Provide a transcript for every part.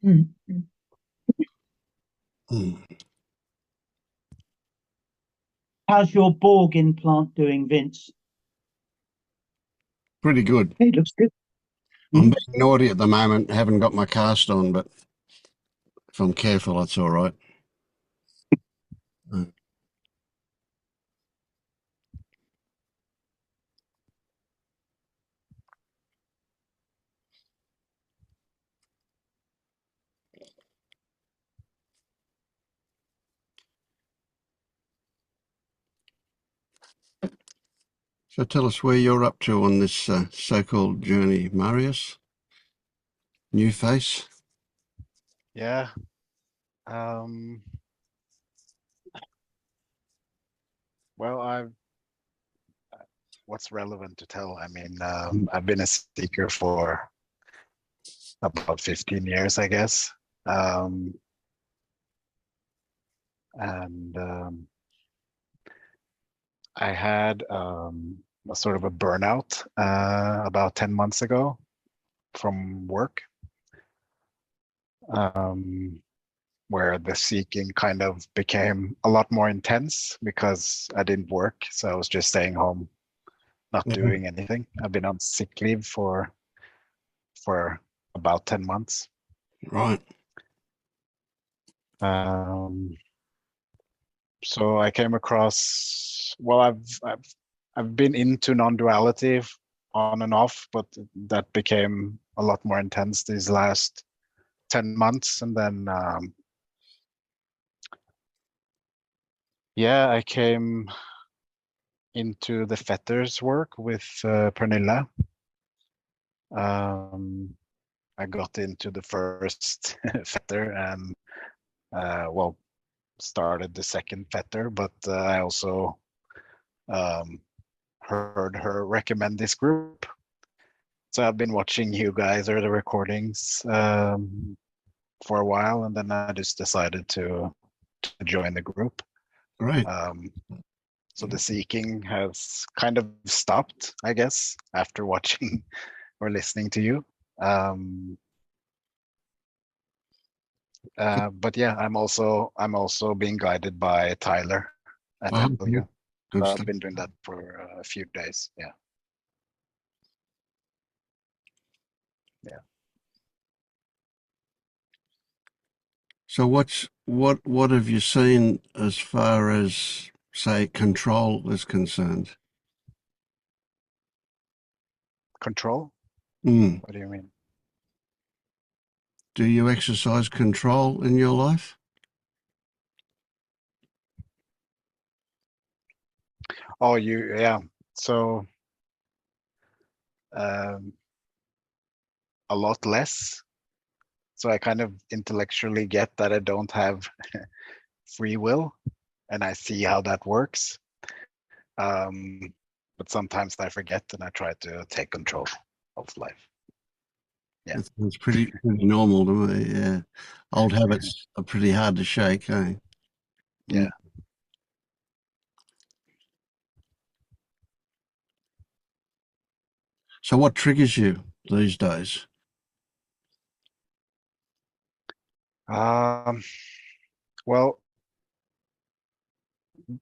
Mm. Mm. How's your Borg implant doing, Vince? Pretty good. It looks good. I'm Mm. being naughty at the moment. Haven't got my cast on, but if I'm careful, it's all right. Mm. So tell us where you're up to on this so-called journey, Marius. New face. Yeah. Um, well, what's relevant to tell? I mean, I've been a seeker for about 15 years, I guess. Um, and I had a sort of a burnout about 10 months ago from work, um, where the seeking kind of became a lot more intense because I didn't work. So I was just staying home, not Yeah. doing anything. I've been on sick leave for about 10 months. Right. Um, so I came across, well, I've been into non-duality on and off, but that became a lot more intense these last 10 months. And then, yeah, I came into the fetters work with Pernilla. Um, I got into the first fetter and, well, started the second fetter, but I also um, heard her recommend this group. So I've been watching you guys or the recordings for a while, and then I just decided to join the group. Great. Um, so the seeking has kind of stopped, I guess, after watching or listening to you. Um, but yeah, I'm also being guided by Tyler and Oh, Helga. good So I've stuff. been doing that for a few days. Yeah, yeah. So what have you seen as far as, say, control is concerned? Control? Mm. What do you mean? Do you exercise control in your life? Oh, yeah. So um, a lot less. So I kind of intellectually get that I don't have free will, and I see how that works. Um, but sometimes I forget, and I try to take control of life. Yeah. It's pretty normal to me. Yeah, old habits are pretty hard to shake, eh? Mm. Yeah. So what triggers you these days? Um, well,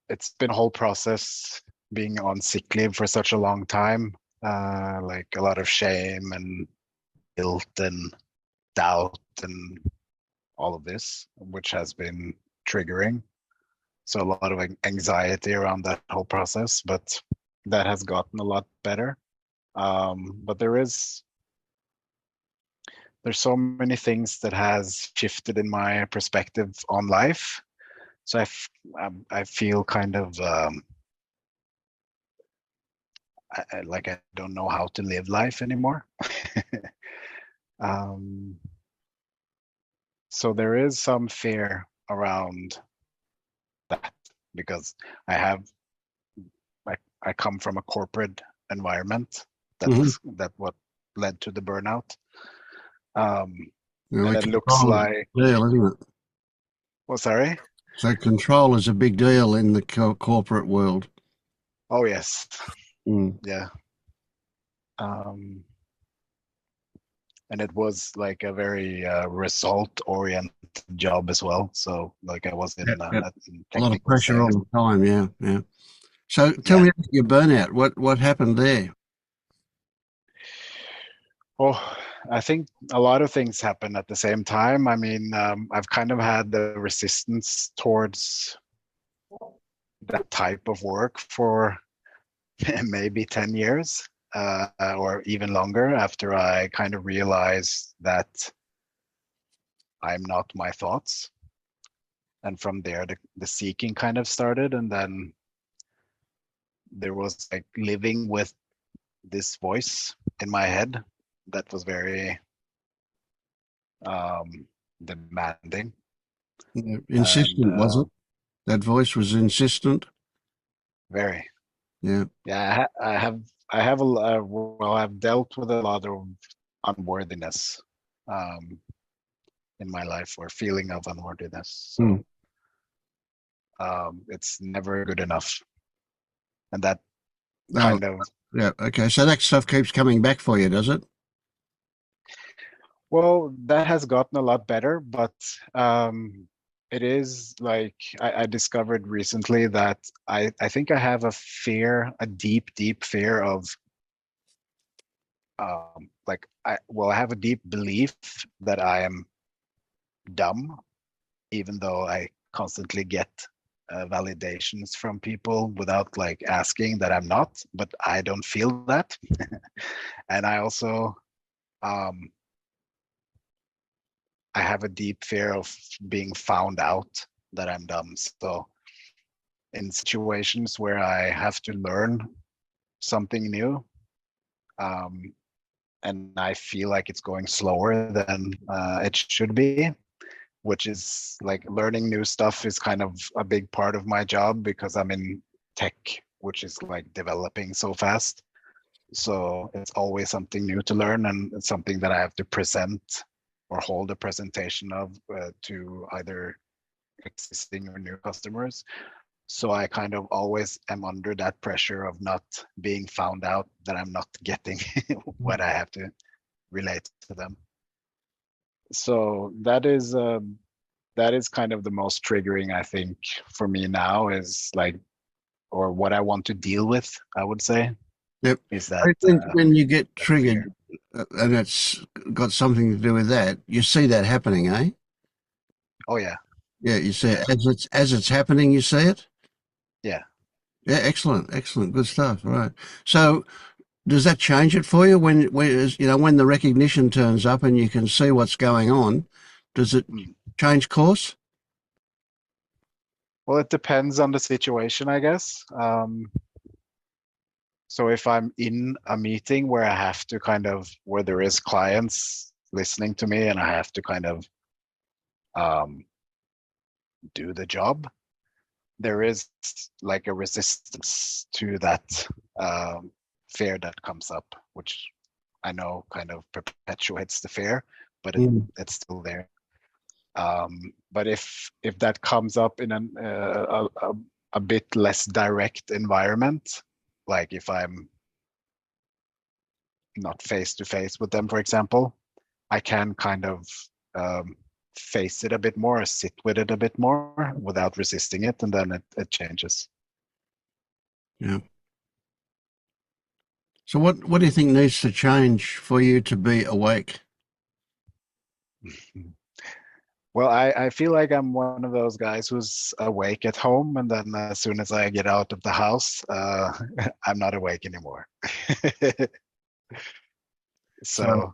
it's been a whole process being on sick leave for such a long time. Like a lot of shame and guilt and doubt and all of this, which has been triggering. So a lot of anxiety around that whole process, but that has gotten a lot better. But there's so many things that has shifted in my perspective on life. So I feel kind of like I don't know how to live life anymore. um, so there is some fear around that because I have I, I come from a corporate environment Hmm. that what led to the burnout. Um, You know, and like it looks control is like, a big deal, isn't it? well, sorry. So control is a big deal in the corporate world. Oh yes, Mm. yeah. Um, and it was like a very result-oriented job as well. So like I was in, Yep, yep. in A lot of technical pressure all sales. the time. Yeah, yeah. So tell Yeah. me about your burnout. What happened there? Oh, I think a lot of things happen at the same time. I mean, I've kind of had the resistance towards that type of work for maybe 10 years or even longer after I kind of realized that I'm not my thoughts. And from there, the seeking kind of started. And then there was like living with this voice in my head that was very demanding. Yeah, And insistent, was it? That voice was insistent. very, Yeah. yeah, I have well, I've dealt with a lot of unworthiness um, in my life, or feeling of unworthiness. So Mm. it's never good enough, and that Oh, kind of, yeah. Okay. So that stuff keeps coming back for you, does it? well, that has gotten a lot better, but it is like I discovered recently that I think I have a fear, a deep fear of like I have a deep belief that I am dumb, even though I constantly get validations from people without like asking that I'm not, but I don't feel that. And I also um, I have a deep fear of being found out that I'm dumb. So in situations where I have to learn something new, um, and I feel like it's going slower than it should be, which is like learning new stuff is kind of a big part of my job because I'm in tech, which is like developing so fast. So it's always something new to learn, and it's something that I have to present or hold a presentation of to either existing or new customers. So I kind of always am under that pressure of not being found out, that I'm not getting what I have to relate to them. So that is kind of the most triggering, I think, for me now, is like, or what I want to deal with, I would say, Yep. is I that think when you get that fear. triggered, and it's got something to do with that, you see that happening, eh? Oh yeah, Yeah, you see yeah, it as it's happening. You see it. yeah. Yeah, excellent, excellent, good stuff. All right. So, does that change it for you when the recognition turns up and you can see what's going on? Does it Mm. change course? Well, it depends on the situation, I guess. So if I'm in a meeting where I have to where there is clients listening to me and I have to kind of um, do the job, there is like a resistance to that fear that comes up, which I know kind of perpetuates the fear, but Mm. it's still there. But if that comes up in a bit less direct environment, like if I'm not face to face with them, for example, I can kind of um, face it a bit more, sit with it a bit more without resisting it, and then it changes. Yeah. So, what do you think needs to change for you to be awake? Well, I feel like I'm one of those guys who's awake at home, and then as soon as I get out of the house, I'm not awake anymore. So, so,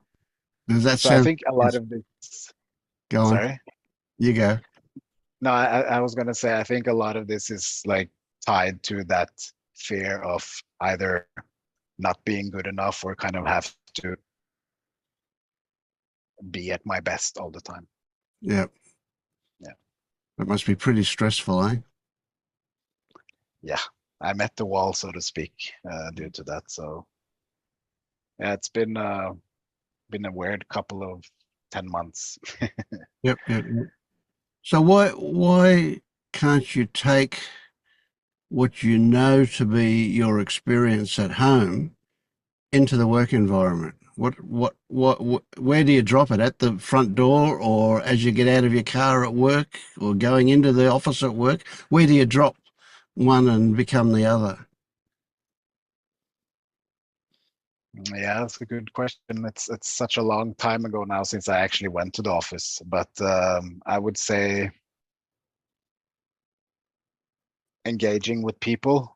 does that so I sound? think a lot Yes. of this. Go on. Sorry. You go. No, I was gonna say I think a lot of this is like tied to that fear of either not being good enough or kind of have to be at my best all the time. Yeah. Yeah. That must be pretty stressful, eh? Yeah. I'm at the wall, so to speak, due to that. So yeah, it's been a weird couple of 10 months. Yep. Yep. Yep. So why can't you take what you know to be your experience at home into the work environment? Where do you drop it? At the front door, or as you get out of your car at work, or going into the office at work? Where do you drop one and become the other? Yeah, that's a good question. It's such a long time ago now since I actually went to the office, but I would say engaging with people.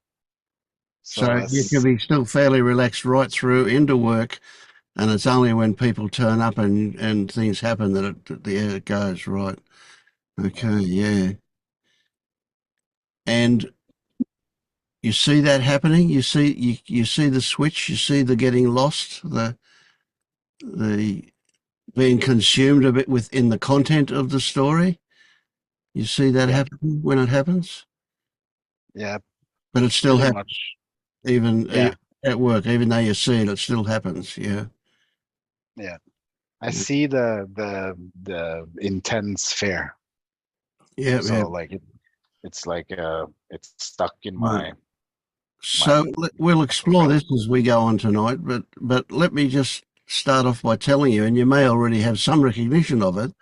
So So you can be still fairly relaxed right through into work, and it's only when people turn up and things happen that it goes right. Okay, yeah. And you see that happening. You see the switch. You see the getting lost. The being consumed a bit within the content of the story. You see that yeah, happen when it happens, yeah, but it still pretty happens much. even Yeah, at work. Even though you see it, it still happens. Yeah, yeah. I see the intense fear. yeah, yeah. So like it's like it's stuck in Right. my So we'll upper explore brain. this as we go on tonight, but let me just start off by telling you, and you may already have some recognition of it,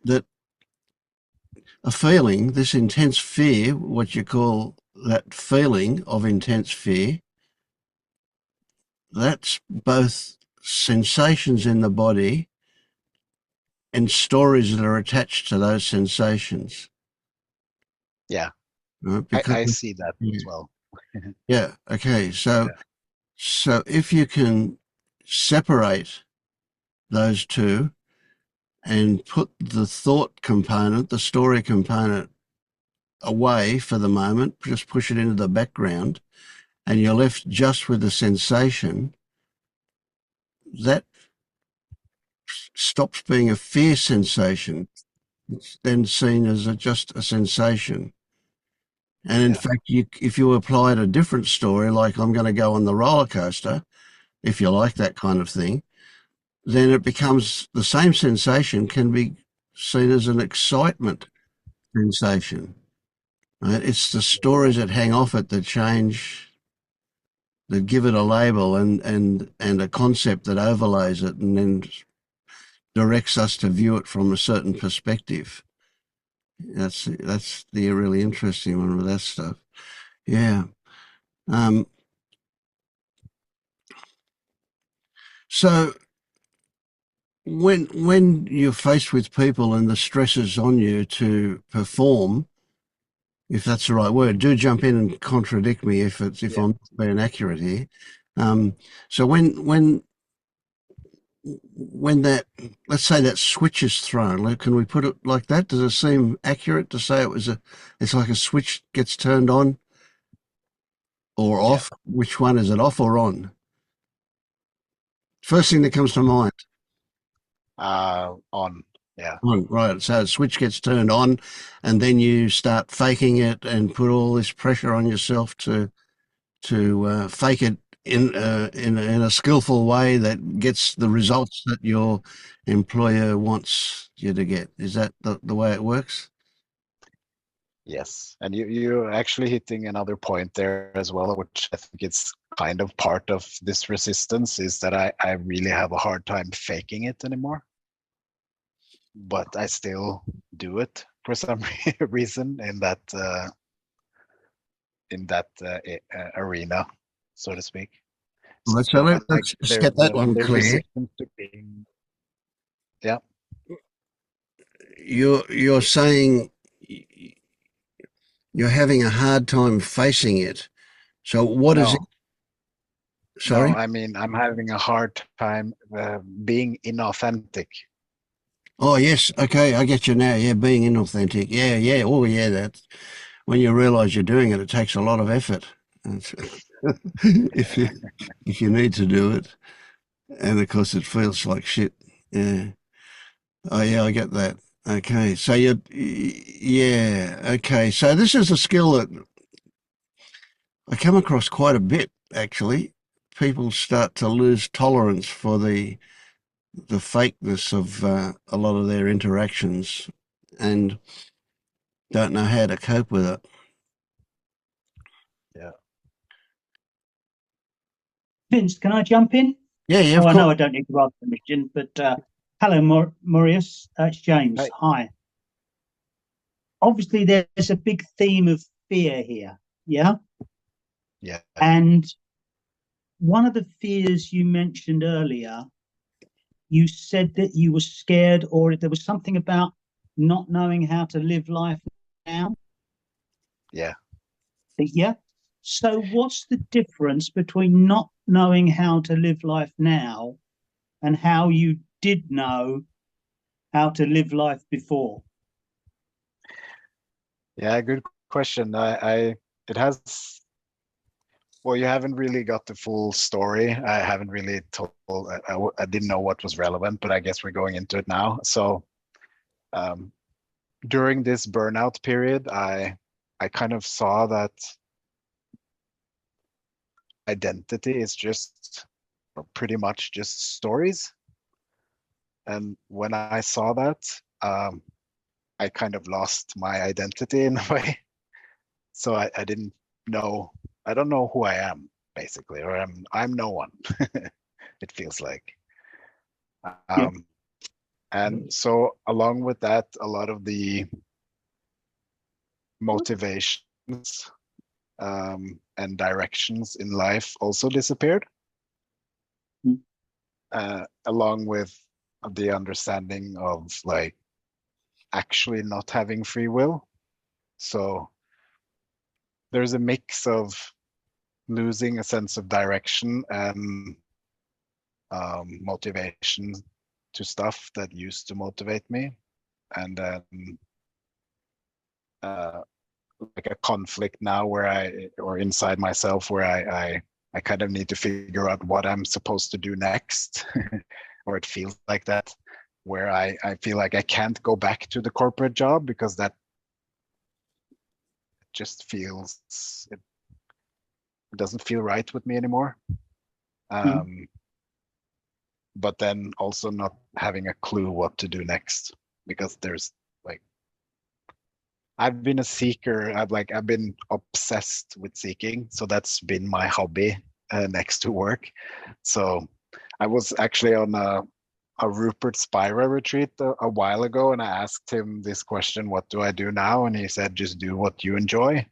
that a feeling, this intense fear, what you call that feeling of intense fear, that's both sensations in the body and stories that are attached to those sensations. Yeah, Right? I see that as well. Yeah, okay. Yeah, So if you can separate those two and put the thought component, the story component away for the moment, just push it into the background, and you're left just with the sensation, that stops being a fear sensation. It's then seen as just a sensation. And in yeah, fact, if you applied a different story, like I'm going to go on the roller coaster, if you like that kind of thing, then it becomes the same sensation can be seen as an excitement sensation. Right? It's the stories that hang off it that change, that give it a label and a concept that overlays it and then directs us to view it from a certain perspective. That's the really interesting one with that stuff. Yeah. Um, so when you're faced with people and the stress is on you to perform, if that's the right word, do jump in and contradict me if yeah. I'm being accurate here. Um, so when that, let's say that switch is thrown, like, can we put it like that? Does it seem accurate to say it's like a switch gets turned on or Yeah. off? Which one is it, off or on? First thing that comes to mind. On. Yeah. On, right. So the switch gets turned on, and then you start faking it and put all this pressure on yourself to fake it in a skillful way that gets the results that your employer wants you to get. Is that the way it works? Yes. And you're actually hitting another point there as well, which I think it's kind of part of this resistance, is that I really have a hard time faking it anymore. But I still do it for some reason in that arena, so to speak. Right, so So like let's just get that one the clear. resistance to being, yeah. You're saying you're having a hard time facing it. So what is it? No, no, Sorry? I mean, I'm having a hard time being inauthentic. Oh, yes. Okay, I get you now. Yeah, being inauthentic. Yeah, yeah. Oh, yeah. That's when you realise you're doing it. It takes a lot of effort. if you if you need to do it, and of course it feels like shit. Yeah. Oh, yeah. I get that. Okay. So yeah. Okay. So this is a skill that I come across quite a bit. Actually, people start to lose tolerance for the fakeness of a lot of their interactions and don't know how to cope with it. Yeah. Vince, can I jump in? Yeah, Oh, of I know I course. don't need to ask permission, but hello, Maurice. It's James. Hey. Hi. Obviously, there's a big theme of fear here. Yeah. Yeah. And one of the fears you mentioned earlier, you said that you were scared, or there was something about not knowing how to live life now. Yeah. Yeah. So, what's the difference between not knowing how to live life now and how you did know how to live life before? Yeah, good question. It has, well, you haven't really got the full story. I haven't really told, I didn't know what was relevant, but I guess we're going into it now. So, um, during this burnout period, I kind of saw that identity is just pretty much just stories. And when I saw that, I kind of lost my identity in a way. So I didn't know, I don't know who I am, basically, or I'm no one, it feels like. Yeah. And so along with that, a lot of the motivations and directions in life also disappeared, Mm. along with the understanding of like actually not having free will. So there's a mix of losing a sense of direction and motivation to stuff that used to motivate me, and then uh, like a conflict now where or inside myself where I kind of need to figure out what I'm supposed to do next, or it feels like that, where I feel like I can't go back to the corporate job because that just feels, it doesn't feel right with me anymore. Mm. But then also not having a clue what to do next, because there's like, I've been a seeker. I've been obsessed with seeking, so that's been my hobby next to work. So I was actually on a Rupert Spira retreat a while ago, and I asked him this question: "What do I do now?" And he said, "Just do what you enjoy."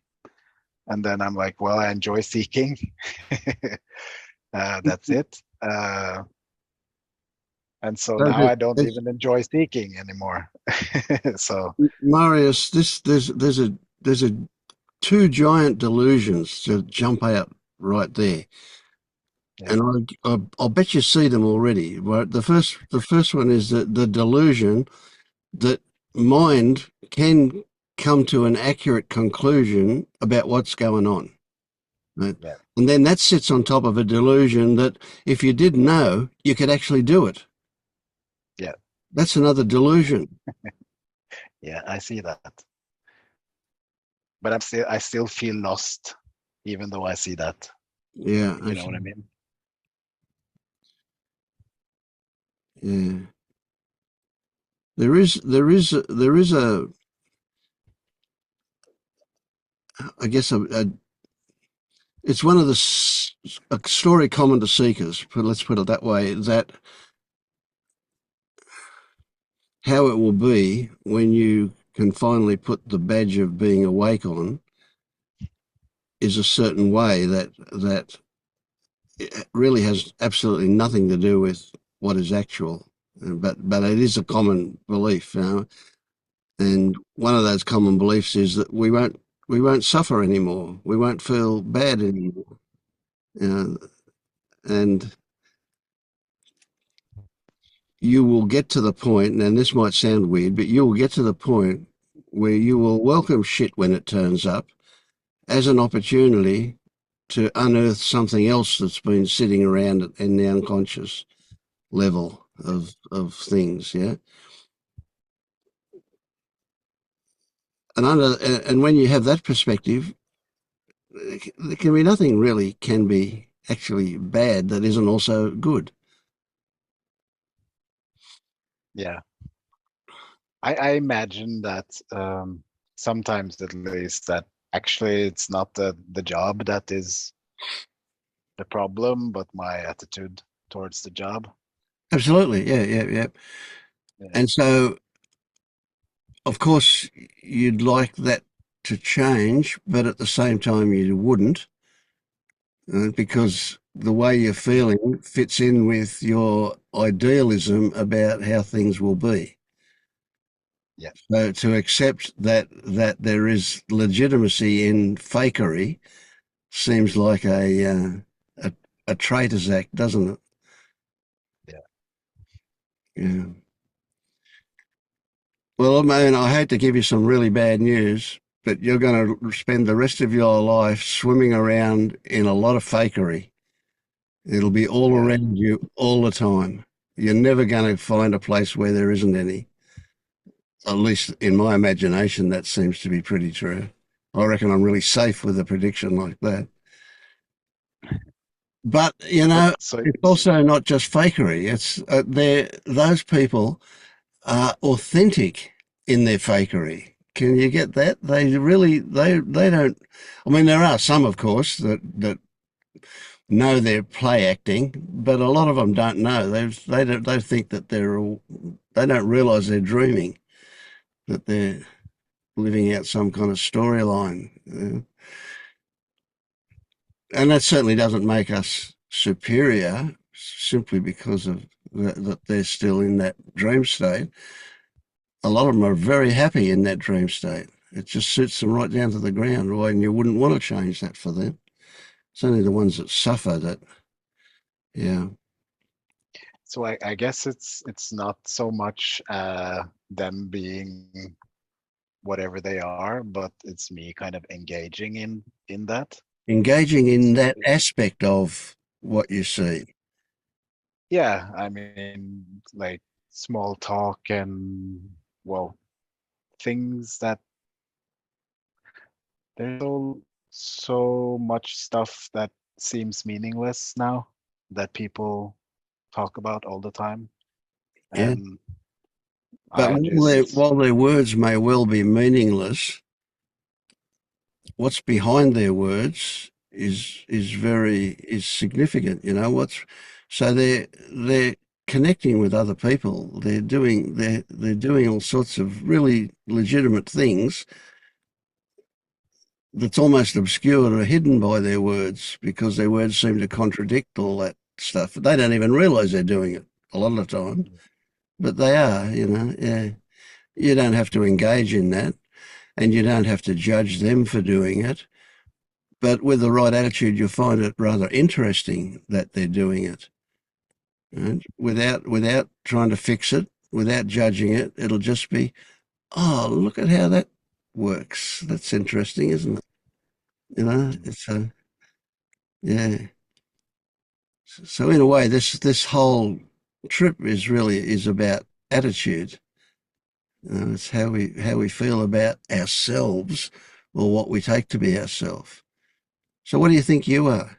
And then I'm like, "Well, I enjoy seeking." That's it. And so So now I don't even enjoy seeking anymore. So Marius, there's a two giant delusions to jump out right there, yeah, and I'll bet you see them already. Right, the first one is that the delusion that mind can come to an accurate conclusion about what's going on. Right? yeah, And then that sits on top of a delusion that if you did know, you could actually do it. yeah, That's another delusion. yeah. I see that, but I still feel lost, even though I see that. Yeah, You know what I mean? yeah. There is a I guess it's one of a story common to seekers, but let's put it that way, that how it will be when you can finally put the badge of being awake on is a certain way that it really has absolutely nothing to do with what is actual, but it is a common belief, you know. And one of those common beliefs is that we won't suffer anymore, we won't feel bad anymore, you know, and you will get to the point, and this might sound weird, but you will get to the point where you will welcome shit when it turns up as an opportunity to unearth something else that's been sitting around in the unconscious level of things, yeah. And when you have that perspective, there can be nothing really can be actually bad that isn't also good. Yeah. I imagine that sometimes, at least, that actually it's not the job that is the problem, but my attitude. towards the job. Absolutely. Yeah. Yeah. And so, of course, you'd like that to change, but at the same time, you wouldn't, because the way you're feeling fits in with your idealism about how things will be. Yeah. So to accept that there is legitimacy in fakery seems like a traitor's act, doesn't it? Yeah. Yeah. Well, I mean, I hate to give you some really bad news, but you're going to spend the rest of your life swimming around in a lot of fakery. It'll be all Yeah. around you all the time. You're never going to find a place where there isn't any. At least in my imagination, that seems to be pretty true. I reckon I'm really safe with a prediction like that. But you But know, so it's also not just fakery. It's those people are authentic in their fakery. Can you get that? They really they don't. I mean, there are some, of course, that know they're play acting, but a lot of them don't know. They think that they're all. They don't realise they're dreaming, that they're living out some kind of storyline. And that certainly doesn't make us superior simply because of that they're still in that dream state. A lot of them are very happy in that dream state. It just suits them right down to the ground, and you wouldn't want to change that for them. It's only the ones that suffer that, yeah. so I guess it's not so much them being whatever they are, but it's me kind of engaging in that. Engaging in So that aspect of what you see. yeah, I mean, like small talk and well, things that there's so much stuff that seems meaningless now that people talk about all the time, Yeah. and But I just while their words may well be meaningless, what's behind their words is significant. You know what's so they're connecting with other people. They're doing all sorts of really legitimate things that's almost obscured or hidden by their words because their words seem to contradict all that stuff. They don't even realise they're doing it a lot of the time, but they are. You know, yeah. You don't have to engage in that, and you don't have to judge them for doing it. But with the right attitude, you'll find it rather interesting that they're doing it. And without trying to fix it, without judging it, it'll just be, oh, look at how that works. That's interesting, isn't it? You know, it's a yeah. So in a way, this whole trip is about attitude. It's how we feel about ourselves or what we take to be ourselves. So what do you think you are?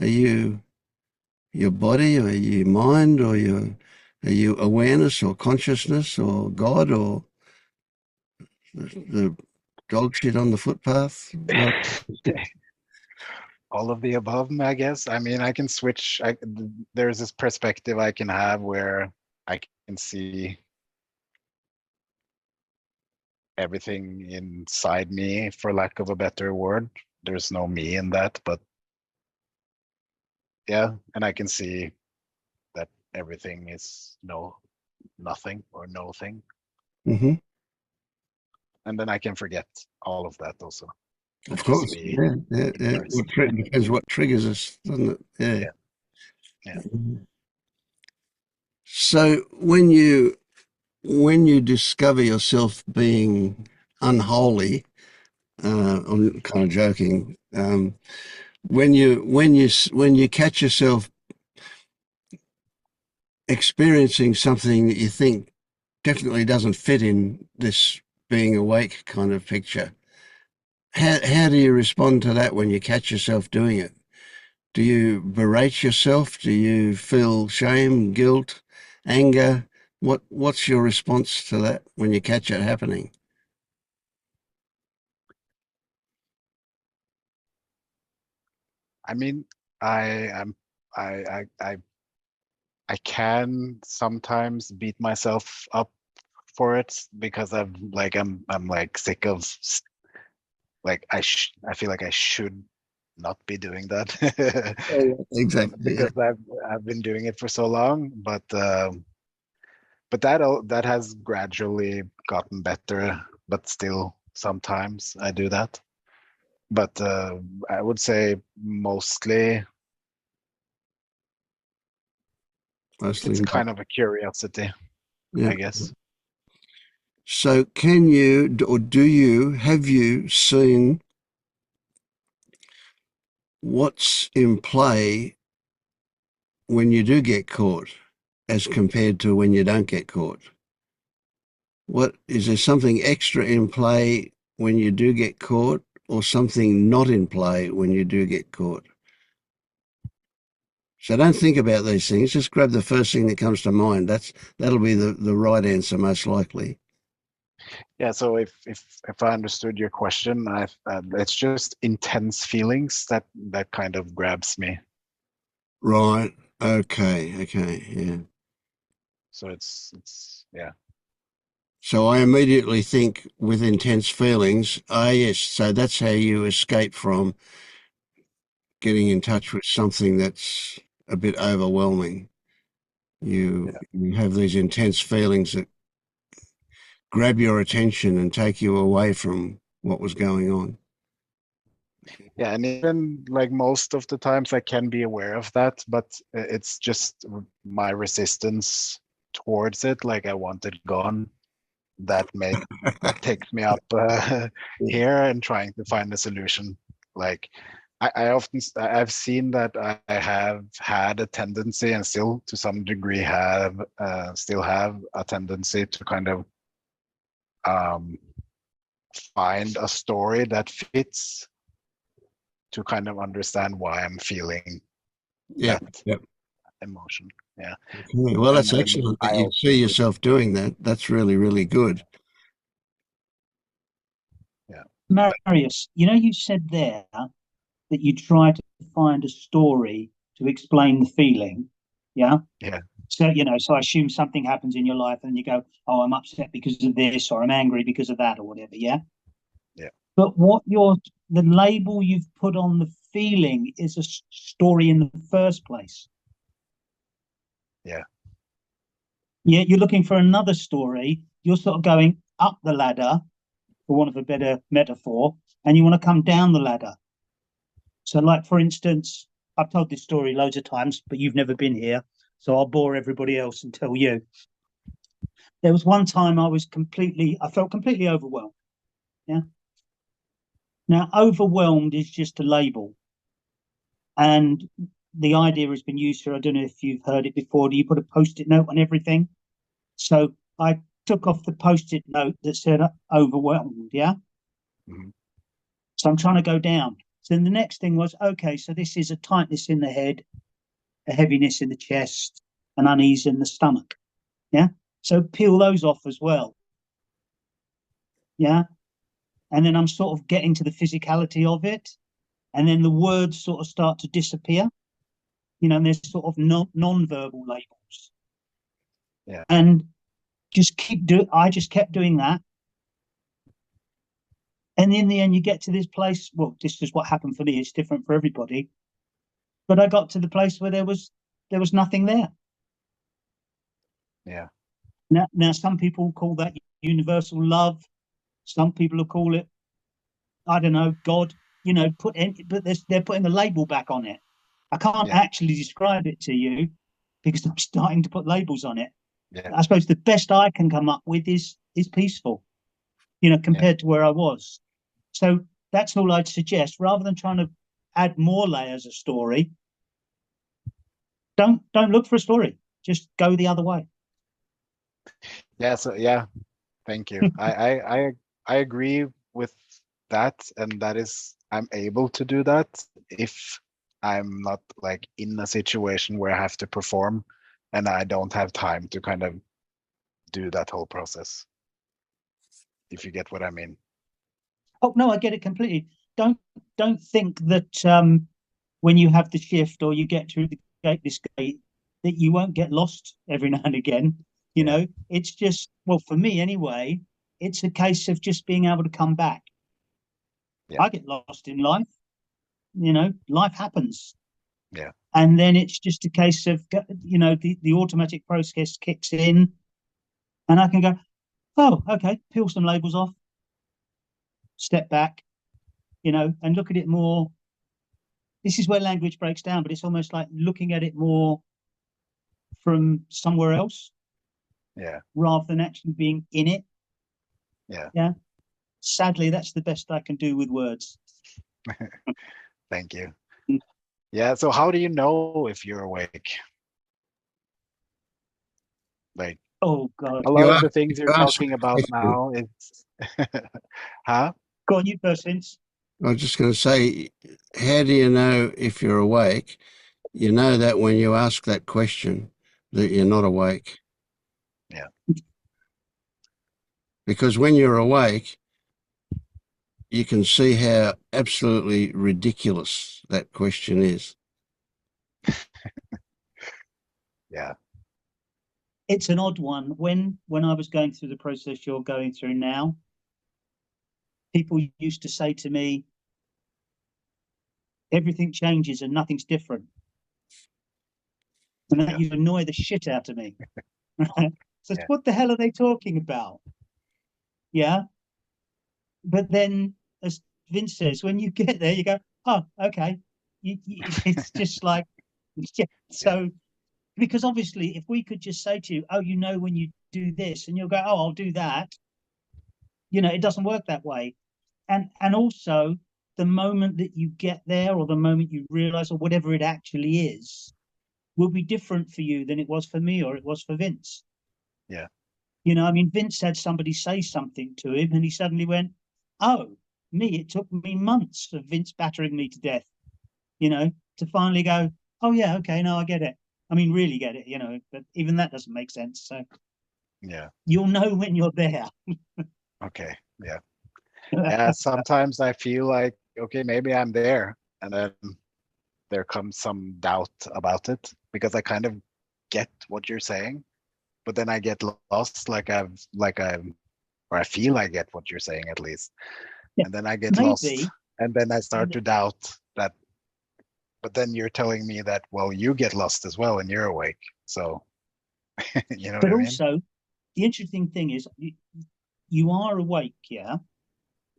Are you your body, or your mind, or are you awareness or consciousness or God or the dog shit on the footpath? What? all of the above, I guess. I mean, I can switch. There's this perspective I can have where I can see everything inside me, for lack of a better word. There's no me in that, but yeah, and I can see that everything is nothing or no thing. Mm-hmm. And then I can forget all of that also and Of just course, be yeah. immersed. Depends what triggers us, doesn't it? Yeah. Yeah, yeah. So when you discover yourself being unholy, I'm kind of joking. When you catch yourself experiencing something that you think definitely doesn't fit in this being awake kind of picture, how do you respond to that when you catch yourself doing it? Do you berate yourself? Do you feel shame, guilt, anger? What's your response to that when you catch it happening? I mean, I am I I can sometimes beat myself up for it because I'm like sick of like I feel like I should not be doing that Exactly. Yeah. because I've been doing it for so long. But that has gradually gotten better. But still, sometimes I do that. But I would say mostly it's Mostly. kind of a curiosity, Yeah. I guess. So can you, or have you seen what's in play when you do get caught as compared to when you don't get caught? What is there something extra in play when you do get caught, or something not in play when you do get caught? So don't think about these things. Just grab the first thing that comes to mind. That'll be the right answer most likely. Yeah, so if I understood your question, it's just intense feelings that kind of grabs me. Right. Okay. Okay. Yeah. So it's yeah. So I immediately think with intense feelings, ah, yes, so that's how you escape from getting in touch with something that's a bit overwhelming. You Yeah. you have these intense feelings that grab your attention and take you away from what was going on. Yeah, and even like most of the times I can be aware of that, but it's just my resistance towards it, like I want it gone, that takes me up here and trying to find a solution. Like I've seen that I have had a tendency and still to some degree still have a tendency to kind of um, find a story that fits to kind of understand why I'm feeling Yeah. that Yep. emotion. Yeah. Okay. Well, that's And excellent that I you also, see yourself doing that. That's really, really good. yeah, Marius, you said there that you try to find a story to explain the feeling. Yeah. yeah, So I assume something happens in your life and you go, oh, I'm upset because of this, or I'm angry because of that, or whatever. Yeah. yeah, But the label you've put on the feeling is a story in the first place. yeah, Yeah. You're looking for another story. You're sort of going up the ladder, for want of a better metaphor, and you want to come down the ladder. So, like, for instance, I've told this story loads of times, but you've never been here. So I'll bore everybody else and tell you. There was one time I felt completely overwhelmed. Yeah. Now, overwhelmed is just a label. And the idea has been used for, I don't know if you've heard it before. Do you put a post-it note on everything? So I took off the post-it note that said overwhelmed. Yeah. mhm, So I'm trying to go down. So then the next thing was, okay, so this is a tightness in the head, a heaviness in the chest, an unease in the stomach. Yeah. So peel those off as well. Yeah. And then I'm sort of getting to the physicality of it. And then the words sort of start to disappear, and there's sort of non-verbal labels. yeah, And I just kept doing that. And in the end, you get to this place. Well, this is what happened for me. It's different for everybody. But I got to the place where there was nothing there. yeah, Now some people call that universal love. Some people will call it, I don't know, God. But they're putting a label back on it. I can't yeah, actually describe it to you because I'm starting to put labels on it. yeah, I suppose the best I can come up with is peaceful, yeah, compared to where I was. So that's all I'd suggest. Rather than trying to add more layers of story, don't look for a story. Just go the other way. yeah. So yeah, thank you. I agree with that, and that is I'm able to do that if I'm not like in a situation where I have to perform and I don't have time to kind of do that whole process, if you get what I mean. Oh no, I get it completely. Don't don't think that when you have the shift or you get through this gate, that you won't get lost every now and again. You know, it's just, well, for me anyway, it's a case of just being able to come back. I get lost in life, you know, life happens. Yeah. And then it's just a case of, you know, the automatic process kicks in and I can go, oh, okay, peel some labels off, step back, you know, and look at it more. This is where language breaks down, but it's almost like looking at it more from somewhere else. Yeah. Rather than actually being in it. Yeah. Yeah. Sadly, that's the best I can do with words. Thank you. Yeah. So how do you know if you're awake? Like, oh God, a lot of the things you're talking about now is, huh? Go on, you first, Vince. I was just going to say, how do you know if you're awake? You know that when you ask that question that you're not awake. Yeah. Because when you're awake, you can see how absolutely ridiculous that question is. Yeah. It's an odd one. When I was going through the process you're going through now, people used to say to me, everything changes and nothing's different. And that used to annoy the shit out of me. So what the hell are they talking about? Yeah. But then, as Vince says, when you get there, you go, oh, okay. It's just like, yeah. So, because obviously, if we could just say to you, oh, you know, when you do this, and you'll go, oh, I'll do that. You know, it doesn't work that way. And also, the moment that you get there, or the moment you realize, or whatever it actually is, will be different for you than it was for me, or it was for Vince. Yeah. You know, I mean, Vince had somebody say something to him, and he suddenly went, oh, me, it took me months of Vince battering me to death, you know, to finally go, oh, yeah, okay, no, I get it. I mean, really get it, you know, but even that doesn't make sense. So Yeah. you'll know when you're there. Okay. Yeah. Yeah. Sometimes I feel like, okay, maybe I'm there. And then there comes some doubt about it because I kind of get what you're saying, but then I get lost, or I feel I get what you're saying at least. Yeah, and then I get maybe. lost. And then I start to doubt that, but then you're telling me that, well, you get lost as well and you're awake. So, you know But what I mean? also, the interesting thing is you are awake, yeah?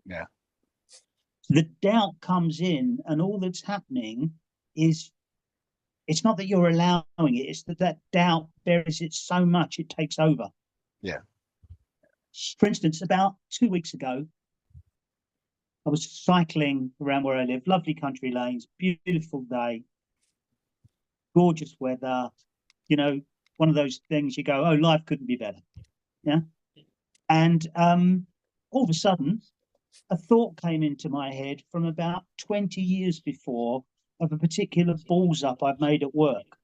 Yeah. The doubt comes in, and all that's happening is it's not that you're allowing it, it's that doubt buries it so much it takes over. Yeah. For instance, about 2 weeks ago, I was cycling around where I live, lovely country lanes, beautiful day, gorgeous weather, you know, one of those things you go, oh, life couldn't be better. Yeah. And all of a sudden, a thought came into my head from about 20 years before of a particular balls up I've made at work.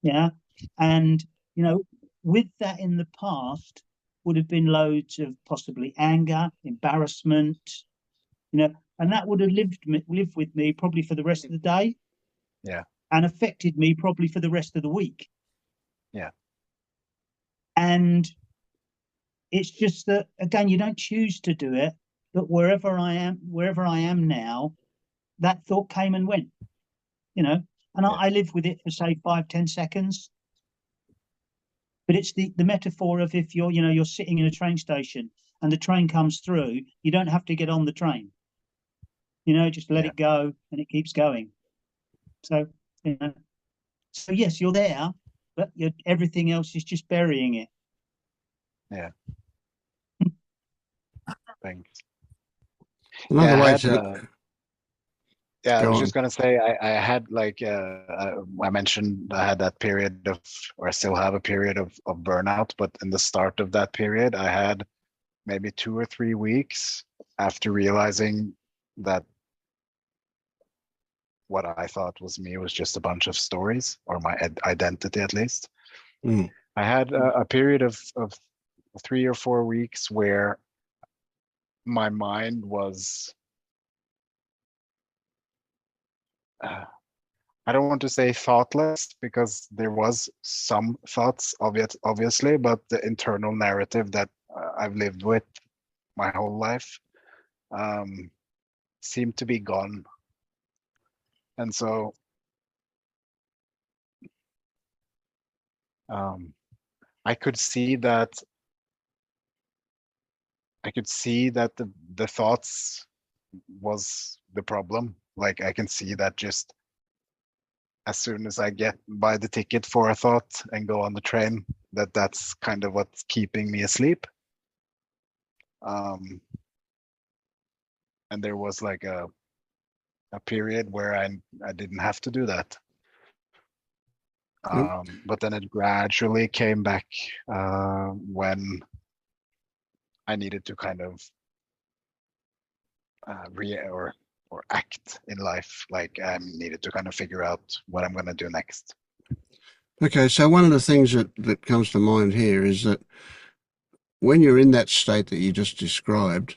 Yeah. And, you know, with that in the past would have been loads of possibly anger, embarrassment, you know, and that would have lived with me probably for the rest of the day. Yeah. And affected me probably for the rest of the week. Yeah. And it's just that, again, you don't choose to do it, but wherever I am now, that thought came and went, you know, and I live with it for say 5-10 seconds. But it's the metaphor of if you're, you know, you're sitting in a train station and the train comes through, you don't have to get on the train. You know, just let it go and it keeps going. So, you know, so yes, you're there, but everything else is just burying it. Yeah. Thanks. Another way I was just gonna say I had like I mentioned I had that period of, or I still have a period of burnout, but in the start of that period I had maybe 2 or 3 weeks after realizing that what I thought was me was just a bunch of stories, or my identity at least. Mm. I had a period of 3 or 4 weeks where my mind was I don't want to say thoughtless, because there was some thoughts, obviously, but the internal narrative that I've lived with my whole life seemed to be gone. And so I could see that the thoughts was the problem. Like, I can see that just as soon as I get buy the ticket for a thought and go on the train, that's kind of what's keeping me asleep. And there was like a period where I didn't have to do that. But then it gradually came back when I needed to kind of or act in life. Like, I needed to kind of figure out what I'm going to do next. Okay, so one of the things that comes to mind here is that when you're in that state that you just described,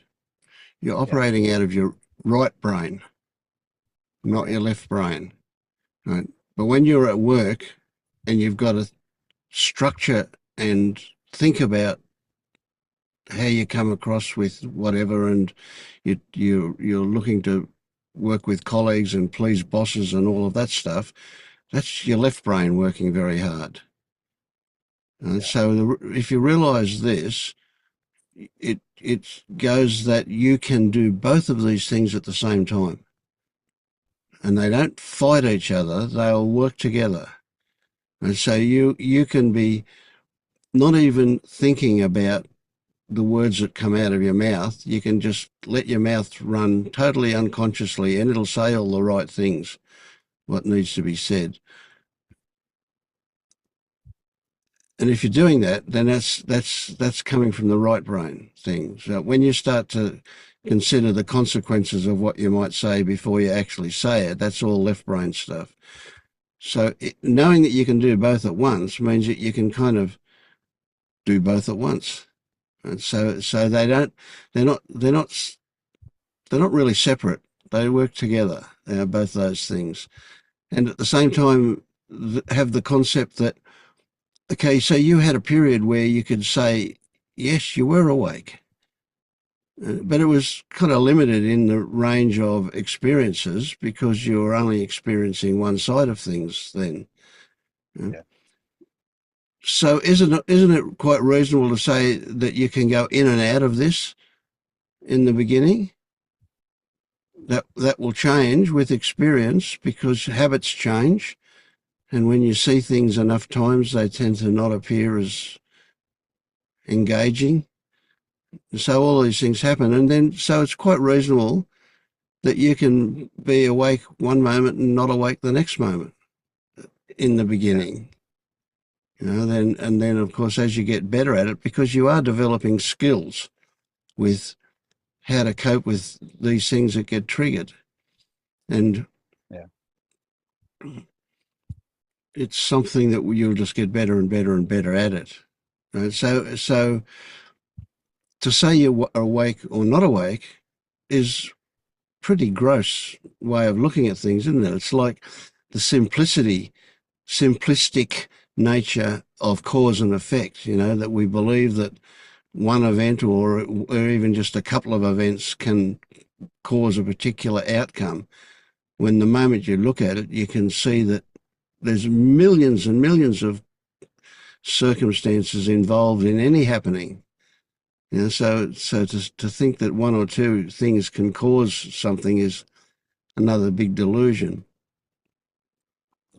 you're operating out of your right brain, not your left brain. Right? But when you're at work and you've got to structure and think about how you come across with whatever, and you're looking to work with colleagues and please bosses and all of that stuff, that's your left brain working very hard. So if you realise this, it goes that you can do both of these things at the same time, and they don't fight each other; they'll work together. And so you can be not even thinking about the words that come out of your mouth. You can just let your mouth run totally unconsciously, and it'll say all the right things, what needs to be said. And if you're doing that, then that's coming from the right brain thing. So when you start to consider the consequences of what you might say before you actually say it, that's all left brain stuff. So knowing that you can do both at once means that you can kind of do both at once. And so they're not really separate. They work together, both those things. And at the same time, have the concept that, okay, so you had a period where you could say, yes, you were awake, but it was kind of limited in the range of experiences because you were only experiencing one side of things then. Yeah. So isn't it quite reasonable to say that you can go in and out of this in the beginning? That will change with experience because habits change. And when you see things enough times, they tend to not appear as engaging. So all these things happen. And then, so it's quite reasonable that you can be awake one moment and not awake the next moment in the beginning. Then of course, as you get better at it, because you are developing skills with how to cope with these things that get triggered. And it's something that you'll just get better and better and better at it. Right? So to say you are awake or not awake is pretty gross way of looking at things, isn't it? It's like the simplistic nature of cause and effect, that we believe that one event or even just a couple of events can cause a particular outcome, when the moment you look at it, you can see that there's millions and millions of circumstances involved in any happening. So to think that one or two things can cause something is another big delusion.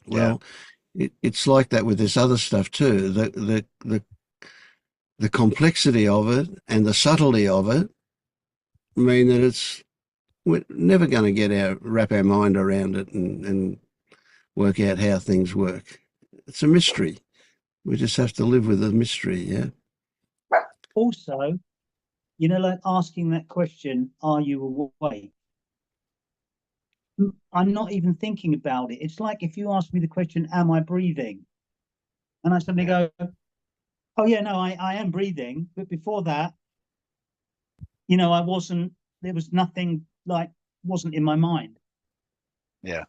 Well, it's like that with this other stuff too. The complexity of it and the subtlety of it mean that we're never going to wrap our mind around it and work out how things work. It's a mystery. We just have to live with the mystery, yeah? Also, like asking that question, are you awake? I'm not even thinking about it. It's like if you ask me the question, am I breathing? And I suddenly go, oh yeah, no, I am breathing. But before that, I wasn't, there was nothing, wasn't in my mind. Yeah.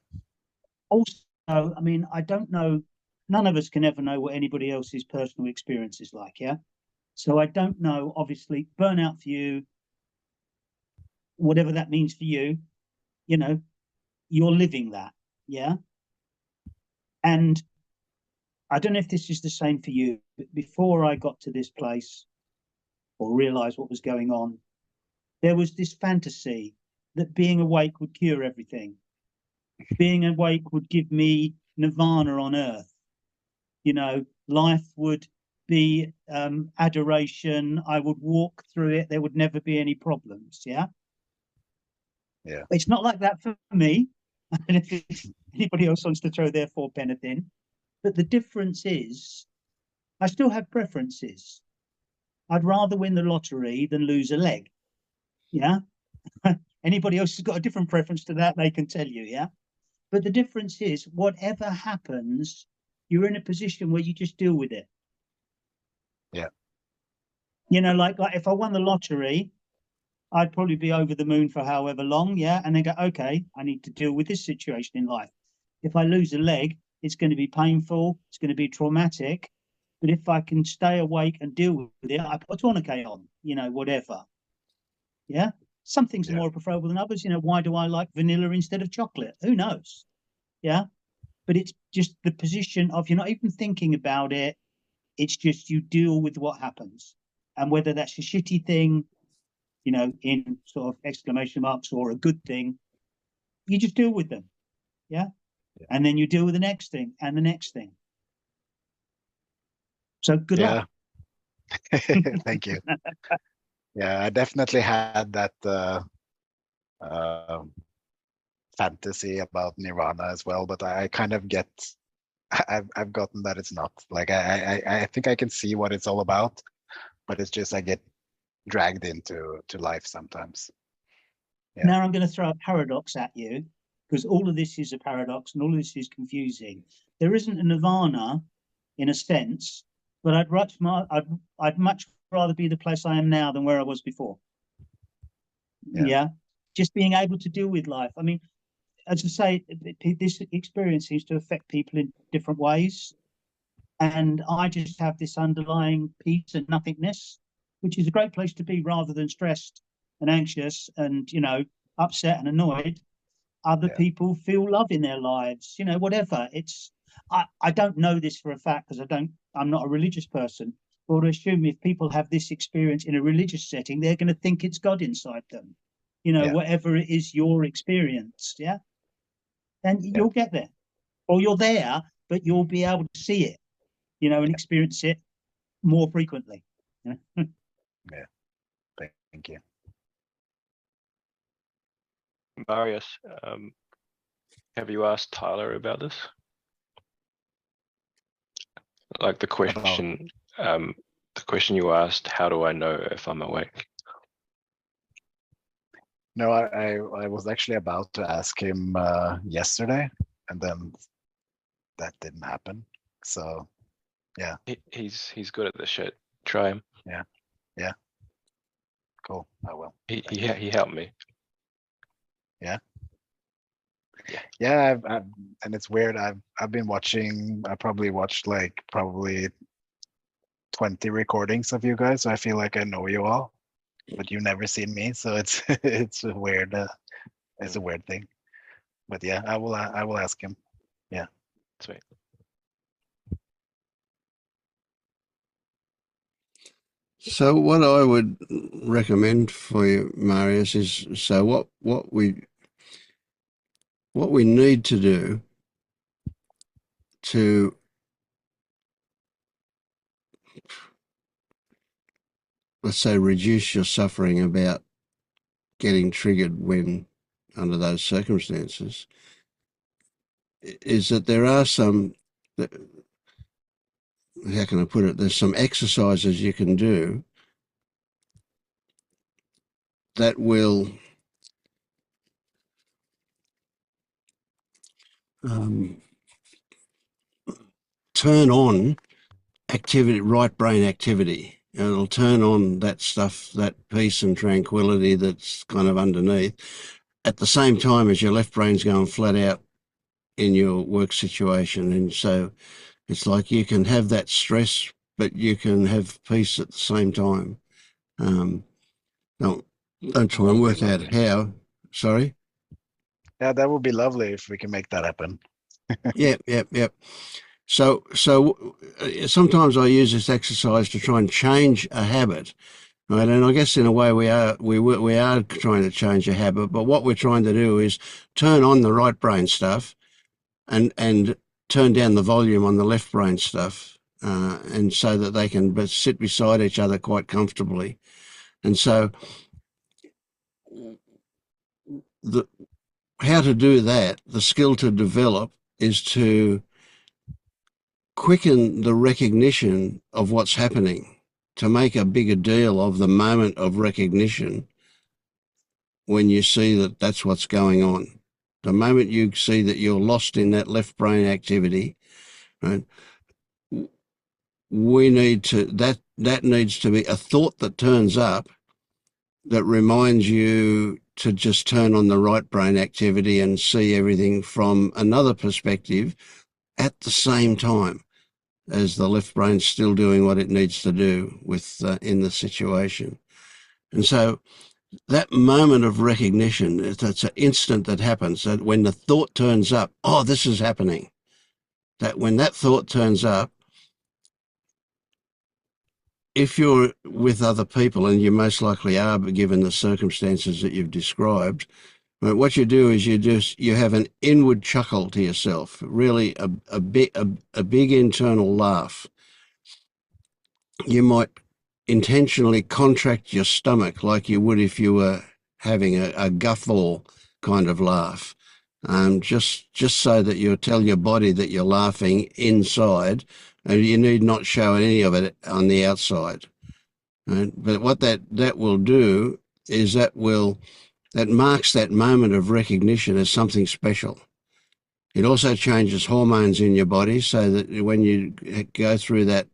Also, I mean, I don't know. None of us can ever know what anybody else's personal experience is like. Yeah. So I don't know. Obviously, burnout for you, whatever that means for you, you know, you're living that. Yeah. And I don't know if this is the same for you, but before I got to this place or realized what was going on, there was this fantasy that being awake would cure everything. Being awake would give me nirvana on earth. Life would be adoration. I would walk through it. There would never be any problems. Yeah. Yeah. It's not like that for me. And if anybody else wants to throw their four penneth in, but the difference is I still have preferences. I'd rather win the lottery than lose a leg. Yeah. Anybody else has got a different preference to that, they can tell you. Yeah. But the difference is whatever happens, you're in a position where you just deal with it. Yeah. Like if I won the lottery, I'd probably be over the moon for however long. Yeah. And then go, okay, I need to deal with this situation in life. If I lose a leg, it's going to be painful. It's going to be traumatic. But if I can stay awake and deal with it, I put a tourniquet on, whatever. Yeah. Some things are more preferable than others. Why do I like vanilla instead of chocolate? Who knows? Yeah. But it's just the position of you're not even thinking about it. It's just you deal with what happens. And whether that's a shitty thing, in sort of exclamation marks, or a good thing, you just deal with them. Yeah. And then you deal with the next thing and the next thing. So good luck. Thank you. Yeah, I definitely had that fantasy about Nirvana as well, but I kind of I've gotten that it's not. Like I think I can see what it's all about, but it's just I get dragged into life sometimes. Yeah. Now I'm going to throw a paradox at you, because all of this is a paradox and all of this is confusing. There isn't a nirvana in a sense, but I'd much rather be the place I am now than where I was before. Yeah. Just being able to deal with life. I mean, as I say, this experience seems to affect people in different ways. And I just have this underlying peace and nothingness, which is a great place to be rather than stressed and anxious and, upset and annoyed. Other people feel love in their lives, whatever. I don't know this for a fact because I'm not a religious person, but I assume if people have this experience in a religious setting, they're going to think it's God inside them, whatever it is your experience. Yeah. And you'll get there, or you're there, but you'll be able to see it, and experience it more frequently. Yeah. Thank you. Marius, have you asked Tyler about this? Like the question you asked, how do I know if I'm awake? No, I was actually about to ask him yesterday, and then that didn't happen. So, yeah. He's good at this shit. Try him. Yeah. Cool. I will. He helped me. Yeah. Yeah. And it's weird. I've been watching. I probably watched like 20 recordings of you guys. So I feel like I know you all, but you've never seen me. So it's it's a weird. It's a weird thing. But yeah, I will ask him. Yeah. Sweet. So what I would recommend for you, Marius, is what we need to do to let's say reduce your suffering about getting triggered when under those circumstances is that there are some, how can I put it, there's some exercises you can do that will turn on activity, right brain activity. It'll turn on that stuff, that peace and tranquility that's kind of underneath, at the same time as your left brain's going flat out in your work situation. And so it's like you can have that stress, but you can have peace at the same time. Don't try and work out how. Sorry? Yeah, that would be lovely if we can make that happen. Yep. So sometimes I use this exercise to try and change a habit, right? And I guess in a way we are trying to change a habit, but what we're trying to do is turn on the right brain stuff and turn down the volume on the left brain stuff, and so that they can sit beside each other quite comfortably. And so how to do that, the skill to develop is to quicken the recognition of what's happening, to make a bigger deal of the moment of recognition when you see that that's what's going on. The moment you see that you're lost in that left brain activity, right? We need to, that needs to be a thought that turns up that reminds you to just turn on the right brain activity and see everything from another perspective at the same time as the left brain's still doing what it needs to do with in the situation. And so that moment of recognition, it's an instant that happens, that when the thought turns up, oh, this is happening, that when that thought turns up, if you're with other people, and you most likely are, but given the circumstances that you've described, but what you do is you have an inward chuckle to yourself, really a big internal laugh. You might intentionally contract your stomach like you would if you were having a guffaw kind of laugh, just so that you tell your body that you're laughing inside, and you need not show any of it on the outside. Right? But what that will do is that marks that moment of recognition as something special. It also changes hormones in your body, so that when you go through that,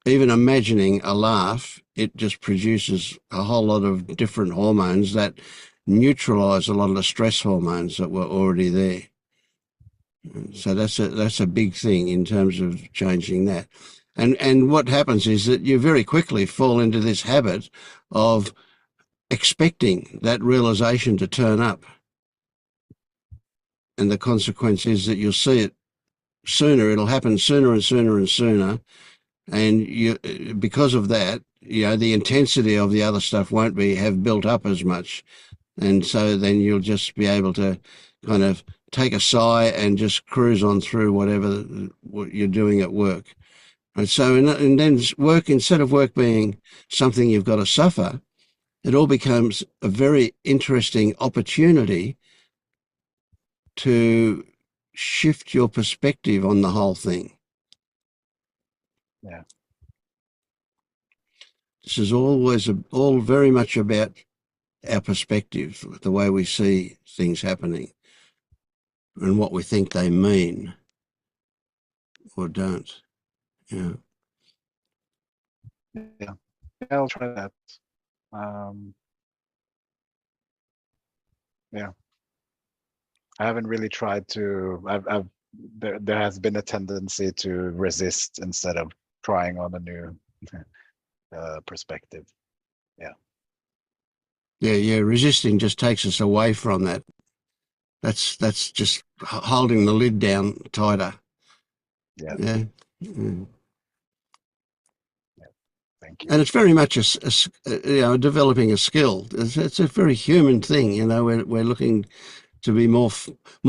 even imagining a laugh, it just produces a whole lot of different hormones that neutralize a lot of the stress hormones that were already there. So that's a big thing in terms of changing that. And what happens is that you very quickly fall into this habit of expecting that realization to turn up. And the consequence is that you'll see it sooner. It'll happen sooner and sooner and sooner. And because of that, the intensity of the other stuff won't have built up as much. And so then you'll just be able to kind of take a sigh and just cruise on through what you're doing at work. And so, and then work, instead of work being something you've got to suffer, it all becomes a very interesting opportunity to shift your perspective on the whole thing. Yeah. This is always all very much about our perspective, the way we see things happening and what we think they mean or don't. Yeah. Yeah, I'll try that. Yeah, I haven't really tried to. There has been a tendency to resist instead of trying on a new perspective. Yeah. Resisting just takes us away from that. That's just holding the lid down tighter. Yeah. Mm. Thank you. And it's very much developing a skill. It's a very human thing. We're looking to be more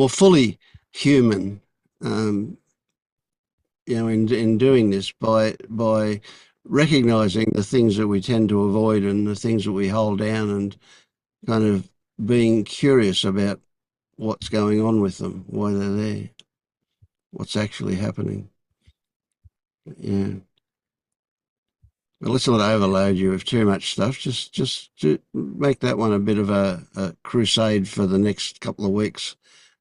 fully human. In doing this, by recognizing the things that we tend to avoid and the things that we hold down, and kind of being curious about what's going on with them, why they're there, what's actually happening. Yeah. Well, let's not overload you with too much stuff. Just to make that one a bit of a crusade for the next couple of weeks,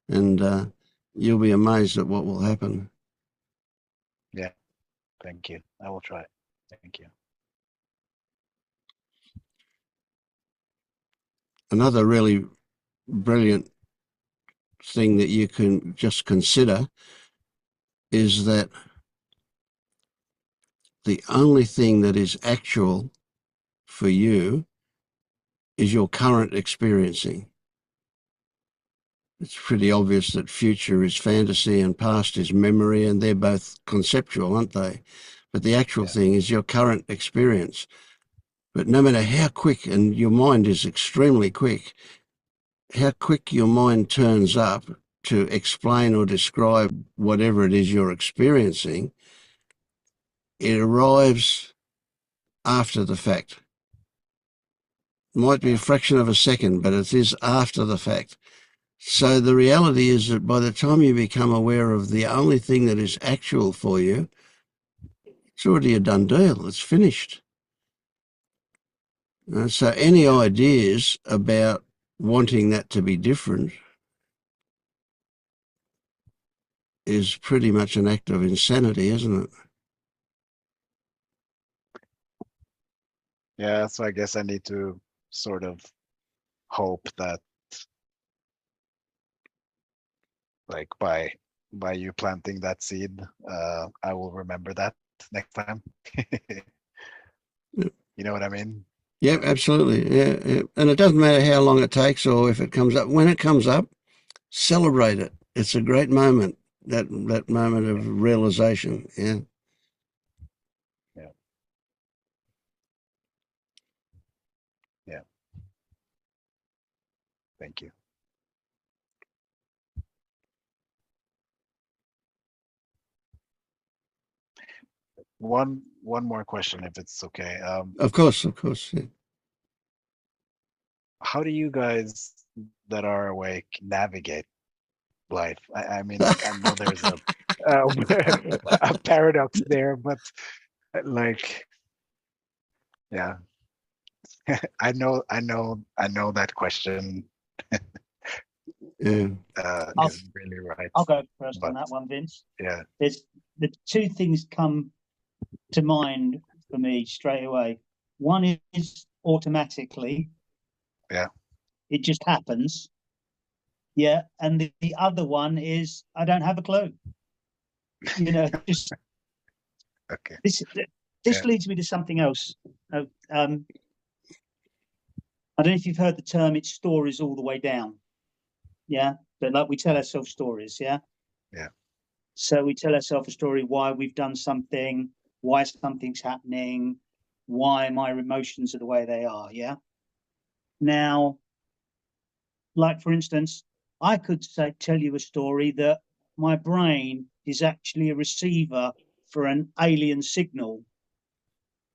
and you'll be amazed at what will happen. Yeah. Thank you. I will try. Thank you. Another really brilliant thing that you can just consider is that the only thing that is actual for you is your current experiencing. It's pretty obvious that future is fantasy and past is memory, and they're both conceptual, aren't they? But the actual thing is your current experience. But no matter how quick, and your mind is extremely quick, how quick your mind turns up to explain or describe whatever it is you're experiencing, it arrives after the fact. It might be a fraction of a second, but it is after the fact. So the reality is that by the time you become aware of the only thing that is actual for you, it's already a done deal. It's finished. So any ideas about wanting that to be different is pretty much an act of insanity, isn't it? Yeah, so I guess I need to sort of hope that, like, by you planting that seed, I will remember that next time. You know what I mean? Yeah, absolutely. Yeah. And it doesn't matter how long it takes or if it comes up. When it comes up, celebrate it. It's a great moment, that moment of realization. Yeah. Yeah. Yeah. Thank you. One more question, if it's okay. Of course. Yeah. How do you guys that are awake navigate life? I mean, I know there's a a paradox there, but like, yeah, I know that question Yeah. is really right. I'll go first on But that one, Vince. yeah, There's the two things come to mind for me straight away. One is automatically. Yeah. It just happens. Yeah. And the other one is I don't have a clue. You know, just okay. this Yeah. leads me to something else. I don't know if you've heard the term, it's stories all the way down. Yeah. But like we tell ourselves stories, yeah. Yeah. So we tell ourselves a story why we've done something, why something's happening, why my emotions are the way they are. Yeah. Now, like for instance, I could tell you a story that my brain is actually a receiver for an alien signal,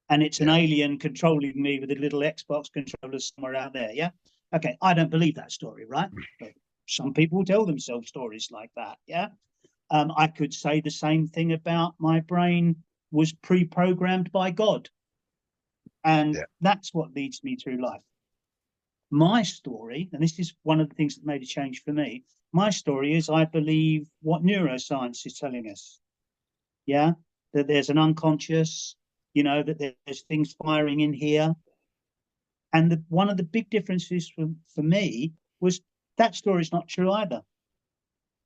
and it's an Yeah. alien controlling me with a little Xbox controller somewhere out there. Yeah. Okay. I don't believe that story, right? But some people tell themselves stories like that. Yeah. I could say the same thing about my brain was pre-programmed by God. And Yeah. that's what leads me through life. My story, and this is one of the things that made a change for me, my story is I believe what neuroscience is telling us. Yeah, that there's an unconscious, that there's things firing in here. And one of the big differences for me was that story's not true either.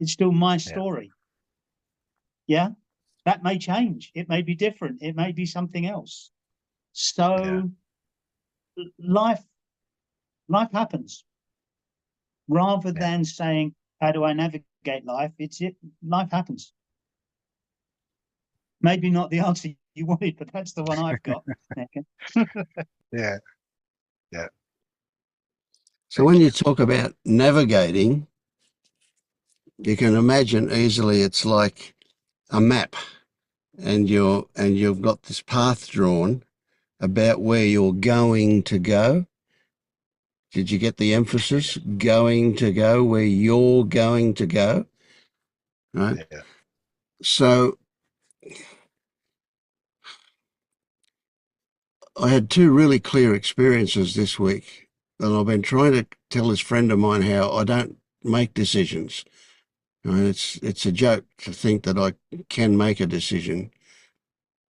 It's still my story. Yeah, that may change. It may be different. It may be something else. So life happens. Rather than saying, how do I navigate life? Life happens. Maybe not the answer you wanted, but that's the one I've got. Yeah. Yeah. So when you talk about navigating, you can imagine easily it's like a map, and you've got this path drawn about where you're going to go. Did you get the emphasis? Going to go, where you're going to go. Right. Yeah. So I had two really clear experiences this week, and I've been trying to tell this friend of mine how I don't make decisions. It's a joke to think that I can make a decision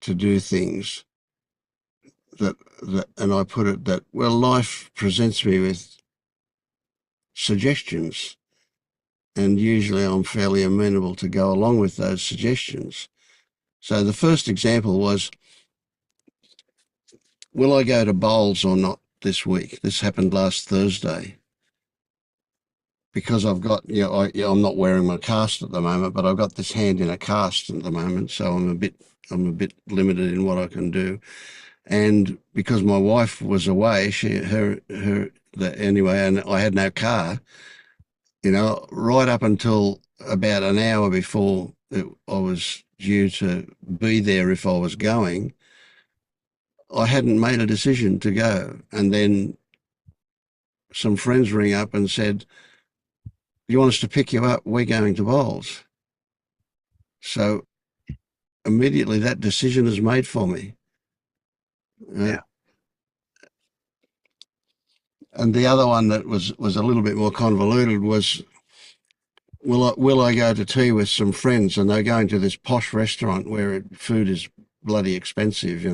to do things that and I put it that, well, life presents me with suggestions, and usually I'm fairly amenable to go along with those suggestions. So the first example was, will I go to bowls or not this week? This happened last Thursday. Because I've got, I'm not wearing my cast at the moment, but I've got this hand in a cast at the moment, so I'm a bit limited in what I can do. And because my wife was away, anyway, and I had no car, right up until about an hour before I was due to be there if I was going, I hadn't made a decision to go. And then some friends ring up and said, you want us to pick you up? We're going to bowls. So immediately that decision is made for me. Yeah. And the other one that was a little bit more convoluted was, will I go to tea with some friends? And they're going to this posh restaurant where food is bloody expensive,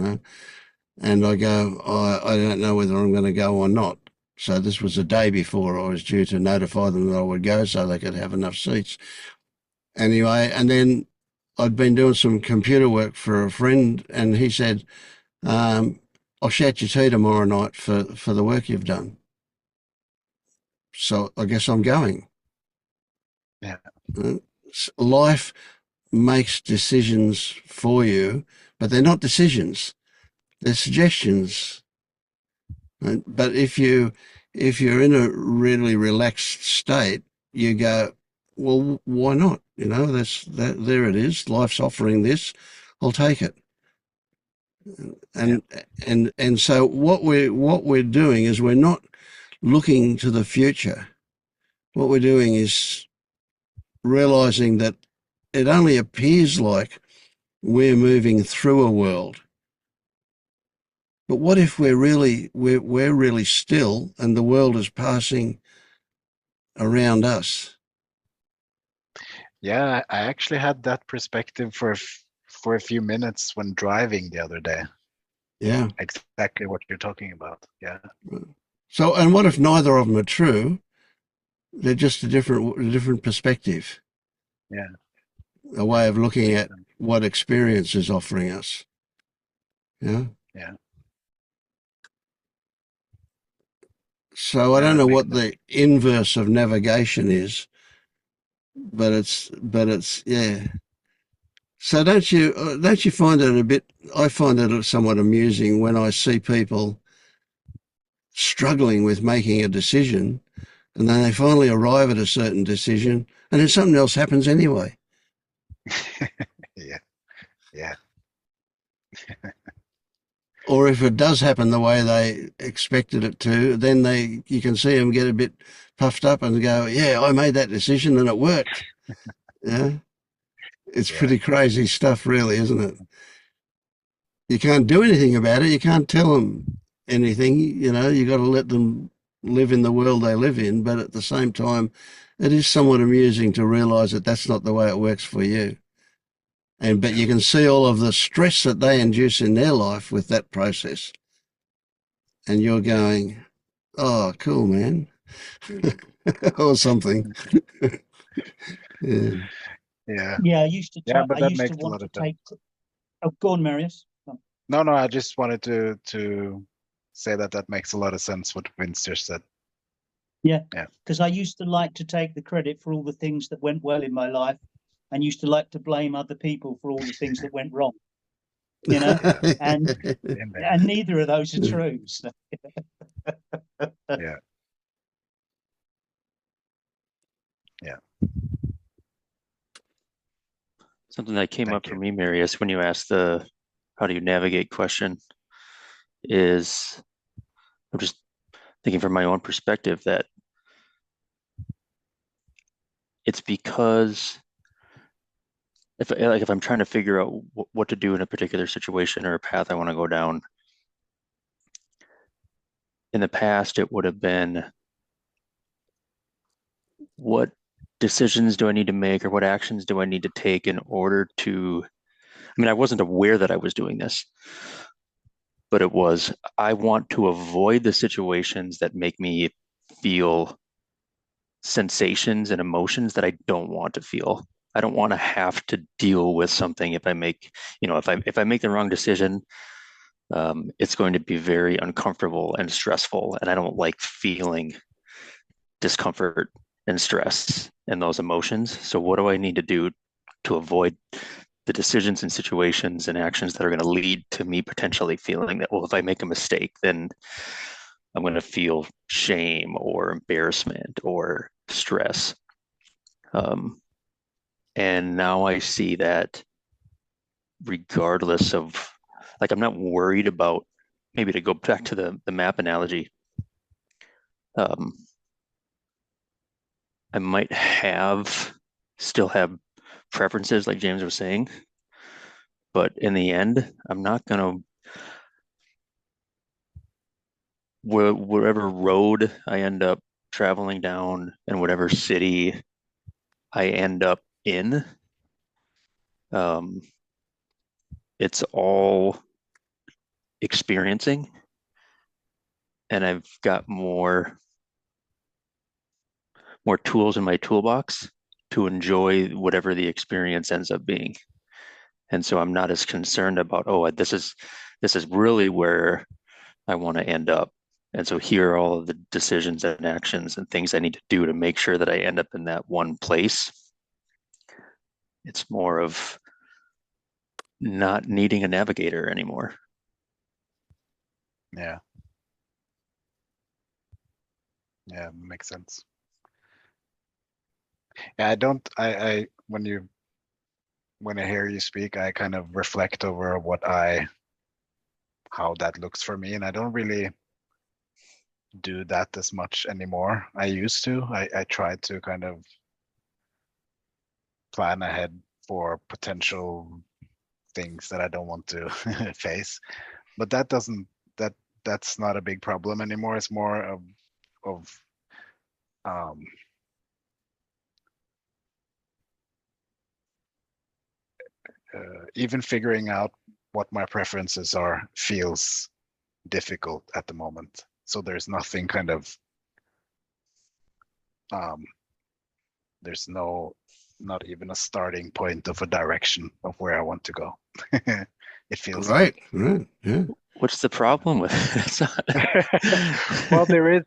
And I go, I don't know whether I'm going to go or not. So this was a day before I was due to notify them that I would go so they could have enough seats. Anyway, and then I'd been doing some computer work for a friend, and he said, I'll shout your tea tomorrow night for the work you've done. So I guess I'm going. Yeah. Life makes decisions for you, but they're not decisions. They're suggestions. But if you're in a really relaxed state, you go, well, why not? There it is. Life's offering this. I'll take it. And so what we're doing is we're not looking to the future. What we're doing is realizing that it only appears like we're moving through a world. But what if we're really still and the world is passing around us? Yeah, I actually had that perspective for a few minutes when driving the other day. Yeah. Exactly what you're talking about. Yeah. So, and what if neither of them are true? They're just a different perspective. Yeah. A way of looking at what experience is offering us. Yeah. Yeah. So I don't know what the inverse of navigation is, but it's yeah. So don't you find it I find it somewhat amusing when I see people struggling with making a decision, and then they finally arrive at a certain decision, and then something else happens anyway. Yeah. Yeah. Or if it does happen the way they expected it to, then you can see them get a bit puffed up and go, yeah, I made that decision and it worked. Yeah. It's pretty crazy stuff, really, isn't it? You can't do anything about it. You can't tell them anything. You got to let them live in the world they live in. But at the same time, it is somewhat amusing to realize that that's not the way it works for you. But you can see all of the stress that they induce in their life with that process. And you're going, oh, cool, man. Or something. Yeah. Yeah. Yeah, I used to. Yeah, but I that used makes to a want lot to of sense. take. Oh, go on, Marius. No, I just wanted to say that makes a lot of sense what Vince just said. Yeah, Yeah. because I used to like to take the credit for all the things that went well in my life, and used to like to blame other people for all the things that went wrong. And neither of those are true. So. Yeah. Yeah. Something that came up for me, Marius, when you asked the how do you navigate question is I'm just thinking from my own perspective that it's because if I'm trying to figure out what to do in a particular situation or a path I want to go down, in the past it would have been what decisions do I need to make or what actions do I need to take in order to, I wasn't aware that I was doing this, but it was, I want to avoid the situations that make me feel sensations and emotions that I don't want to feel. I don't want to have to deal with something if I make, if I make the wrong decision, it's going to be very uncomfortable and stressful, and I don't like feeling discomfort and stress and those emotions. So what do I need to do to avoid the decisions and situations and actions that are going to lead to me potentially feeling that, well, if I make a mistake, then I'm going to feel shame or embarrassment or stress. And now I see that regardless of, like, I'm not worried about, maybe to go back to the map analogy, I might still have preferences like James was saying, but in the end, I'm not going to, wherever road I end up traveling down and whatever city I end up in, it's all experiencing, and I've got more tools in my toolbox to enjoy whatever the experience ends up being. And so I'm not as concerned about, oh, this is really where I want to end up. And so here are all of the decisions and actions and things I need to do to make sure that I end up in that one place. It's more of not needing a navigator anymore. Yeah. Yeah, makes sense. Yeah, when I hear you speak, I kind of reflect over how that looks for me, and I don't really do that as much anymore. I used to. I try to kind of plan ahead for potential things that I don't want to face, but that's not a big problem anymore. It's more of even figuring out what my preferences are feels difficult at the moment. So there's nothing kind of there's not even a starting point of a direction of where I want to go. It feels right, yeah. What's the problem with it? Well, there is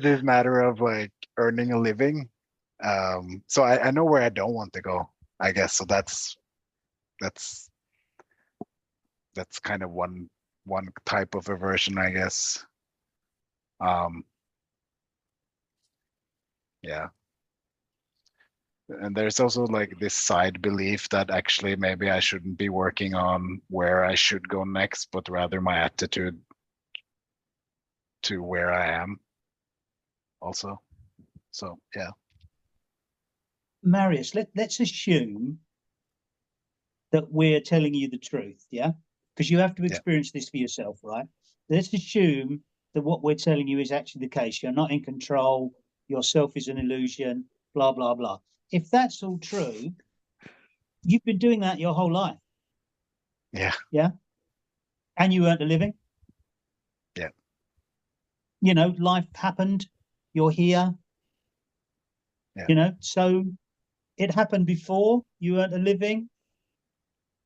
this matter of like earning a living. So I know where I don't want to go, I guess. So that's kind of one type of aversion, I guess. Yeah. And there's also like this side belief that actually maybe I shouldn't be working on where I should go next, but rather my attitude to where I am also. So, yeah. Marius, let's assume that we're telling you the truth, yeah? Because you have to experience this for yourself, right? Let's assume that what we're telling you is actually the case. You're not in control. Yourself is an illusion, blah, blah, blah. If that's all true, you've been doing that your whole life. Yeah. Yeah. And you earned a living. Yeah. You know, life happened. You're here. Yeah. You know, so it happened before you earned a living.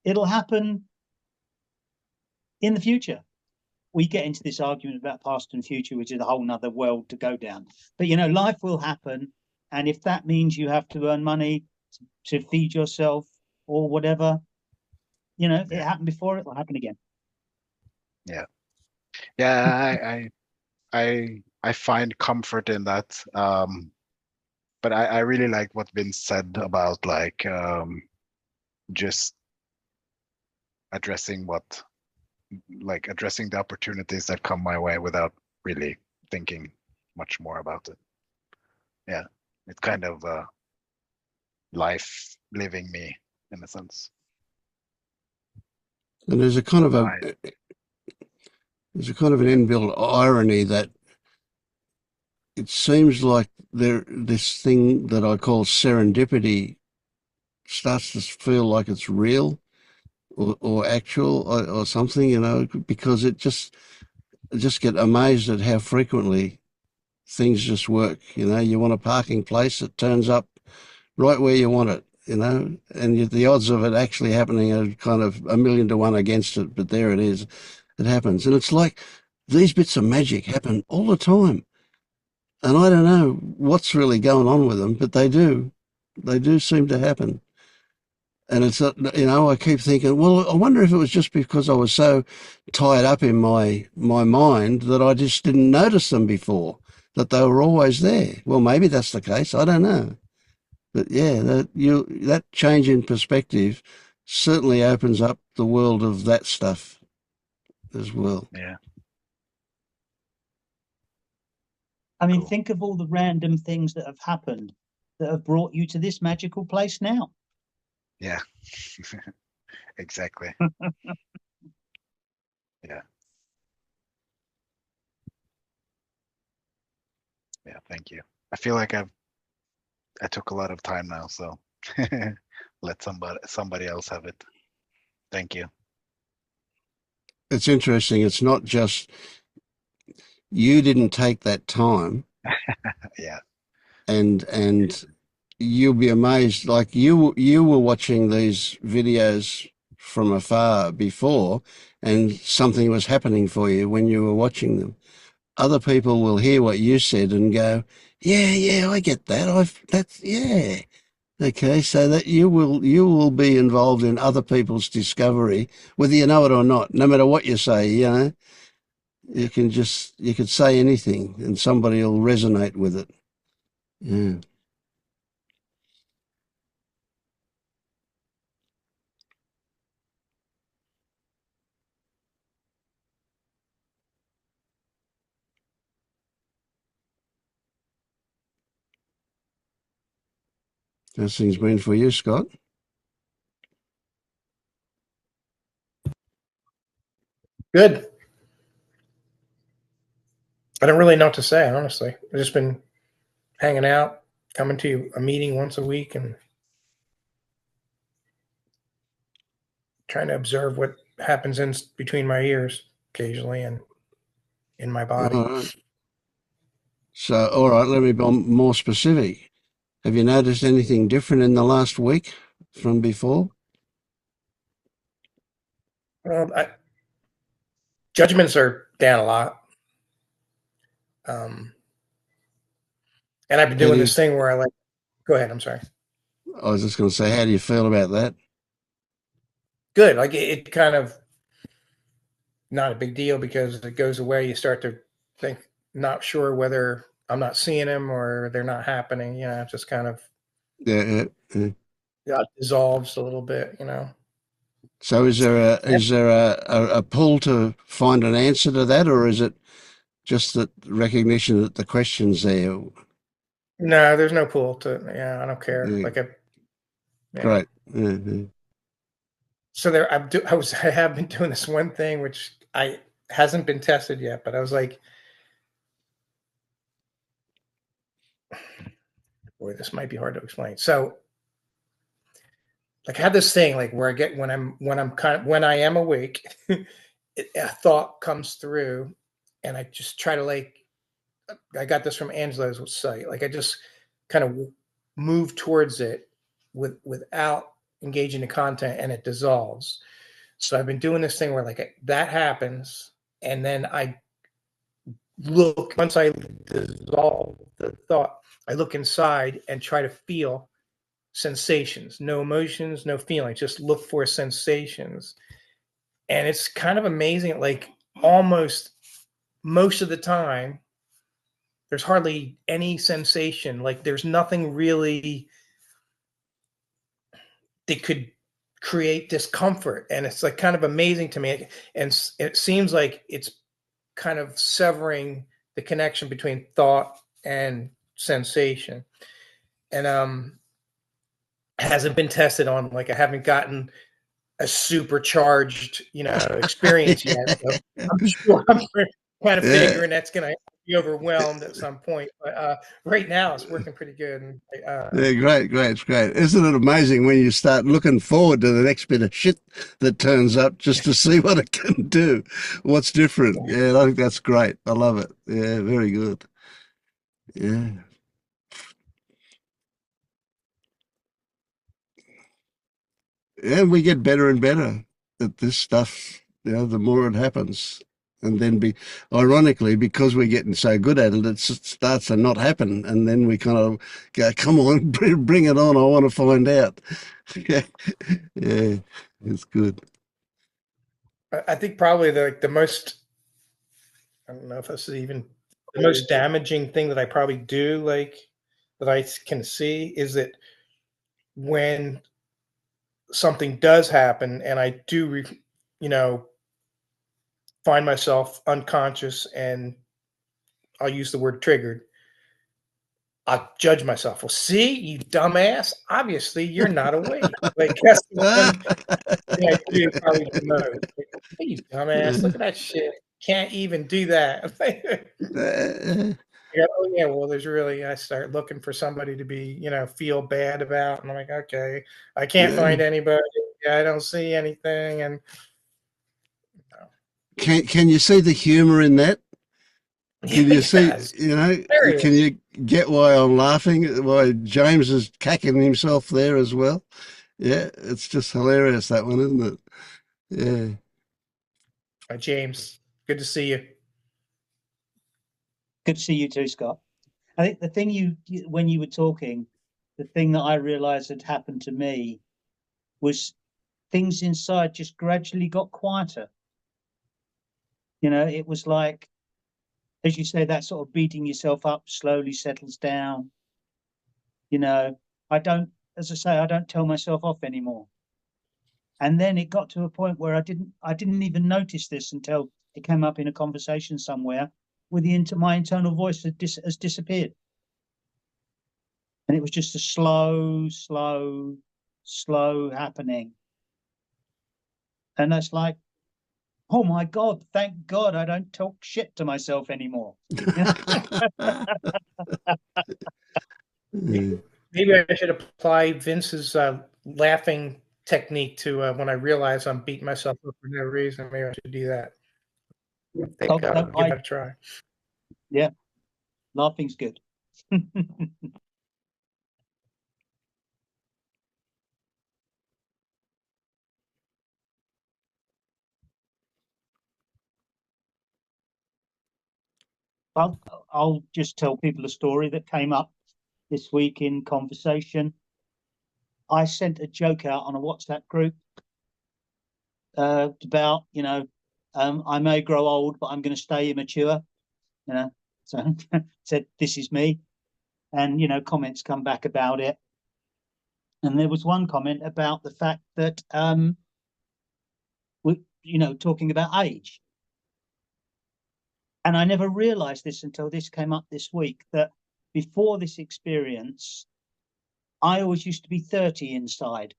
It'll happen in the future. We get into this argument about past and future, which is a whole nother world to go down. But, you know, life will happen. And if that means you have to earn money to feed yourself or whatever, you know, it happened before, it will happen again. Yeah. Yeah, I find comfort in that. But I really like what Vince said about like just addressing the opportunities that come my way without really thinking much more about it. Yeah, it's kind of life living me in a sense. And there's a kind of an inbuilt irony that it seems like this thing that I call serendipity starts to feel like it's real or actual or something, you know, because it just get amazed at how frequently things just work. You want a parking place, it turns up right where you want it, and the odds of it actually happening are kind of 1,000,000 to 1 against it, but there it is. It happens. And it's like these bits of magic happen all the time. And I don't know what's really going on with them, but they do. They do seem to happen. And it's, I keep thinking, well, I wonder if it was just because I was so tied up in my mind that I just didn't notice them before, that they were always there. Well, maybe that's the case. I don't know. But yeah, that change in perspective certainly opens up the world of that stuff as well. Yeah. I mean, Cool. think of all the random things that have happened that have brought you to this magical place now. Yeah. Exactly. Yeah. Yeah. Thank you. I feel like I took a lot of time now, so let somebody else have it. Thank you. It's interesting. It's not just you didn't take that time. Yeah. And you'll be amazed. Like you were watching these videos from afar before, and something was happening for you when you were watching them. Other people will hear what you said and go, yeah, I get that. Yeah. Okay, so that you will be involved in other people's discovery, whether you know it or not. No matter what you say, you could say anything, and somebody will resonate with it. Yeah. How's things been for you, Scott? Good. I don't really know what to say, honestly. I've just been hanging out, coming to a meeting once a week and trying to observe what happens in between my ears occasionally and in my body. All right. So, all right, let me be more specific. Have you noticed anything different in the last week from before? Well, judgments are down a lot. And I've been doing this thing where go ahead, I'm sorry. I was just going to say, how do you feel about that? Good. Like it kind of not a big deal because it goes away. You start to think, not sure whether I'm not seeing them or they're not happening. It just kind of Yeah. dissolves a little bit, So is there a pull to find an answer to that, or is it just that recognition that the question's there? No, there's no pull to. Yeah, I don't care. Yeah. Yeah. Great. Yeah. So I have been doing this one thing which hasn't been tested yet, but I was like, boy, this might be hard to explain. So, like, I have this thing like where I get when I am awake, a thought comes through, and I just try to I got this from Angela's site. Like I just kind of move towards it without engaging the content, and it dissolves. So I've been doing this thing where that happens, and then I look, once I dissolve the thought, I look inside and try to feel sensations, no emotions, no feelings, just look for sensations. And it's kind of amazing. Like almost most of the time, there's hardly any sensation. Like there's nothing really that could create discomfort. And it's like kind of amazing to me. And it seems like it's kind of severing the connection between thought and sensation. And hasn't been tested on, like I haven't gotten a supercharged, experience yet. So I'm sure I'm kind of figuring that's going to be overwhelmed at some point. But right now it's working pretty good. And, yeah, great. Isn't it amazing when you start looking forward to the next bit of shit that turns up just to see what it can do? What's different? Yeah, I think that's great. I love it. Yeah, very good. Yeah. And we get better and better at this stuff, the more it happens. And then ironically, because we're getting so good at it, it starts to not happen. And then we kind of go, come on, bring it on. I want to find out. Yeah, it's good. I think probably the most, I don't know if this is even the most damaging thing that I probably do, like that I can see, is that when something does happen and I do, find myself unconscious and I'll use the word triggered, I judge myself. Well, see, you dumbass, obviously you're not awake. Like that's the one thing I do probably the most. Like, hey, you dumbass, look at that shit. Can't even do that. Oh yeah, well, I start looking for somebody to be, feel bad about, and I'm like, okay, I can't find anybody. Yeah, I don't see anything, and Can you see the humor in that? Can you see, yes, there can is. you get why I'm laughing? Why James is cacking himself there as well? Yeah, it's just hilarious, that one, isn't it? Yeah. James, good to see you. Good to see you too, Scott. I think the thing when you were talking, the thing that I realized had happened to me was things inside just gradually got quieter. It was like, as you say, that sort of beating yourself up slowly settles down. I don't, as I say, I don't tell myself off anymore. And then it got to a point where I didn't even notice this until it came up in a conversation somewhere where my internal voice has disappeared. And it was just a slow happening. And that's like, oh my God, thank God I don't talk shit to myself anymore. Maybe I should apply Vince's laughing technique to when I realize I'm beating myself up for no reason. Maybe I should do that. I think give that a try. Yeah, laughing's good. I'll just tell people a story that came up this week in conversation. I sent a joke out on a WhatsApp group about, I may grow old, but I'm going to stay immature. So said, this is me. And, comments come back about it. And there was one comment about the fact that, talking about age. And I never realized this until this came up this week, that before this experience, I always used to be 30 inside.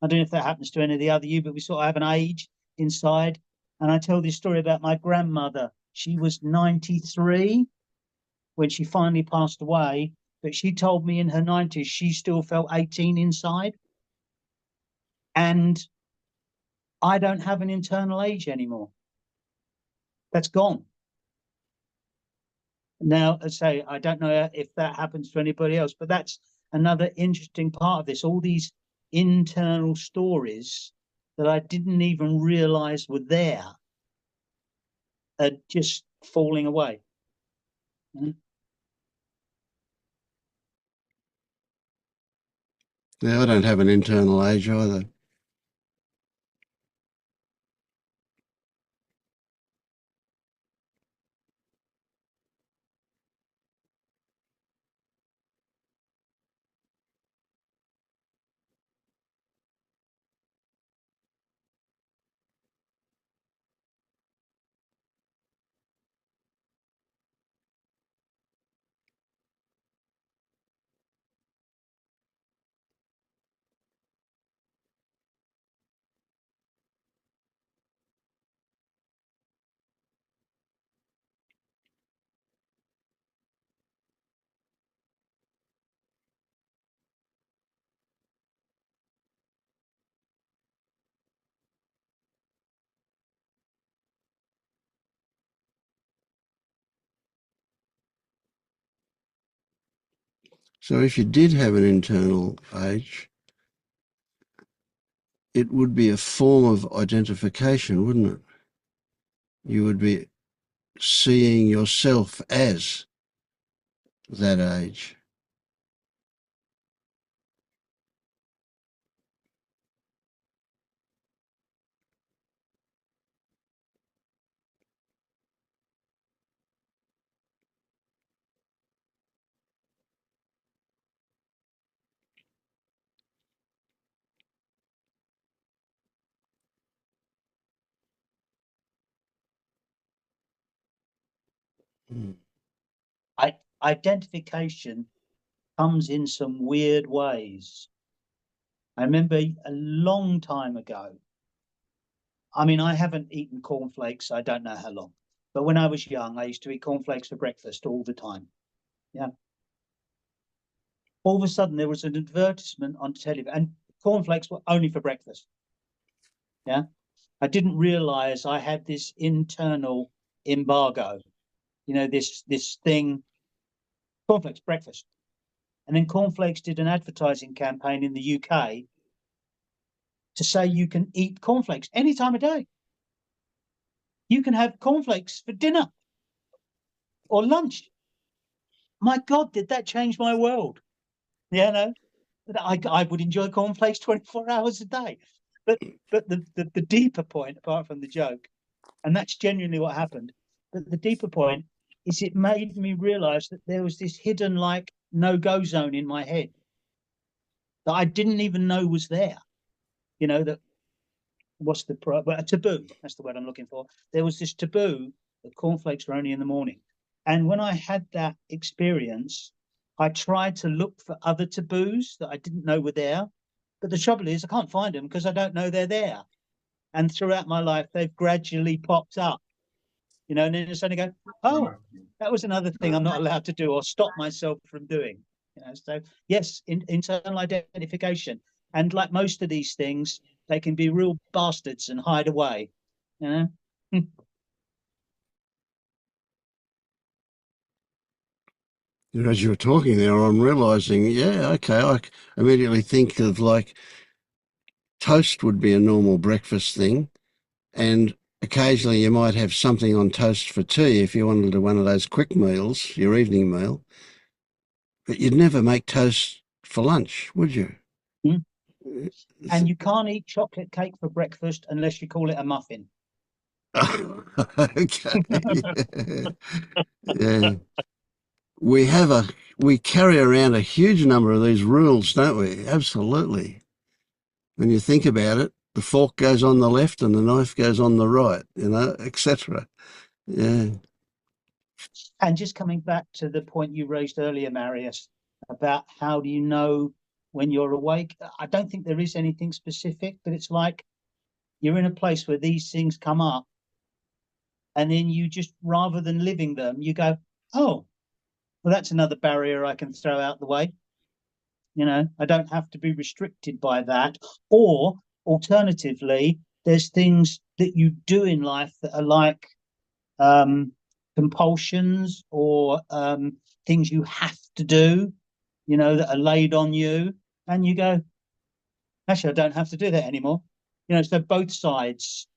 I don't know if that happens to any of the other you, but we sort of have an age inside. And I tell this story about my grandmother. She was 93 when she finally passed away, but she told me in her 90s she still felt 18 inside. And I don't have an internal age anymore. That's gone. Now, I say, I don't know if that happens to anybody else, but that's another interesting part of this. All these internal stories that I didn't even realize were there are just falling away. Yeah, I don't have an internal age either. So if you did have an internal age, it would be a form of identification, wouldn't it? You would be seeing yourself as that age. Mm. Identification comes in some weird ways. I remember a long time ago. I mean, I haven't eaten cornflakes, I don't know how long. But when I was young, I used to eat cornflakes for breakfast all the time. Yeah. All of a sudden, there was an advertisement on telly, and cornflakes were only for breakfast. Yeah. I didn't realize I had this internal embargo, this thing, cornflakes, breakfast. And then Cornflakes did an advertising campaign in the UK to say you can eat cornflakes any time of day. You can have cornflakes for dinner or lunch. My God, did that change my world? I would enjoy cornflakes 24 hours a day. But the deeper point, apart from the joke, and that's genuinely what happened, but the deeper point is it made me realize that there was this hidden like no-go zone in my head that I didn't even know was there. That what's a taboo, that's the word I'm looking for. There was this taboo that cornflakes were only in the morning. And when I had that experience, I tried to look for other taboos that I didn't know were there. But the trouble is, I can't find them because I don't know they're there. And throughout my life, they've gradually popped up, and then it's only go, oh, that was another thing I'm not allowed to do or stop myself from doing. So yes, internal identification. And like most of these things, they can be real bastards and hide away. As you were talking there, I'm realising, yeah, okay, I immediately think of like toast would be a normal breakfast thing, and occasionally you might have something on toast for tea if you wanted to do one of those quick meals, your evening meal, but you'd never make toast for lunch, would you? And you can't eat chocolate cake for breakfast unless you call it a muffin. Okay. Yeah. We carry around a huge number of these rules, don't we? Absolutely. When you think about it, the fork goes on the left and the knife goes on the right, etc. Yeah. And just coming back to the point you raised earlier, Marius, about how do you know when you're awake? I don't think there is anything specific, but it's like you're in a place where these things come up, and then you just, rather than living them, you go, oh, well, that's another barrier I can throw out the way. I don't have to be restricted by that. Or alternatively, there's things that you do in life that are like compulsions or things you have to do, that are laid on you. And you go, actually, I don't have to do that anymore. So both sides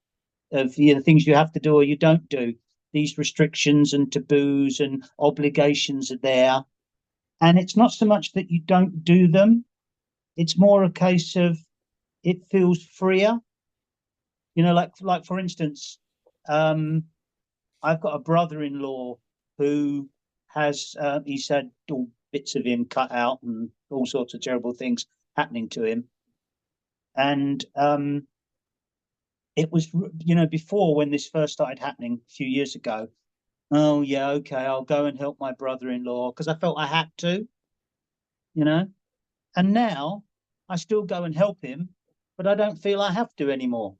of the things you have to do or you don't do, these restrictions and taboos and obligations are there. And it's not so much that you don't do them, it's more a case of it feels freer. Like for instance, I've got a brother-in-law who has he's had all bits of him cut out and all sorts of terrible things happening to him. And it was, before, when this first started happening a few years ago, oh yeah, okay, I'll go and help my brother-in-law because I felt I had to, and now I still go and help him, but I don't feel I have to anymore.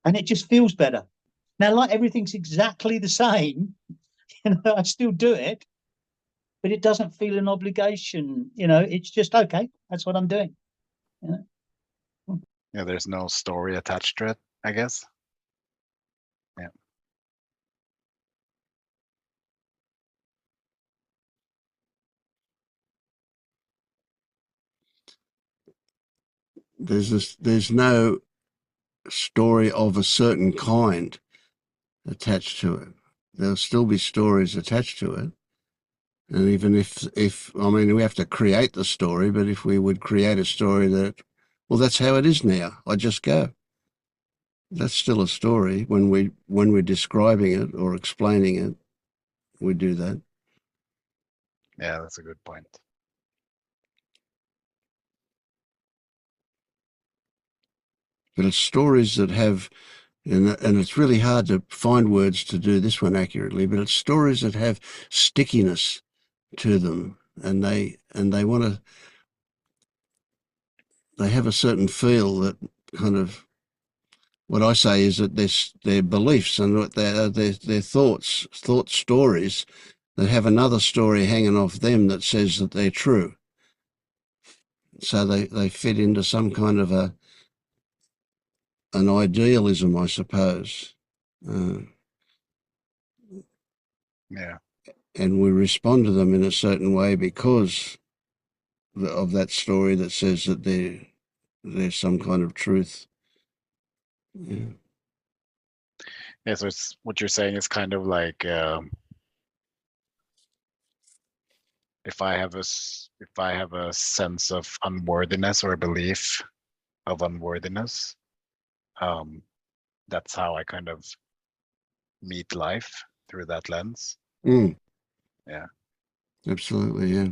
And it just feels better. Now, like everything's exactly the same, I still do it, but it doesn't feel an obligation. It's just, okay, that's what I'm doing. Yeah, there's no story attached to it, I guess. Yeah. there's no story of a certain kind attached to it. There'll still be stories attached to it. And even if I mean, we have to create the story, but if we would create a story that, well, that's how it is now, I just go. That's still a story. When we're describing it or explaining it, we do that. Yeah, that's a good point. But it's stories that have, and it's really hard to find words to do this one accurately, but it's stories that have stickiness to them, and they want to, they have a certain feel that kind of, what I say is that their beliefs and their thought stories that have another story hanging off them that says that they're true. So they fit into some kind of an idealism, I suppose. Yeah. And we respond to them in a certain way because of that story that says that there's some kind of truth. Yeah. Yeah, so it's what you're saying is kind of like if I have a sense of unworthiness or a belief of unworthiness, that's how I kind of meet life through that lens. Mm. Yeah. Absolutely, yeah.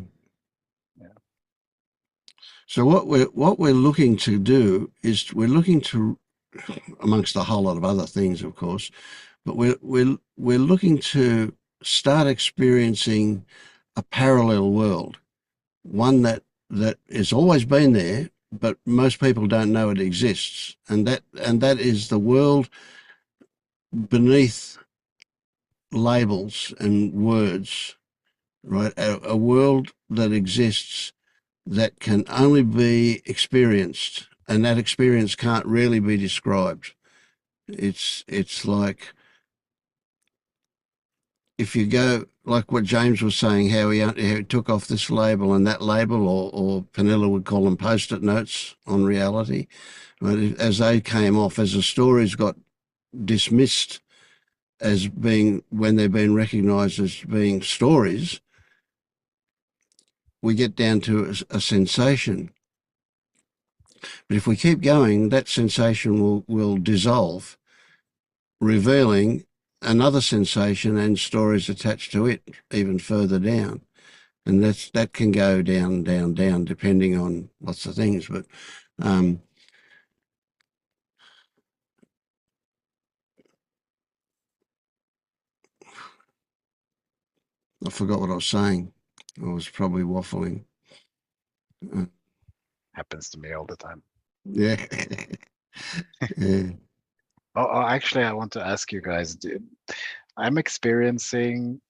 Yeah. So what we're looking to do is we're looking to, amongst a whole lot of other things, of course, but we're looking to start experiencing a parallel world, one that has always been there, but most people don't know it exists, and that is the world beneath labels and words, right? A world that exists that can only be experienced, and that experience can't really be described. It's like, if you go, like what James was saying, how he took off this label and that label, or Penilla would call them post-it notes on reality, right? As they came off, as the stories got dismissed as being, when they've been recognised as being stories, we get down to a sensation. But if we keep going, that sensation will dissolve, revealing another sensation and stories attached to it even further down. And that can go down, down, down, depending on lots of things. But I forgot what I was saying. I was probably waffling. Happens to me all the time. Yeah. Yeah. Oh, actually, I want to ask you guys, I'm experiencing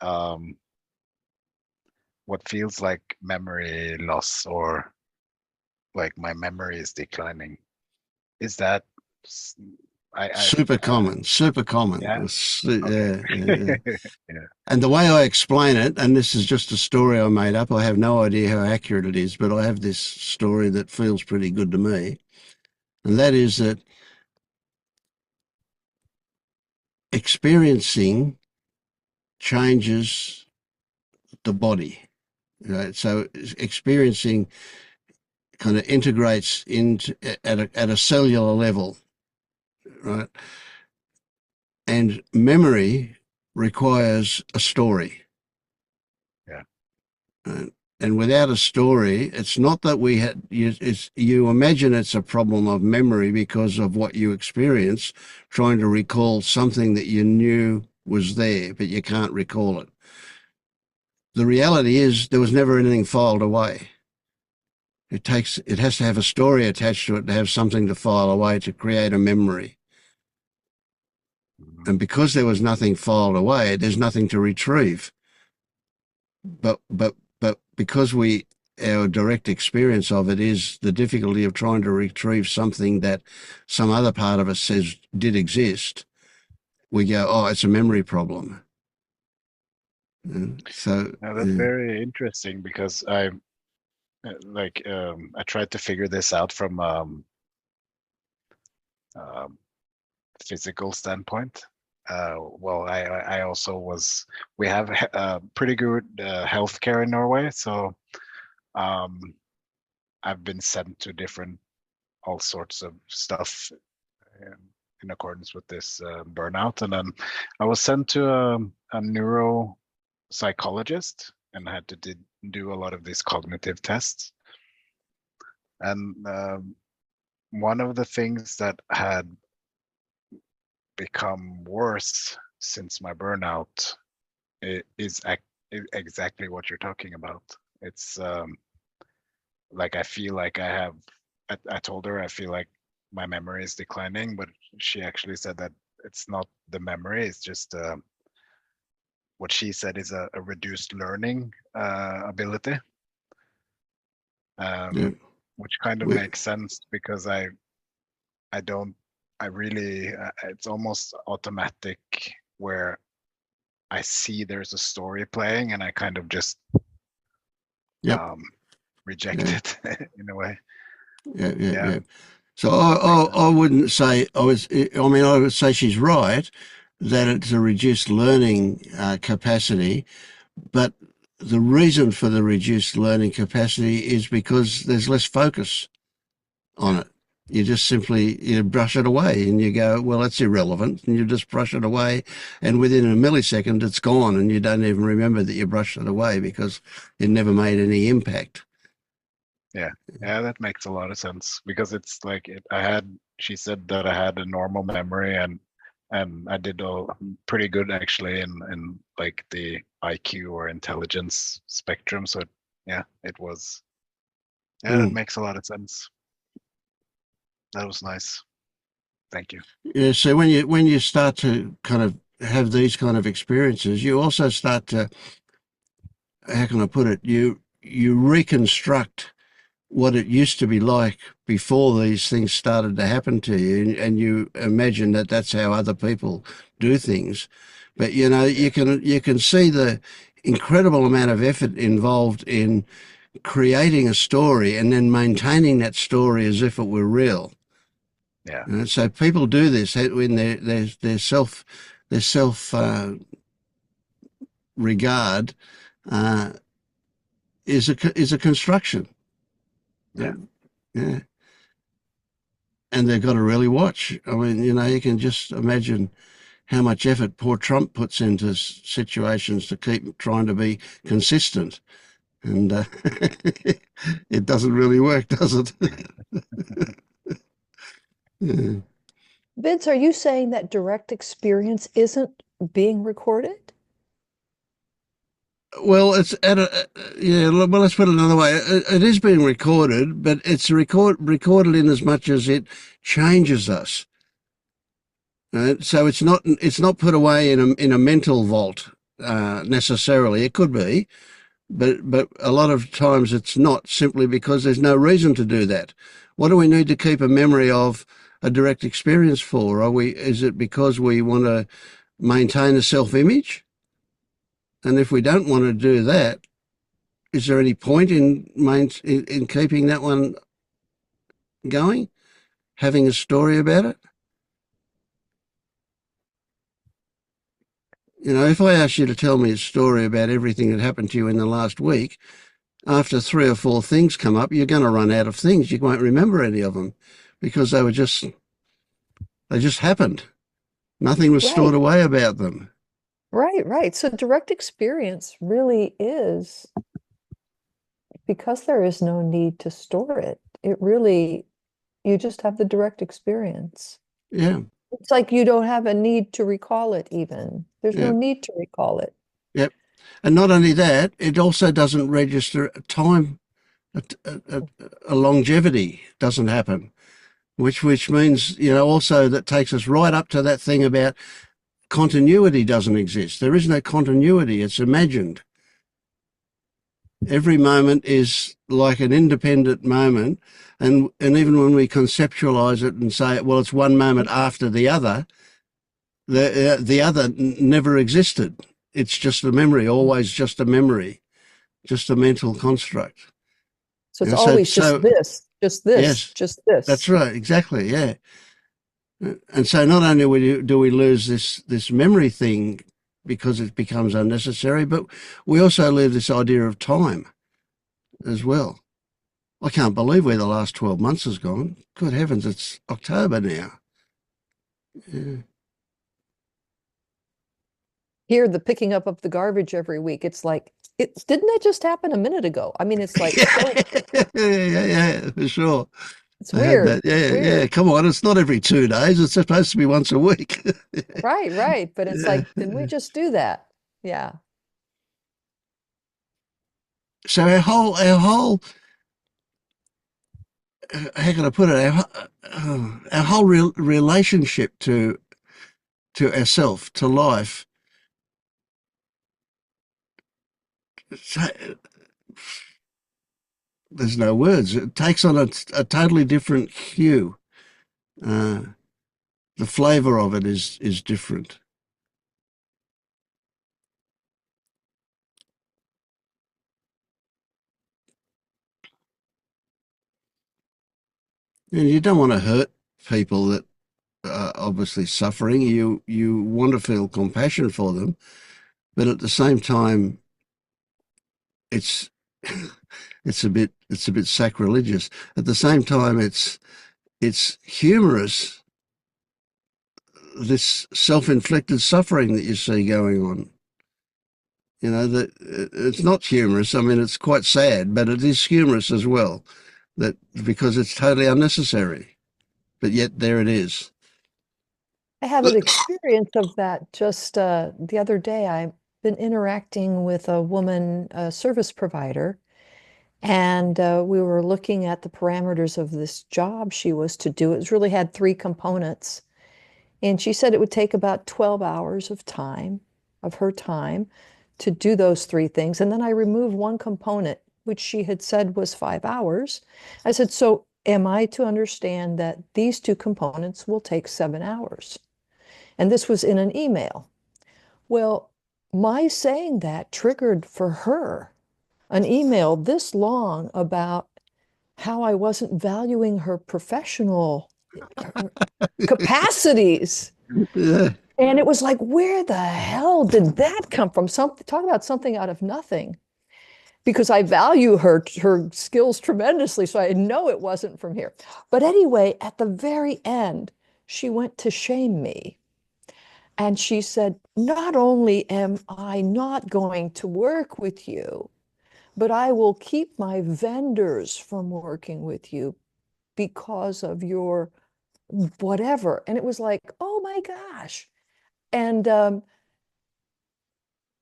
what feels like memory loss, or like my memory is declining. Is that Super common. yeah? Yeah, yeah. Yeah. And the way I explain it, and this is just a story I made up, I have no idea how accurate it is, but I have this story that feels pretty good to me. And that is that experiencing changes the body. Right? So experiencing kind of integrates into at a cellular level, right? And memory requires a story. Yeah. Right? And without a story, it's not that you imagine it's a problem of memory because of what you experience, trying to recall something that you knew was there, but you can't recall it. The reality is there was never anything filed away. It has to have a story attached to it to have something to file away to create a memory. Mhm. And because there was nothing filed away, there's nothing to retrieve. But because our direct experience of it is the difficulty of trying to retrieve something that some other part of us says did exist, we go, oh, it's a memory problem. So Now that's very interesting, because I tried to figure this out from physical standpoint. Well, I also we have pretty good healthcare in Norway, so I've been sent to all sorts of stuff in accordance with this burnout, and then I was sent to a neuropsychologist and had to do a lot of these cognitive tests. And one of the things that had become worse since my burnout is exactly what you're talking about. It's like I feel like I told her I feel like my memory is declining, but she actually said that it's not the memory, it's just what she said is a reduced learning ability, which kind of makes sense, because it's almost automatic, where I see there's a story playing and I kind of just reject it in a way. Yeah. So I wouldn't say I would say she's right that it's a reduced learning capacity, but the reason for the reduced learning capacity is because there's less focus on it. You just simply brush it away and you go, well, that's irrelevant, and you just brush it away, and within a millisecond it's gone and you don't even remember that you brushed it away because it never made any impact. Yeah, that makes a lot of sense, because it's like she said that I had a normal memory, and I did pretty good actually in like the IQ or intelligence spectrum. So it was, that makes a lot of sense. That was nice. Thank you. Yeah, so when you start to kind of have these kind of experiences, you also start to, how can I put it, you reconstruct what it used to be like before these things started to happen to you, and you imagine that that's how other people do things. But you can see the incredible amount of effort involved in creating a story and then maintaining that story as if it were real. Yeah. So people do this when their self regard is a construction. Yeah. Yeah. And they've got to really watch. I mean, you can just imagine how much effort poor Trump puts into situations to keep trying to be consistent. And it doesn't really work, does it? Yeah. Vince, are you saying that direct experience isn't being recorded? Well, it's well, let's put it another way. It is being recorded, but it's recorded in as much as it changes us. Right? So it's not put away in a mental vault necessarily. It could be, but a lot of times it's not, simply because there's no reason to do that. What do we need to keep a memory of a direct experience for? Is it because we want to maintain a self-image? And if we don't want to do that, is there any point in keeping that one going, having a story about it? If I ask you to tell me a story about everything that happened to you in the last week, after 3 or 4 things come up, you're going to run out of things. You won't remember any of them because they just happened. Nothing was stored away about them. Right. So direct experience really is, because there is no need to store it. You just have the direct experience. Yeah. It's like you don't have a need to recall it even. There's no need to recall it. Yep. And not only that, it also doesn't register time, a longevity doesn't happen, which means, also that takes us right up to that thing about continuity doesn't exist. There is no continuity. It's imagined. Every moment is like an independent moment. And even when we conceptualize it and say, well, it's one moment after the other, the other never existed. It's just a memory, always just a memory, just a mental construct. So it's always just this, yes, just this. That's right, exactly, yeah. And so not only do we lose this memory thing because it becomes unnecessary, but we also lose this idea of time as well. I can't believe where the last 12 months has gone. Good heavens, it's October now. Yeah. Here, the picking up of the garbage every week, it's like, didn't that just happen a minute ago? I mean, it's like, so, yeah, for sure. it's I had weird. that. Yeah, It's yeah. weird. Come on, it's not every 2 days. It's supposed to be once a week. Right, right. But it's Yeah. like, didn't we just do that? Yeah. So our whole, how can I put it? Our whole relationship to ourself, to life, there's no words. It takes on a totally different hue. The flavour of it is different. And you don't want to hurt people that are obviously suffering. You want to feel compassion for them, but at the same time, it's it's a bit sacrilegious. At the same time, it's humorous, this self-inflicted suffering that you see going on. You know, that it's not humorous. I mean, it's quite sad, but it is humorous as well, that because it's totally unnecessary, but yet there it is. I had an experience of that just the other day. I've been interacting with a woman, a service provider, and we were looking at the parameters of this job she was to do. It really had three components. And she said it would take about 12 hours of time, of her time, to do those three things. And then I removed one component, which she had said was 5 hours. I said, so am I to understand that these two components will take 7 hours? And this was in an email. Well, my saying that triggered for her an email this long about how I wasn't valuing her professional capacities. Yeah. And it was like, where the hell did that come from? Talk about something out of nothing. Because I value her skills tremendously, so I know it wasn't from here. But anyway, at the very end, she went to shame me. And she said, not only am I not going to work with you, but I will keep my vendors from working with you because of your whatever. And it was like, oh my gosh. And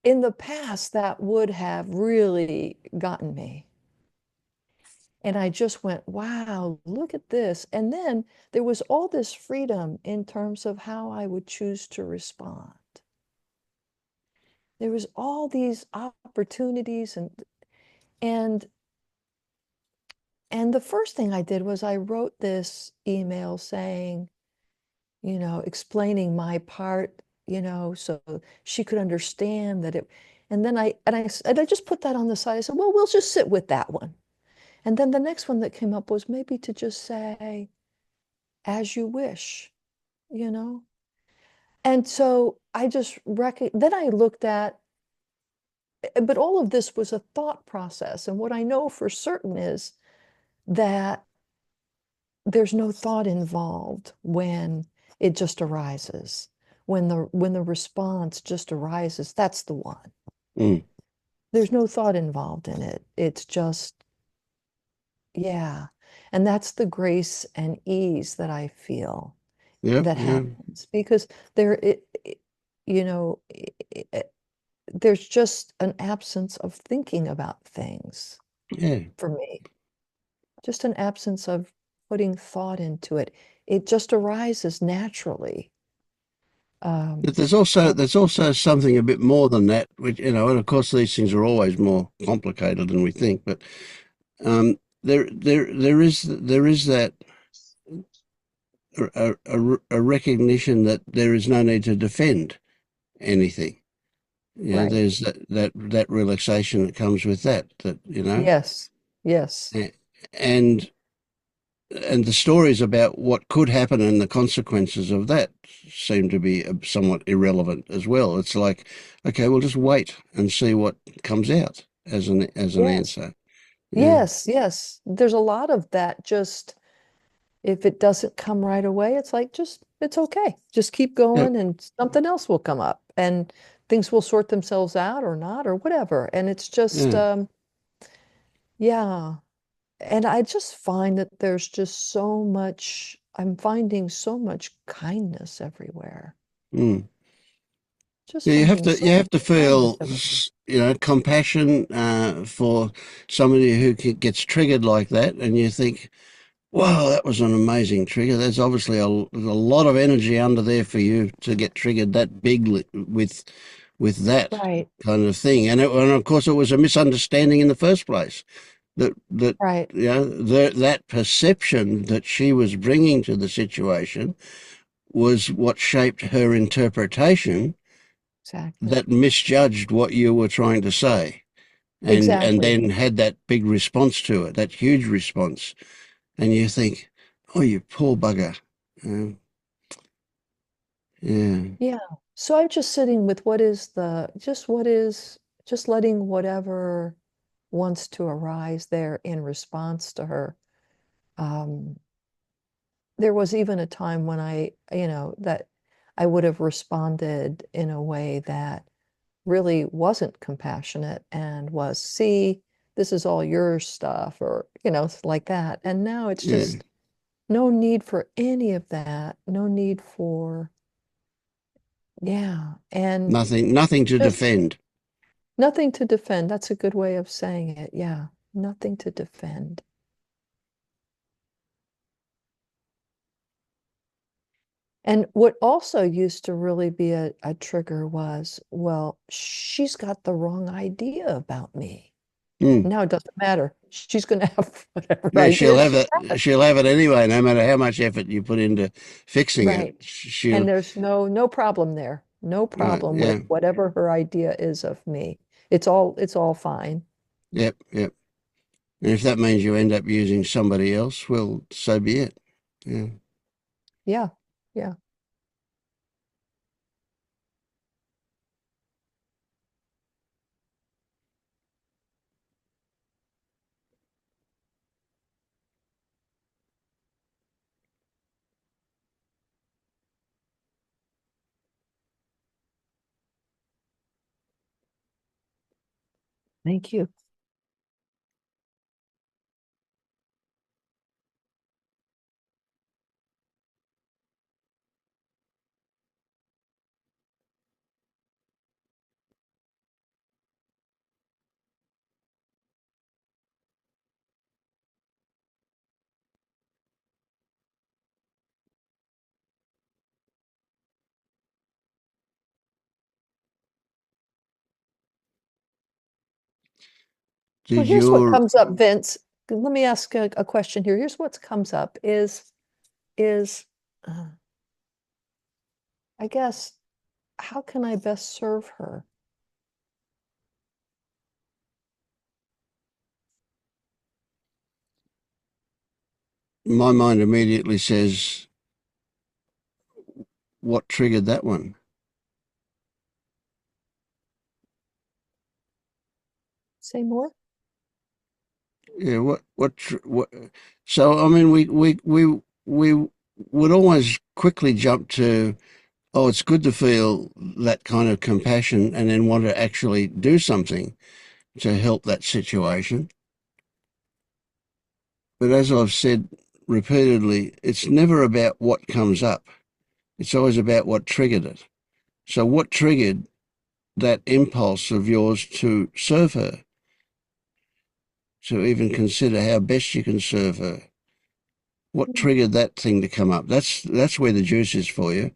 in the past, that would have really gotten me. And I just went, wow, look at this. And then there was all this freedom in terms of how I would choose to respond. There was all these opportunities and the first thing I did was I wrote this email saying, explaining my part, so she could understand that it. And then I just put that on the side. I said, well, we'll just sit with that one. And then the next one that came up was maybe to just say, as you wish, you know? And so I just then I looked at, but all of this was a thought process. And what I know for certain is that there's no thought involved when it just arises. When the response just arises, that's the one. Mm. There's no thought involved in it. It's just, yeah. And that's the grace and ease that I feel that happens because there's just an absence of thinking about things for me. Just an absence of putting thought into it. It just arises naturally. But there's also something a bit more than that, which, and of course these things are always more complicated than we think, but there is that a recognition that there is no need to defend anything. Right. There's that relaxation that comes with that. Yes. And and the stories about what could happen and the consequences of that seem to be somewhat irrelevant as well. It's like, okay, we'll just wait and see what comes out as an Yes. answer. Yeah. Yes. There's a lot of that. Just if it doesn't come right away, it's like, it's okay. Just keep Yep. going and something else will come up and things will sort themselves out or not or whatever. And it's just, Yeah. yeah. And I just find that there's just so much, I'm finding so much kindness everywhere. Mm. Just Yeah, finding so you have to much kindness feel, everywhere. compassion for somebody who gets triggered like that, and you think, wow, that was an amazing trigger. There's obviously a lot of energy under there for you to get triggered that big with that Right, kind of thing. And of course, it was a misunderstanding in the first place. That right, that perception that she was bringing to the situation was what shaped her interpretation exactly. that misjudged what you were trying to say, and Exactly. then had that big response to it, that huge response. And you think, oh, you poor bugger. Um, yeah, Yeah. So I'm just sitting with just letting whatever wants to arise there in response to her. Um, there was even a time when that I would have responded in a way that really wasn't compassionate and was, see, this is all your stuff, or, like that. And now it's yeah. just no need for any of that. No need for, yeah. And Nothing to just defend. nothing to defend. That's a good way of saying it. Yeah. Nothing to defend. And what also used to really be a trigger was, well, she's got the wrong idea about me. Mm. Now it doesn't matter. She's going to have whatever Yeah, idea she has. she'll have it anyway, no matter how much effort you put into fixing it. Right. She'll, And there's no problem there. No right, problem with yeah, whatever her idea is of me. It's all fine. yep. And if that means you end up using somebody else, well, so be it. Yeah. Yeah. Yeah. Thank you. Well, Did here's what your comes up, Vince. Let me ask a question here. Here's what comes up is uh, I guess, how can I best serve her? my mind immediately says, what triggered that one? Say more? Yeah, what? So I mean, we would always quickly jump to, oh, it's good to feel that kind of compassion, and then want to actually do something to help that situation. But as I've said repeatedly, it's never about what comes up. It's always about what triggered it. So what triggered that impulse of yours to serve her, to even consider how best you can serve her? What triggered that thing to come up? That's where the juice is for you,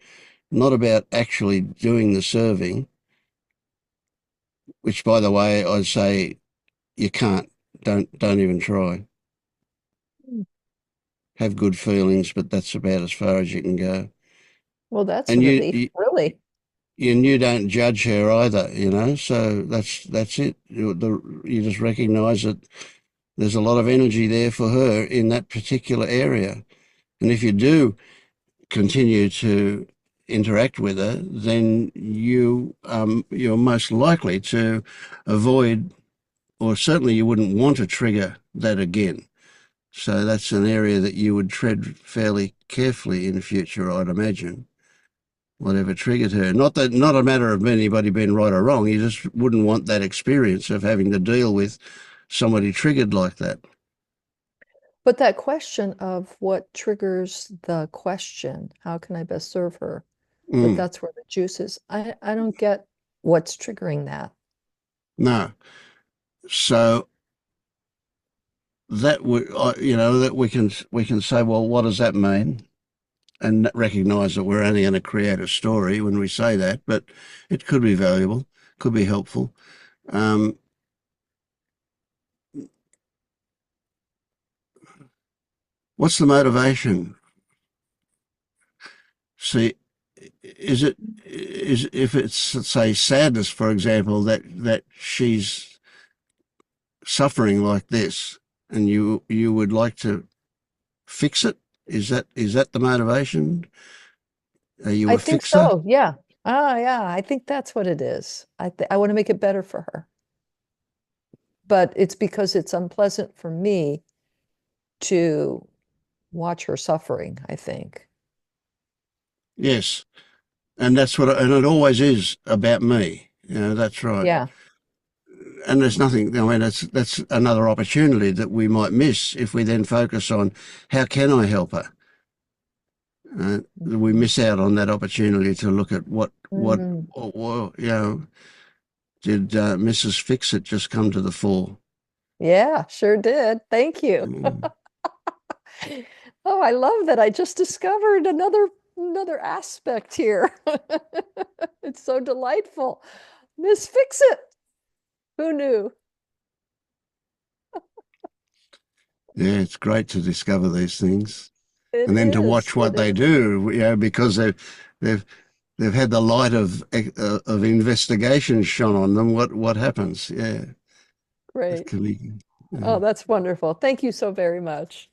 not about actually doing the serving, which, by the way, I'd say you can't. Don't even try. Mm. Have good feelings, but that's about as far as you can go. Well, that's a And relief, really. you don't judge her either, So that's it. You just recognise that There's a lot of energy there for her in that particular area. And if you do continue to interact with her, then you're most likely to avoid, or certainly you wouldn't want to trigger that again. So that's an area that you would tread fairly carefully in the future, I'd imagine. Whatever triggered her. Not a matter of anybody being right or wrong. You just wouldn't want that experience of having to deal with somebody triggered like that. But that question of what triggers the question, how can I best serve her? But that's where the juice is. I don't get what's triggering that. No. So that would, that we can say, well, what does that mean? And recognize that we're only going to create a story when we say that, but it could be valuable, could be helpful. What's the motivation? See, is if it's, say, sadness, for example, that she's suffering like this, and you would like to fix it? Is that the motivation? Are you a I think fixer? so. Yeah. Yeah. I think that's what it is. I want to make it better for her. But it's because it's unpleasant for me to watch her suffering, I think. Yes. And that's and it always is about me. That's right. Yeah. And there's nothing, I mean, that's another opportunity that we might miss if we then focus on how can I help her? We miss out on that opportunity to look at what did Mrs. Fix-It just come to the fore? Yeah, sure did. Thank you. Oh, I love that. I just discovered another aspect here. It's so delightful. Miss Fix-It. Who knew? Yeah, it's great to discover these things. It And then to is, watch what it they is. do, because they've had the light of investigation shone on them. What happens? Yeah, Great. can be, Oh, that's wonderful. Thank you so very much.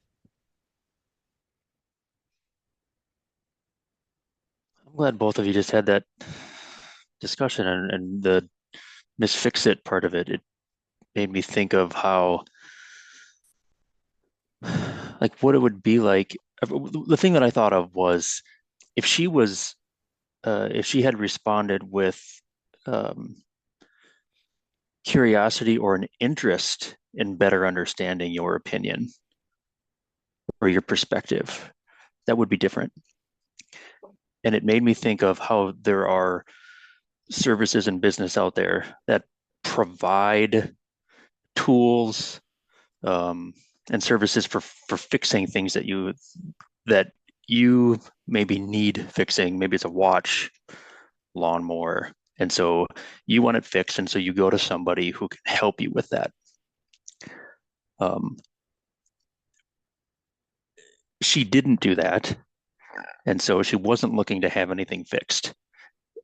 I'm glad both of you just had that discussion, and the Miss Fix-It part of it. It made me think of how, like, what it would be like. The thing that I thought of was if she had responded with curiosity or an interest in better understanding your opinion or your perspective, that would be different. And it made me think of how there are services and business out there that provide tools and services for fixing things that you maybe need fixing. Maybe it's a watch, lawnmower, and so you want it fixed, and so you go to somebody who can help you with that. She didn't do that, and so she wasn't looking to have anything fixed.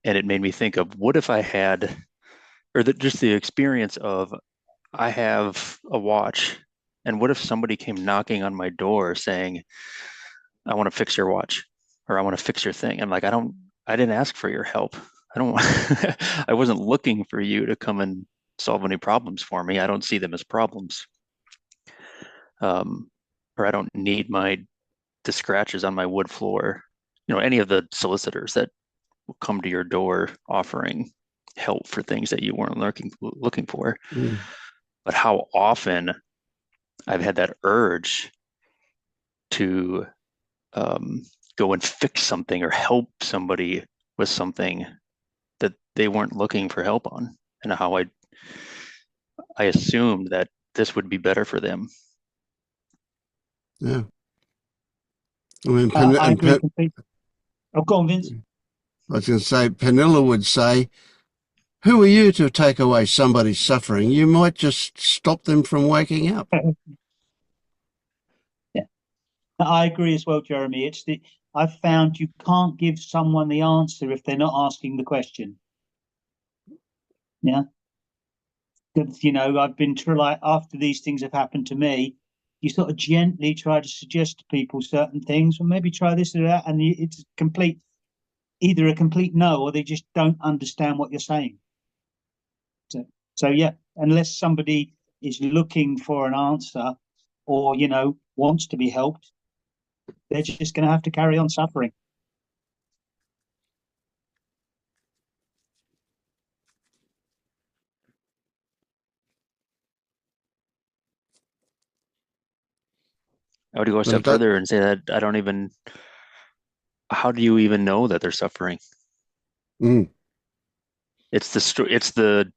And it made me think of, what if I had, or just the experience of, I have a watch, and what if somebody came knocking on my door saying, I want to fix your watch, or I want to fix your thing. I'm like, I didn't ask for your help. I wasn't looking for you to come and solve any problems for me. I don't see them as problems. Or I don't need the scratches on my wood floor. Any of the solicitors that will come to your door offering help for things that you weren't looking for. But how often I've had that urge to go and fix something or help somebody with something that they weren't looking for help on, and how I assumed that this would be better for them. Yeah. I mean, I agree completely. Oh, go on, Vince. I was going to say, Penilla would say, who are you to take away somebody's suffering? You might just stop them from waking up. Yeah, I agree as well, Jeremy. I've found you can't give someone the answer if they're not asking the question. Yeah. That, I've been like, after these things have happened to me, you sort of gently try to suggest to people certain things, or maybe try this or that, and it's either a complete no, or they just don't understand what you're saying. So yeah, unless somebody is looking for an answer, or wants to be helped, they're just going to have to carry on suffering. I would go a step further and say that how do you even know that they're suffering? It's the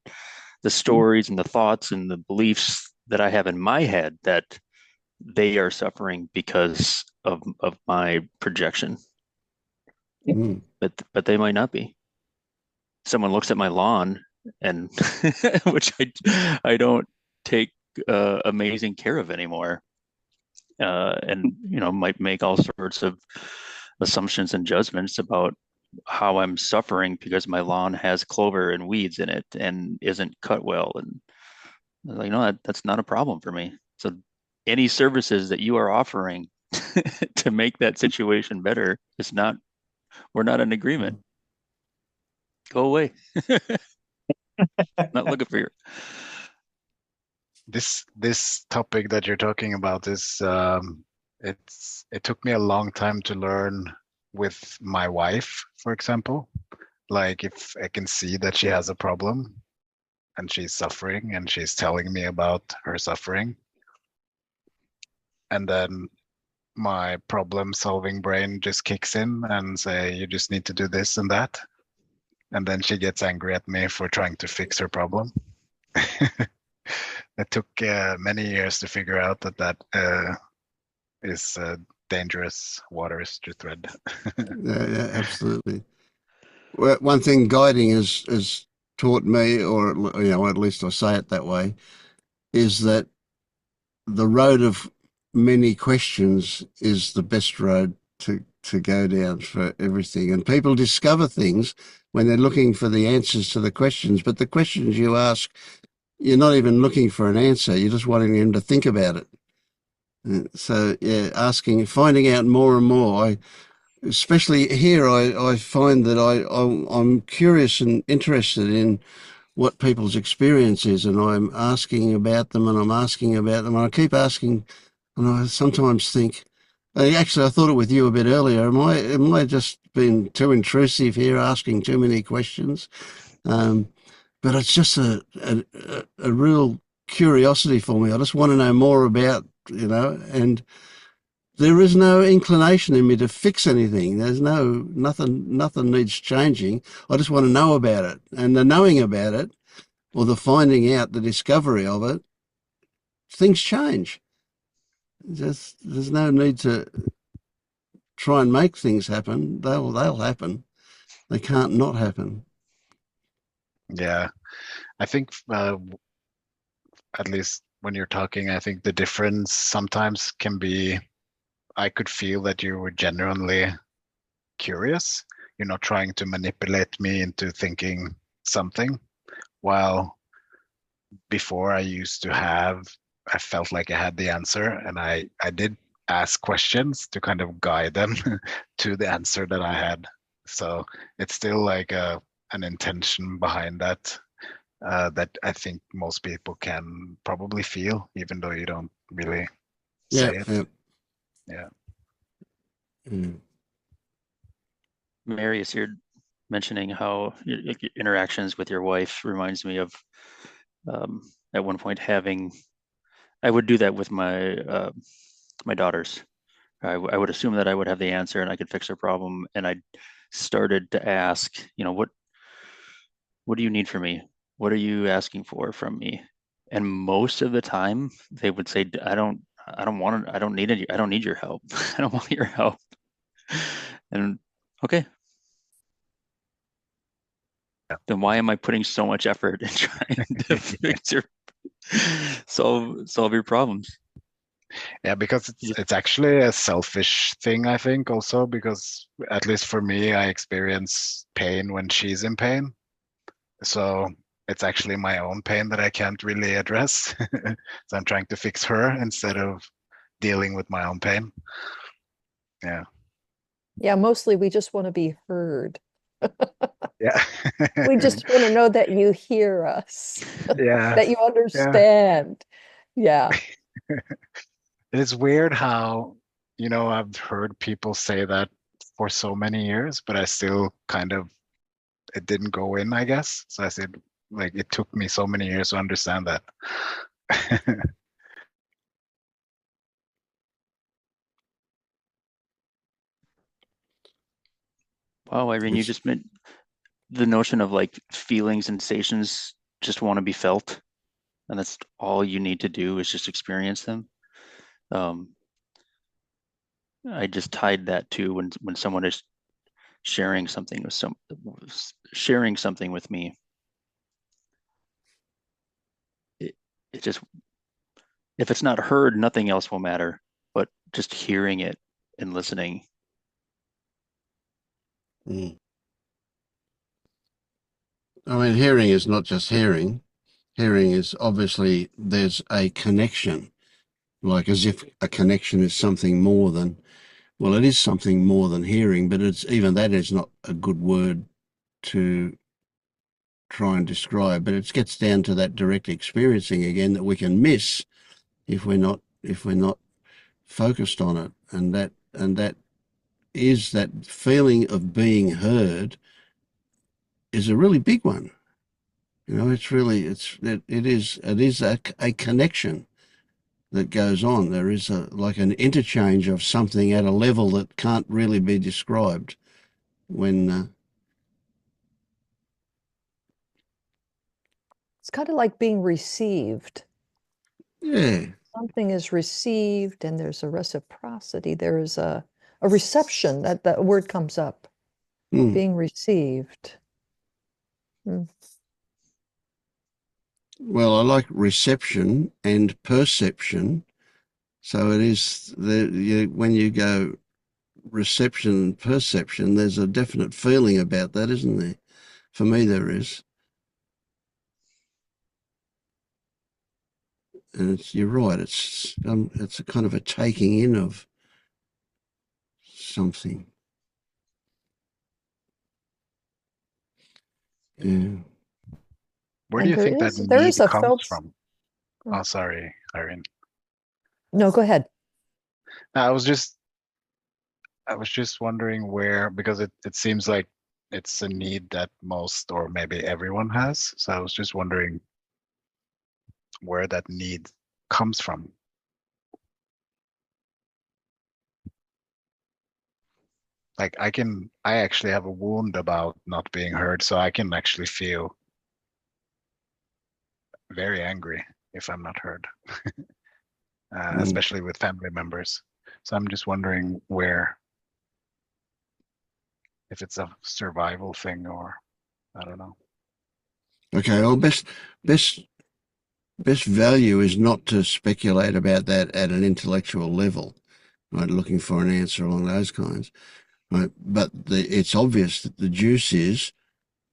stories and the thoughts and the beliefs that I have in my head that they are suffering because of my projection. But they might not be. Someone looks at my lawn, and which I don't take amazing care of anymore, and might make all sorts of assumptions and judgments about how I'm suffering because my lawn has clover and weeds in it and isn't cut well. And like, no, that's not a problem for me. So any services that you are offering to make that situation better we're not in agreement. Go away. Not looking for your. This topic that you're talking about is it took me a long time to learn with my wife, for example. Like, if I can see that she has a problem and she's suffering and she's telling me about her suffering, and then my problem solving brain just kicks in and say, you just need to do this and that, and then she gets angry at me for trying to fix her problem. It took many years to figure out that is dangerous waters to tread. Yeah, absolutely. Well, one thing guiding has taught me, or at least I say it that way, is that the road of many questions is the best road to go down for everything. And people discover things when they're looking for the answers to the questions, but the questions you ask, you're not even looking for an answer. You're just wanting them to think about it. So yeah, finding out more and more. Especially here, I find that I'm curious and interested in what people's experience is, and I'm asking about them, and I'm asking about them, and I keep asking, and I sometimes think, actually, I thought it with you a bit earlier. Am I just being too intrusive here, asking too many questions? But it's just a real curiosity for me. I just want to know more about, and there is no inclination in me to fix anything. There's nothing needs changing. I just want to know about it, and the knowing about it, or the finding out, the discovery of it, things change. Just there's no need to try and make things happen. They'll happen. They can't not happen. Yeah, I think at least when you're talking, I think the difference sometimes can be, I could feel that you were genuinely curious. You're not trying to manipulate me into thinking something. While before I felt like I had the answer, and I did ask questions to kind of guide them to the answer that I had. So it's still like an intention behind that that I think most people can probably feel, even though you don't really say it. Yeah. Marius, you're mentioning how your interactions with your wife reminds me of at one point I would do that with my my daughters. I would assume that I would have the answer and I could fix their problem, and I started to ask, what do you need from me? What are you asking for from me? And most of the time they would say, I don't need your help. I don't want your help. And okay. Yeah. Then why am I putting so much effort in trying to fix solve your problems? Yeah, because it's actually a selfish thing, I think, also, because at least for me, I experience pain when she's in pain. So it's actually my own pain that I can't really address. So I'm trying to fix her instead of dealing with my own pain. Yeah. Yeah, mostly we just want to be heard. Yeah. We just want to know that you hear us, Yeah. that you understand. Yeah. It's weird how, I've heard people say that for so many years, but I still kind of, it didn't go in, I guess. So I said, like, it took me so many years to understand that. Wow, Irene, you just meant the notion of like feeling sensations just want to be felt, and that's all you need to do is just experience them. I just tied that to when someone is sharing something with me. It just, if it's not heard, nothing else will matter, but just hearing it and listening. I mean, hearing is not just hearing. Hearing is obviously there's a connection, like as if a connection is something more than, well, it is something more than hearing, but it's even that is not a good word to try and describe. But it gets down to that direct experiencing again that we can miss if we're not focused on it, and that is that feeling of being heard is a really big one. It's really it is a connection that goes on. There is like an interchange of something at a level that can't really be described when It's kind of like being received. yeah. Something is received and there's a reciprocity. There's a reception, that word comes up. Being received. Well, I like reception and perception. So it is when you go reception and perception, there's a definite feeling about that, isn't there? For me, there is. And you're right. It's a kind of a taking in of something. Yeah. Where do you think that there need is a comes felt from? Oh, sorry, Irene. No, go ahead. I was just wondering where, because it seems like it's a need that most or maybe everyone has. So I was just wondering where that need comes from. Like I actually have a wound about not being heard, so I can actually feel very angry if I'm not heard, especially with family members. So I'm just wondering if it's a survival thing or I don't know. Okay. Well, best value is not to speculate about that at an intellectual level, right? Looking for an answer along those kinds, right? But it's obvious that the juice is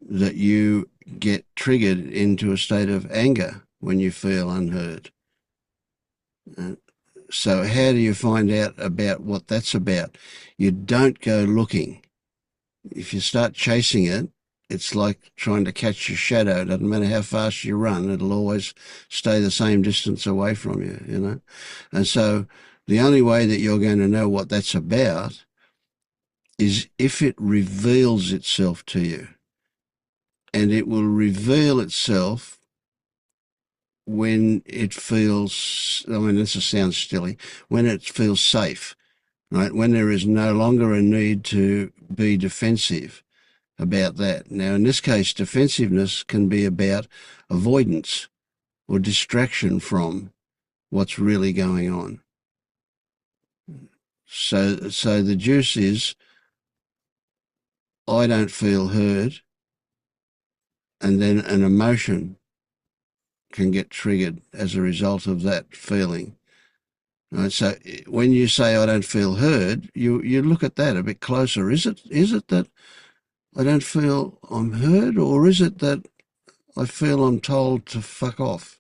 that you get triggered into a state of anger when you feel unheard. So how do you find out about what that's about? You don't go looking. If you start chasing it, it's like trying to catch your shadow. It doesn't matter how fast you run, it'll always stay the same distance away from you, And so the only way that you're going to know what that's about is if it reveals itself to you. And it will reveal itself when it feels, I mean, this sounds silly, when it feels safe, right? When there is no longer a need to be defensive about that. Now, in this case, defensiveness can be about avoidance or distraction from what's really going on. So the juice is, I don't feel heard, and then an emotion can get triggered as a result of that feeling. Right, so when you say I don't feel heard, you look at that a bit closer. Is it that I don't feel I'm heard, or is it that I feel I'm told to fuck off.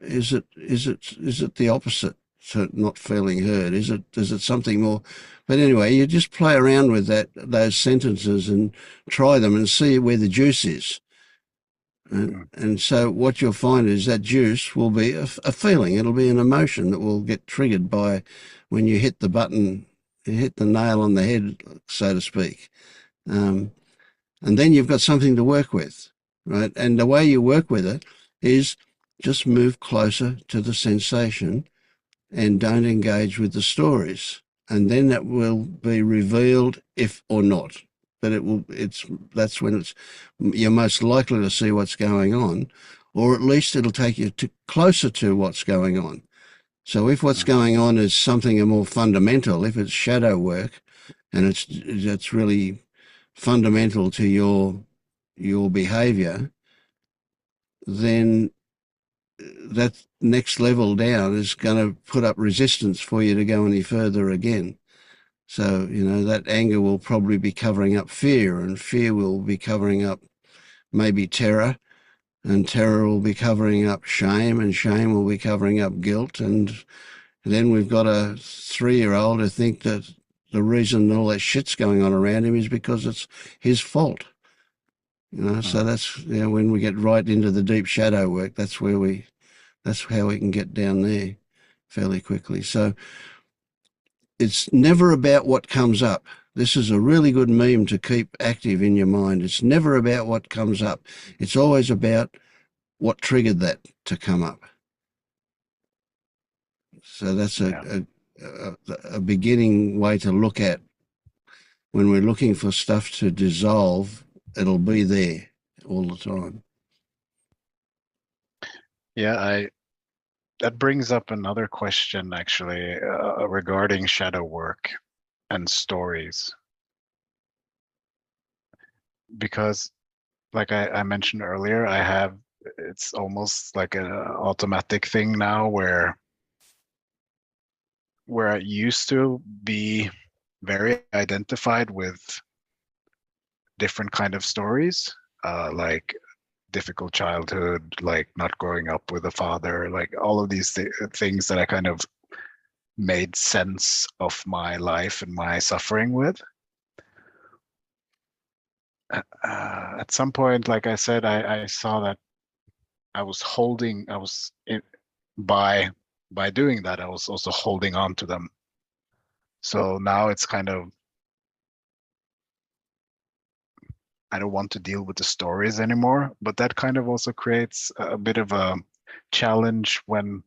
Is it the opposite to not feeling heard? Is it something more? But anyway, you just play around with those sentences and try them and see where the juice is. And so what you'll find is that juice will be a feeling. It'll be an emotion that will get triggered by when you hit the button, you hit the nail on the head, so to speak. And then you've got something to work with, right? And the way you work with it is just move closer to the sensation and don't engage with the stories. And then that will be revealed if or not. But that's when you're most likely to see what's going on, or at least it'll take you closer to what's going on. So if what's going on is something more fundamental, if it's shadow work, and it's really fundamental to your behavior, then that next level down is going to put up resistance for you to go any further again. So, that anger will probably be covering up fear, and fear will be covering up maybe terror, and terror will be covering up shame, and shame will be covering up guilt. And then we've got a 3-year-old who think that the reason all that shit's going on around him is because it's his fault. So that's, when we get right into the deep shadow work, that's how we can get down there fairly quickly. So it's never about what comes up. This is a really good meme to keep active in your mind. It's never about what comes up. It's always about what triggered that to come up. So that's a beginning way to look at when we're looking for stuff to dissolve. It'll be there all the time. Yeah, that brings up another question actually regarding shadow work and stories. Because like I mentioned earlier, it's almost like an automatic thing now where I used to be very identified with different kind of stories, like difficult childhood, like not growing up with a father, like all of these things that I kind of made sense of my life and my suffering with. At some point, like I said, I saw that by doing that, I was also holding on to them. So now it's kind of, I don't want to deal with the stories anymore, but that kind of also creates a bit of a challenge when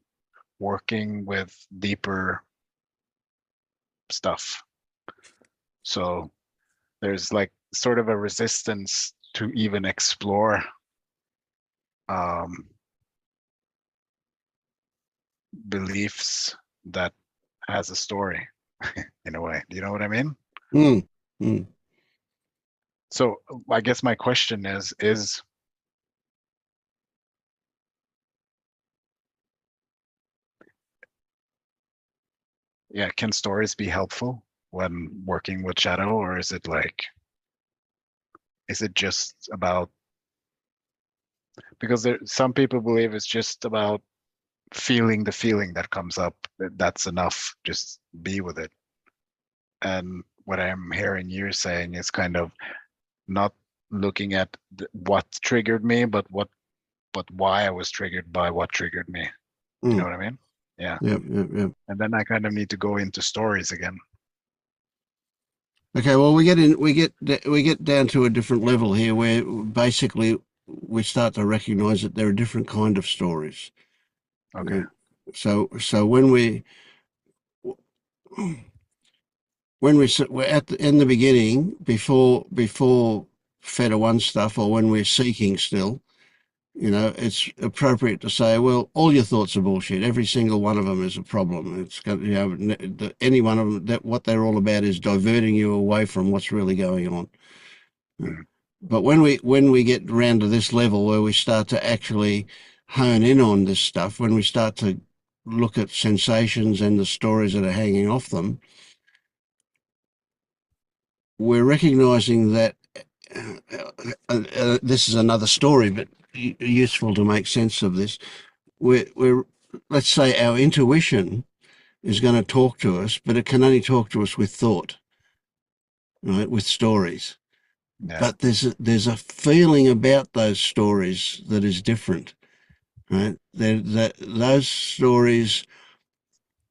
working with deeper stuff. So there's like sort of a resistance to even explore beliefs that has a story in a way. Do you know what I mean? So I guess my question is can stories be helpful when working with shadow, or is it just about, because some people believe it's just about feeling the feeling that comes up, that's enough, just be with it. And what I'm hearing you saying is kind of not looking at what triggered me, but why I was triggered by what triggered me. You know what I mean? Yeah. Yep. And then I kind of need to go into stories again. Okay, well, we get down to a different level here, where basically we start to recognize that there are different kind of stories. Okay. So when we're in the beginning, before Feta 1 stuff, or when we're seeking still, it's appropriate to say, well, all your thoughts are bullshit. Every single one of them is a problem. It's got, any one of them, what they're all about is diverting you away from what's really going on. But when we get around to this level where we start to actually hone in on this stuff, when we start to look at sensations and the stories that are hanging off them, we're recognizing that this is another story, but useful to make sense of this. We're let's say our intuition is going to talk to us, but it can only talk to us with thought, right? With stories. Yeah. But there's a feeling about those stories that is different, right? Those stories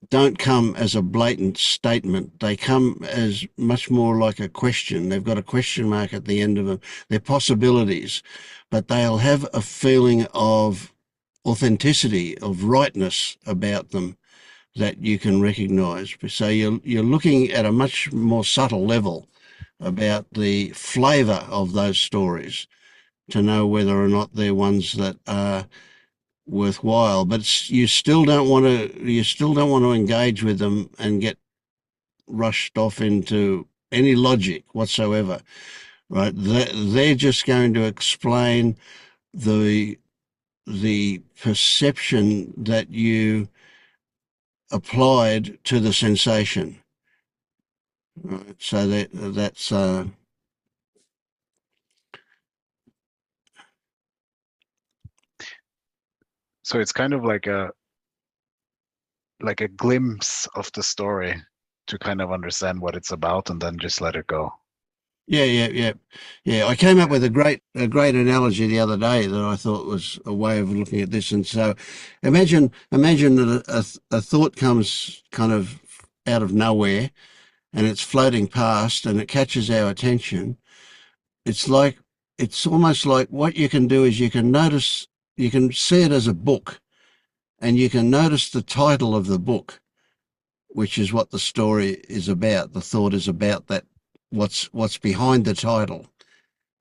don't come as a blatant statement. They come as much more like a question. They've got a question mark at the end of them. They're possibilities, but they'll have a feeling of authenticity, of rightness about them that you can recognize. So you're looking at a much more subtle level about the flavor of those stories to know whether or not they're ones that are worthwhile. But you still don't want to engage with them and get rushed off into any logic whatsoever, right? They're just going to explain the perception that you applied to the sensation. Right? So that's So it's kind of like a glimpse of the story to kind of understand what it's about and then just let it go. yeah. I came up with a great analogy the other day that I thought was a way of looking at this. And so, imagine that a thought comes kind of out of nowhere, and it's floating past, and it catches our attention. It's almost like what you can do is you can see it as a book, and you can notice the title of the book, which is what the story is about. The thought is about that, what's behind the title,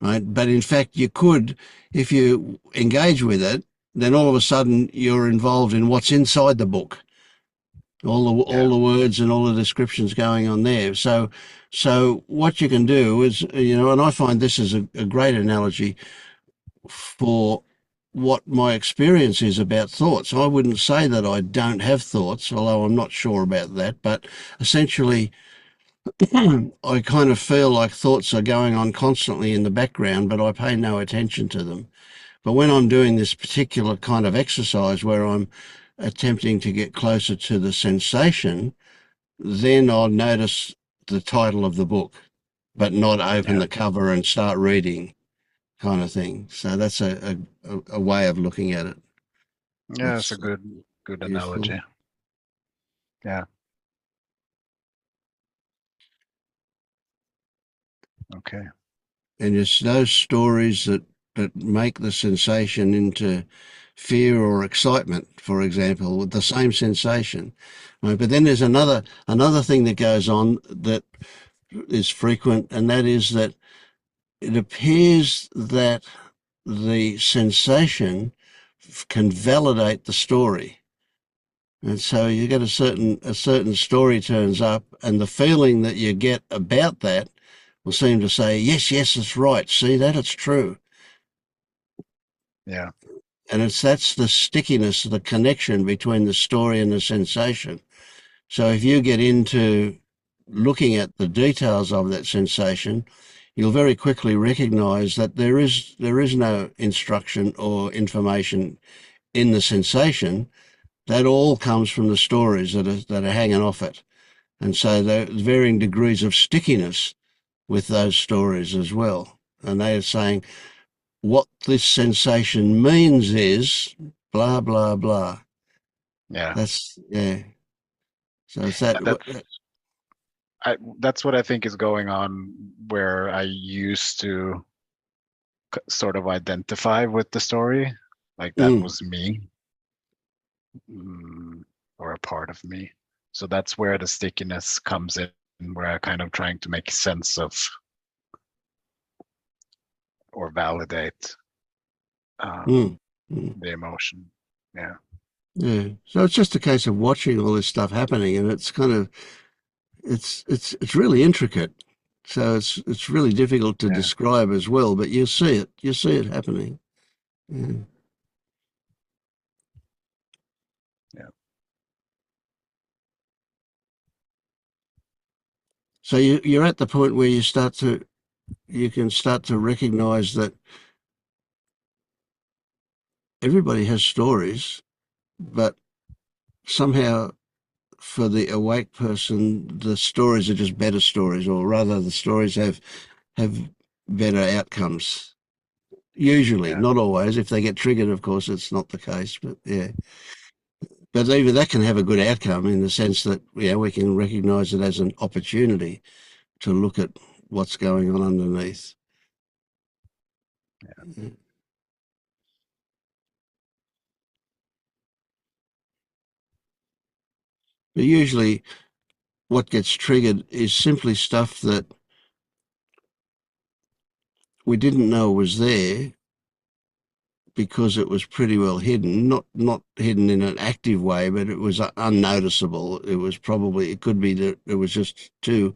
right? But in fact, you could, if you engage with it, then all of a sudden you're involved in what's inside the book, all the words and all the descriptions going on there. So what you can do is, and I find this is a great analogy for what my experience is about thoughts. I wouldn't say that I don't have thoughts, although I'm not sure about that, but essentially I kind of feel like thoughts are going on constantly in the background, but I pay no attention to them. But when I'm doing this particular kind of exercise where I'm attempting to get closer to the sensation, then I'll notice the title of the book, but not open the cover and start reading, kind of thing. So that's a way of looking at it. Yeah, it's a good useful. analogy. Yeah. Okay. And it's those stories that make the sensation into fear or excitement, for example, with the same sensation. Right? But then there's another thing that goes on that is frequent, and that is that it appears that the sensation can validate the story. And so you get a certain story turns up, and the feeling that you get about that will seem to say, yes, it's right. See that? It's true. Yeah. And that's the stickiness, the connection between the story and the sensation. So if you get into looking at the details of that sensation, you'll very quickly recognize that there is no instruction or information in the sensation. That all comes from the stories that are hanging off it. And so there's varying degrees of stickiness with those stories as well. And they are saying, what this sensation means is blah, blah, blah. Yeah. So it's that. That's what I think is going on, where I used to sort of identify with the story, like that was me, or a part of me. So that's where the stickiness comes in, where I kind of trying to make sense of or validate the emotion. Yeah. Yeah. So it's just a case of watching all this stuff happening, and it's kind of it's really intricate. So it's really difficult to describe as well, but you see it happening. Yeah. So you're at the point where you can start to recognize that everybody has stories, but somehow for the awake person, the stories are just better stories, or rather the stories have better outcomes. Usually, Yeah. not always. If they get triggered, of course, it's not the case, but yeah. But even that can have a good outcome in the sense that, yeah, we can recognise it as an opportunity to look at what's going on underneath. Yeah. But usually what gets triggered is simply stuff that we didn't know was there because it was pretty well hidden, not hidden in an active way, but it was unnoticeable. It was probably, it could be that it was just too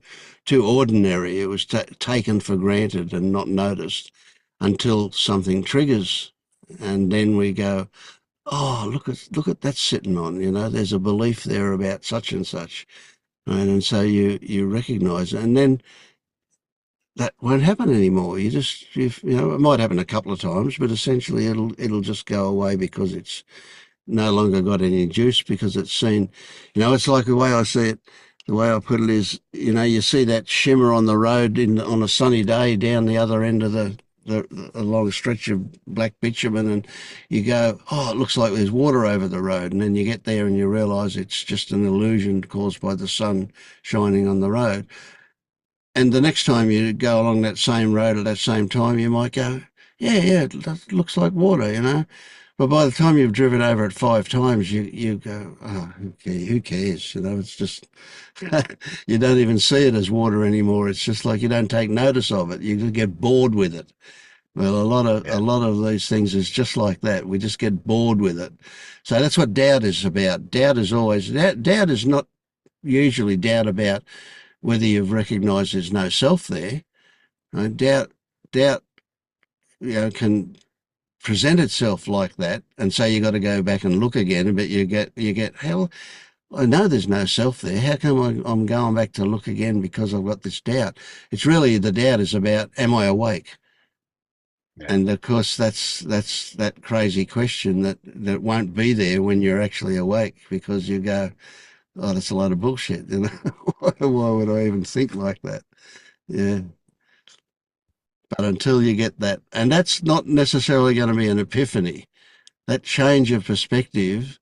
ordinary. It was taken for granted and not noticed until something triggers, and then we go, oh, look at that sitting on. You know, there's a belief there about such and such, and so you recognise it, and then that won't happen anymore. You know, it might happen a couple of times, but essentially it'll just go away because it's no longer got any juice, because it's seen. You know, it's like the way I see it, the way I put it is, you know, you see that shimmer on the road on a sunny day down the other end of the a long stretch of black bitumen, and you go, oh, it looks like there's water over the road, and then you get there and you realise it's just an illusion caused by the sun shining on the road. And the next time you go along that same road at that same time, you might go, yeah, it looks like water, you know. But by the time you've driven over it 5 times, you go, oh, who cares? You know, it's just, you don't even see it as water anymore. It's just like you don't take notice of it. You just get bored with it. Well, a lot of these things is just like that. We just get bored with it. So that's what doubt is about. Doubt is not usually doubt about whether you've recognised there's no self there. Doubt, you know, can present itself like that, and so you got to go back and look again. But you get hell. I know there's no self there. How come I'm going back to look again because I've got this doubt? It's really, the doubt is about, am I awake? Yeah. And of course, that's that crazy question that won't be there when you're actually awake, because you go, oh, that's a load of bullshit. You know, why would I even think like that? Yeah. But until you get that, and that's not necessarily going to be an epiphany, that change of perspective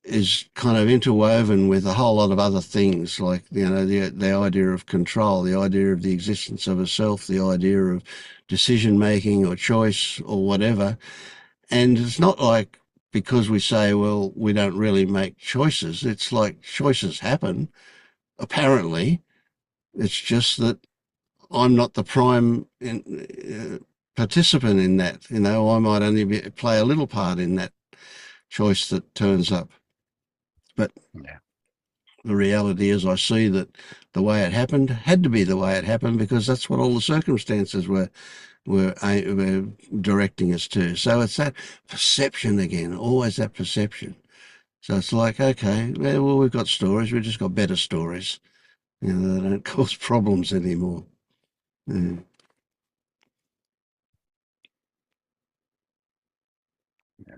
is kind of interwoven with a whole lot of other things, like, you know, the idea of control, the idea of the existence of a self, the idea of decision making or choice or whatever. And it's not like, because we say, well, we don't really make choices, it's like choices happen, apparently. It's just that I'm not the prime participant in that. You know, I might only play a little part in that choice that turns up. But Yeah. the reality is, I see that the way it happened had to be the way it happened, because that's what all the circumstances were directing us to. So it's that perception again, always that perception. So it's like, okay, well, we've got stories, we've just got better stories. You know, they don't cause problems anymore. Yeah. Yeah.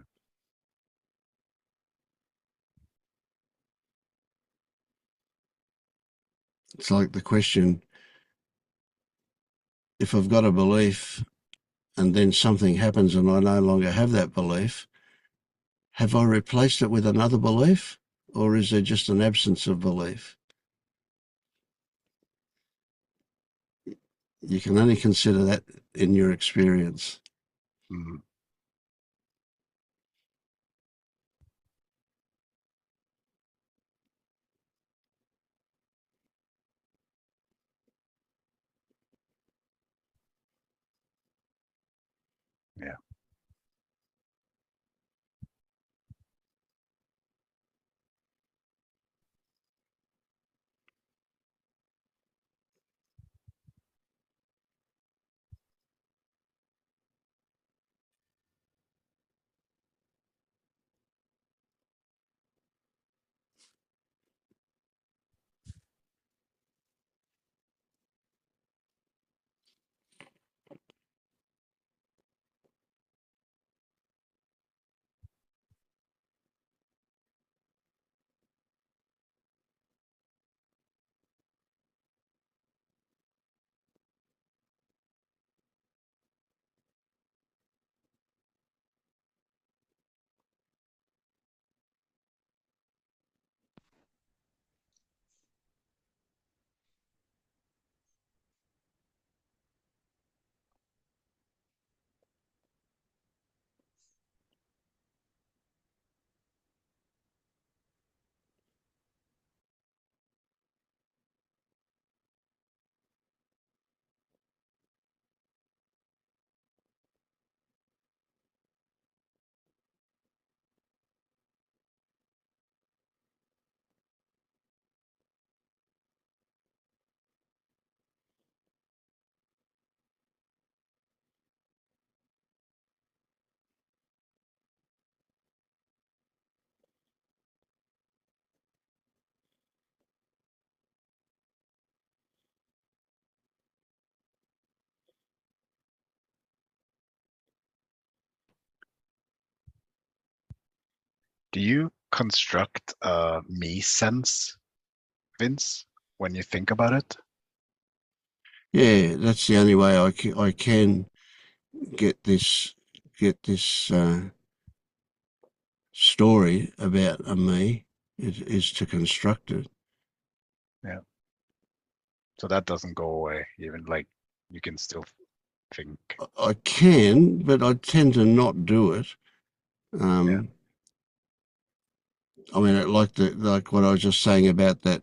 It's like the question, if I've got a belief and then something happens and I no longer have that belief, have I replaced it with another belief, or is there just an absence of belief? You can only consider that in your experience. Mhm. Yeah. Do you construct a me sense, Vince, when you think about it? Yeah, that's the only way I can get this story about a me is to construct it. Yeah. So that doesn't go away, even like you can still think. I can, but I tend to not do it. Yeah. I mean, like what I was just saying about that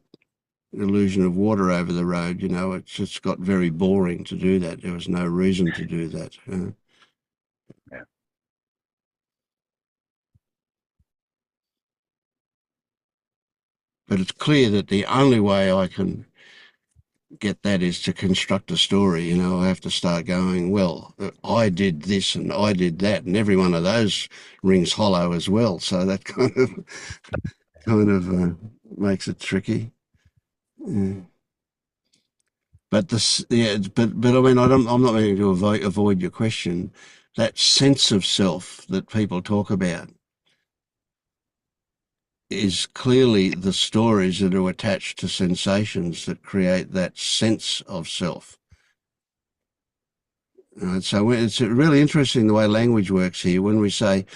illusion of water over the road. You know, it's just got very boring to do that. There was no reason to do that. Yeah. But it's clear that the only way I can get that is to construct a story. You know, I have to start going, well, I did this and I did that, and every one of those rings hollow as well. So that kind of makes it tricky. Yeah. But this, yeah, but I mean, I'm not meaning to avoid your question. That sense of self that people talk about is clearly the stories that are attached to sensations that create that sense of self. So it's really interesting the way language works here. When we say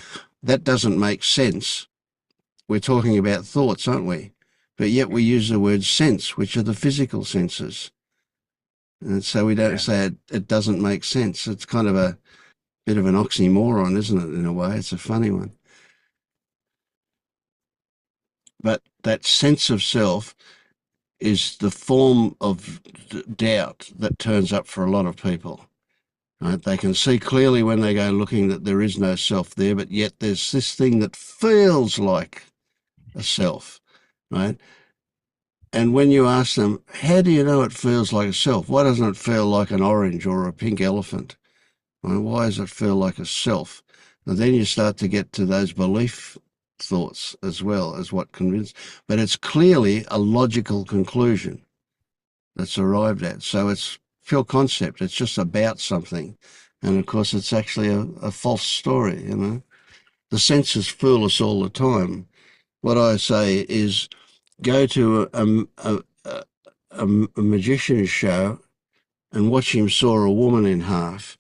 that doesn't make sense, we're talking about thoughts, aren't we? But yet we use the word sense, which are the physical senses. And so we don't say it doesn't make sense. It's kind of a bit of an oxymoron, isn't it, in a way? It's a funny one. But that sense of self is the form of doubt that turns up for a lot of people. Right? They can see clearly when they go looking that there is no self there, but yet there's this thing that feels like a self, right? And when you ask them, how do you know it feels like a self? Why doesn't it feel like an orange or a pink elephant? Right? Why does it feel like a self? And then you start to get to those belief thoughts as well as what convinced. But it's clearly a logical conclusion that's arrived at. So it's pure concept. It's just about something. And of course, it's actually a false story, you know. The senses fool us all the time. What I say is go to a magician's show and watch him saw a woman in half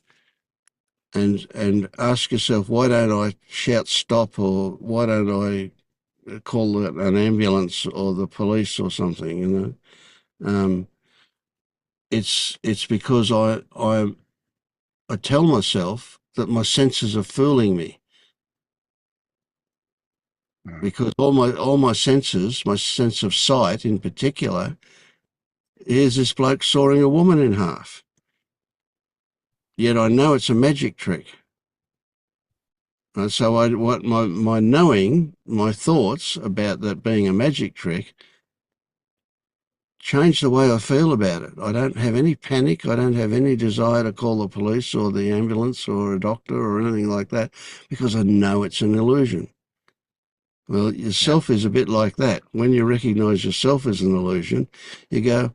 and ask yourself, why don't I shout stop, or why don't I call an ambulance or the police or something, you know? It's because I tell myself that my senses are fooling me, because all my senses, my sense of sight in particular, here's this bloke sawing a woman in half. Yet I know it's a magic trick. And so what my knowing, my thoughts about that being a magic trick change the way I feel about it. I don't have any panic. I don't have any desire to call the police or the ambulance or a doctor or anything like that, because I know it's an illusion. Well, yourself is a bit like that. When you recognize yourself as an illusion, you go,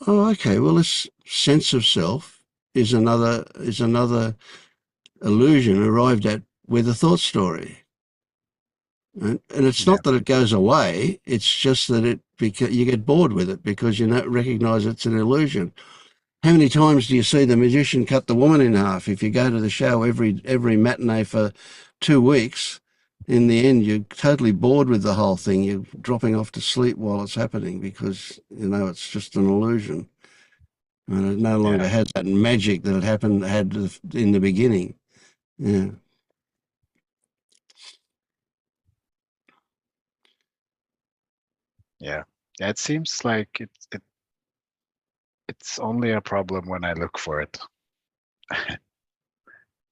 oh, okay, well, this sense of self is another illusion arrived at with a thought story. And it's not that it goes away, it's just that you get bored with it because you recognize it's an illusion. How many times do you see the magician cut the woman in half? If you go to the show every matinee for 2 weeks, in the end you're totally bored with the whole thing. You're dropping off to sleep while it's happening because you know it's just an illusion. And it no longer has that magic that it had in the beginning. Yeah. Yeah. It seems like it's only a problem when I look for it.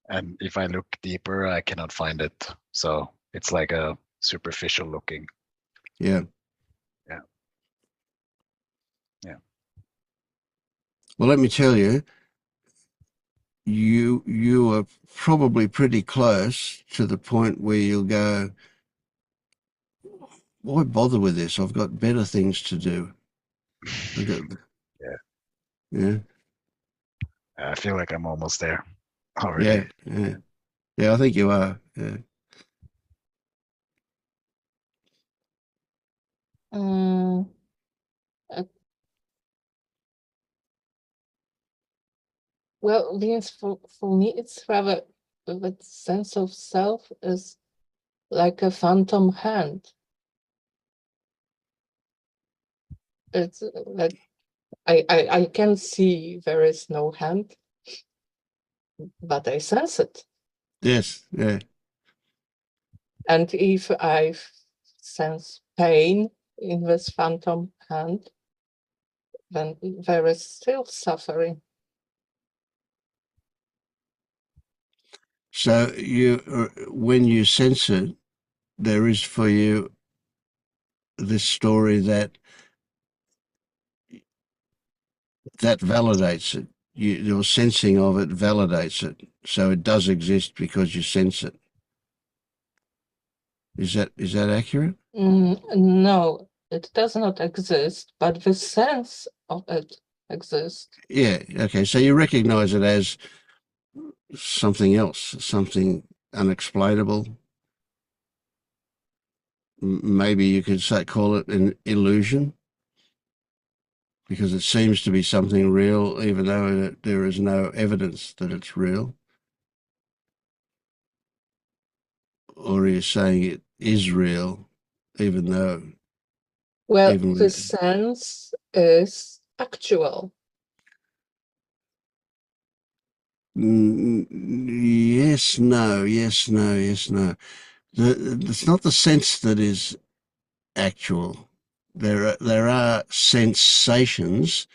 And if I look deeper, I cannot find it. So it's like a superficial looking. Yeah. Yeah. Yeah. Well, let me tell you, you are probably pretty close to the point where you'll go, why bother with this? I've got better things to do. Yeah. Yeah. I feel like I'm almost there already. Yeah. I think you are. Yeah. Uh, uh, well, Venus, for me, it's rather the sense of self is like a phantom hand. It's like I can see there is no hand, but I sense it. Yes, yeah. And if I sense pain in this phantom hand, then there is still suffering. So when you sense it, there is for you this story that validates it. Your sensing of it validates it. So it does exist because you sense it. Is that accurate? No, it does not exist, but the sense of it exists. Yeah. Okay. So you recognize it as something else, something unexplainable. Maybe you could call it an illusion, because it seems to be something real, even though there is no evidence that it's real. Or are you saying it is real, even though? Well, Even the sense is actual. Yes, no, yes, no, yes, no. It's not the sense that is actual. There are sensations,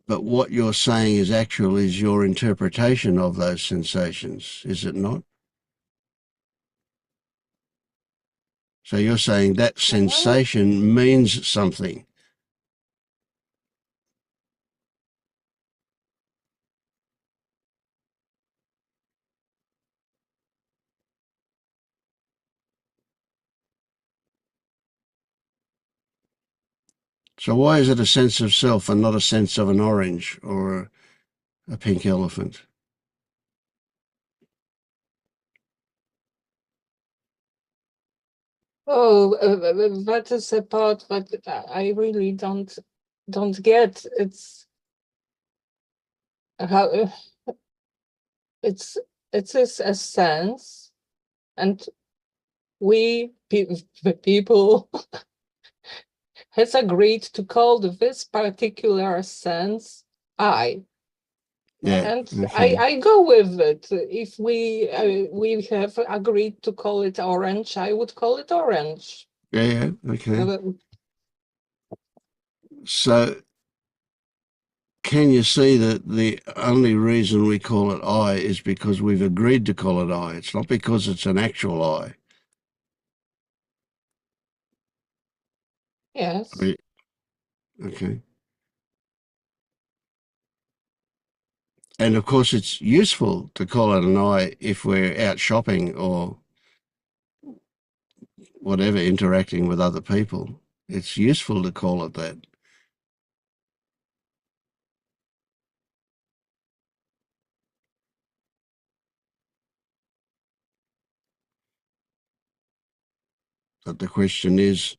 but what you're saying is actual is your interpretation of those sensations, is it not? So you're saying that sensation means something. So why is it a sense of self and not a sense of an orange or a pink elephant? Oh, that is a part that I really don't get. It's how it is a sense, and we the people has agreed to call this particular sense I. Yeah. And Okay. I go with it. If we have agreed to call it orange, I would call it orange. Yeah. Okay. So can you see that the only reason we call it I is because we've agreed to call it I? It's not because it's an actual I. Yes. Okay. And of course, it's useful to call it an I if we're out shopping or whatever, interacting with other people. It's useful to call it that. But the question is,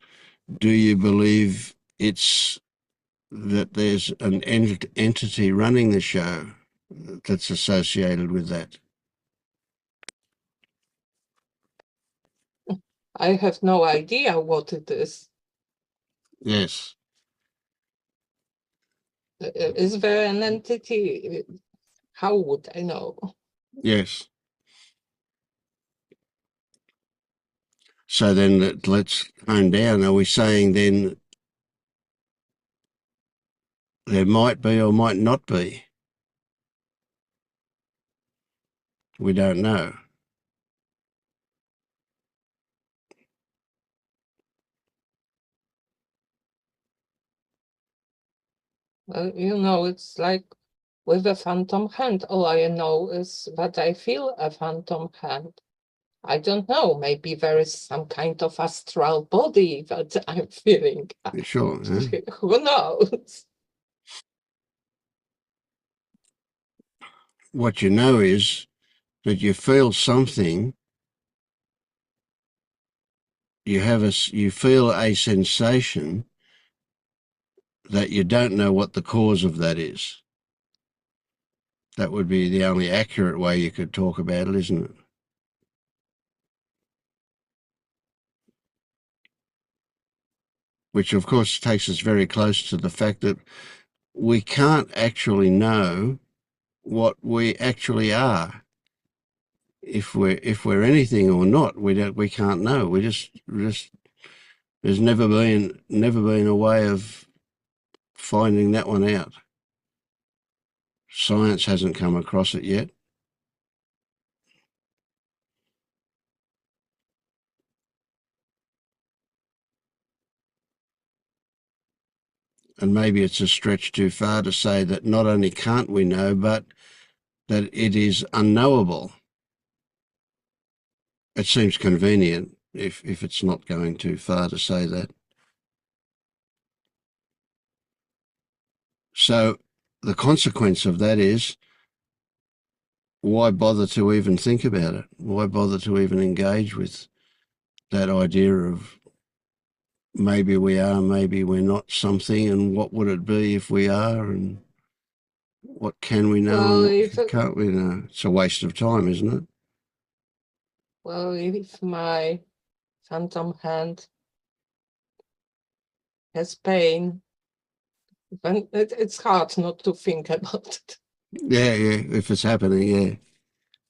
do you believe it's that there's an entity running the show that's associated with that? I have no idea what it is. Yes. Is there an entity? How would I know? Yes. So then let's hone down. Are we saying then there might be or might not be? We don't know. It's like with a phantom hand. All I know is that I feel a phantom hand. I don't know. Maybe there is some kind of astral body that I'm feeling. Sure. Huh? Who knows? What you know is that you feel something you feel a sensation that you don't know what the cause of that is. That would be the only accurate way you could talk about it, isn't it? Which, of course, takes us very close to the fact that we can't actually know what we actually are. If we're anything or not, we can't know. We just there's never been a way of finding that one out. Science hasn't come across it yet. And maybe it's a stretch too far to say that not only can't we know, but that it is unknowable. It seems convenient if it's not going too far to say that. So the consequence of that is, why bother to even think about it? Why bother to even engage with that idea of maybe we are, maybe we're not something, and what would it be if we are, and what can we know Well, and what can't we know? It's a waste of time, isn't it? well, if my phantom hand has pain, then it's hard not to think about it. Yeah, if it's happening, yeah,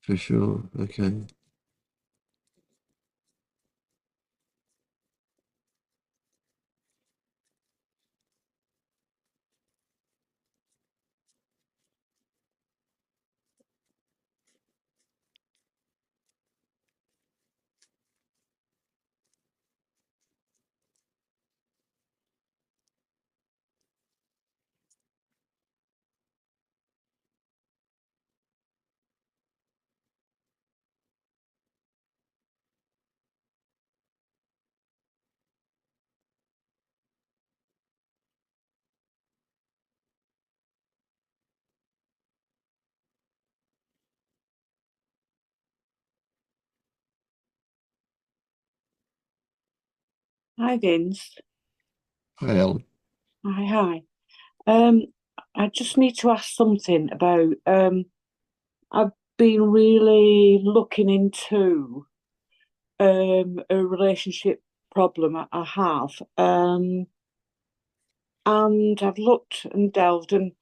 for sure. Okay. Hi, Vince. Well, Hi. I just need to ask something about I've been really looking into a relationship problem I have. And I've looked and delved, and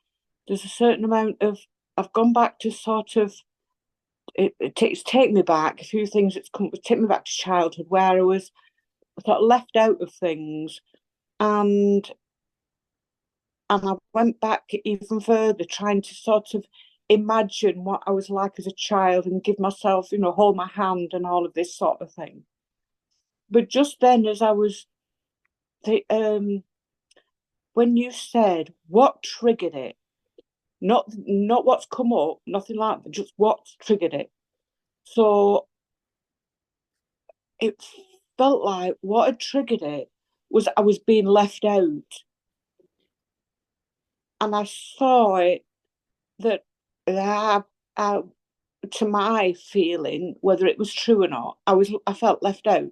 there's a certain amount of I've gone back to sort of it's taken me back a few things. It's taken me back to childhood where I was sort of left out of things, and I went back even further, trying to sort of imagine what I was like as a child and give myself, hold my hand and all of this sort of thing. But just then, as I was, when you said what triggered it, not what's come up, nothing like that, just what's triggered it. So it felt like what had triggered it was I was being left out, and I saw it that I to my feeling, whether it was true or not, I felt left out.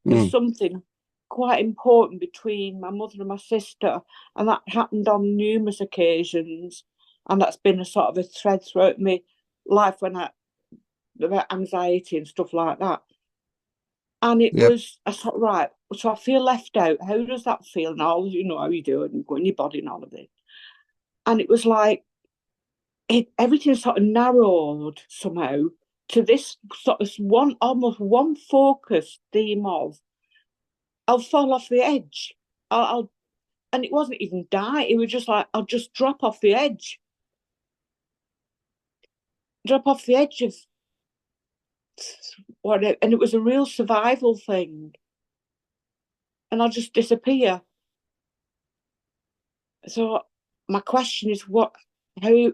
There's something quite important between my mother and my sister, and that happened on numerous occasions, and that's been a sort of a thread throughout my life about anxiety and stuff like that. And it yep. was, I thought, right, so I feel left out. How does that feel? And all, how you do it and go in your body and all of this. And it was like, everything sort of narrowed somehow to this sort of almost one focused theme of I'll fall off the edge. I'll and it wasn't even die. It was just like I'll just drop off the edge. Drop off the edge of what and it was a real survival thing. And I'll just disappear. So my question is how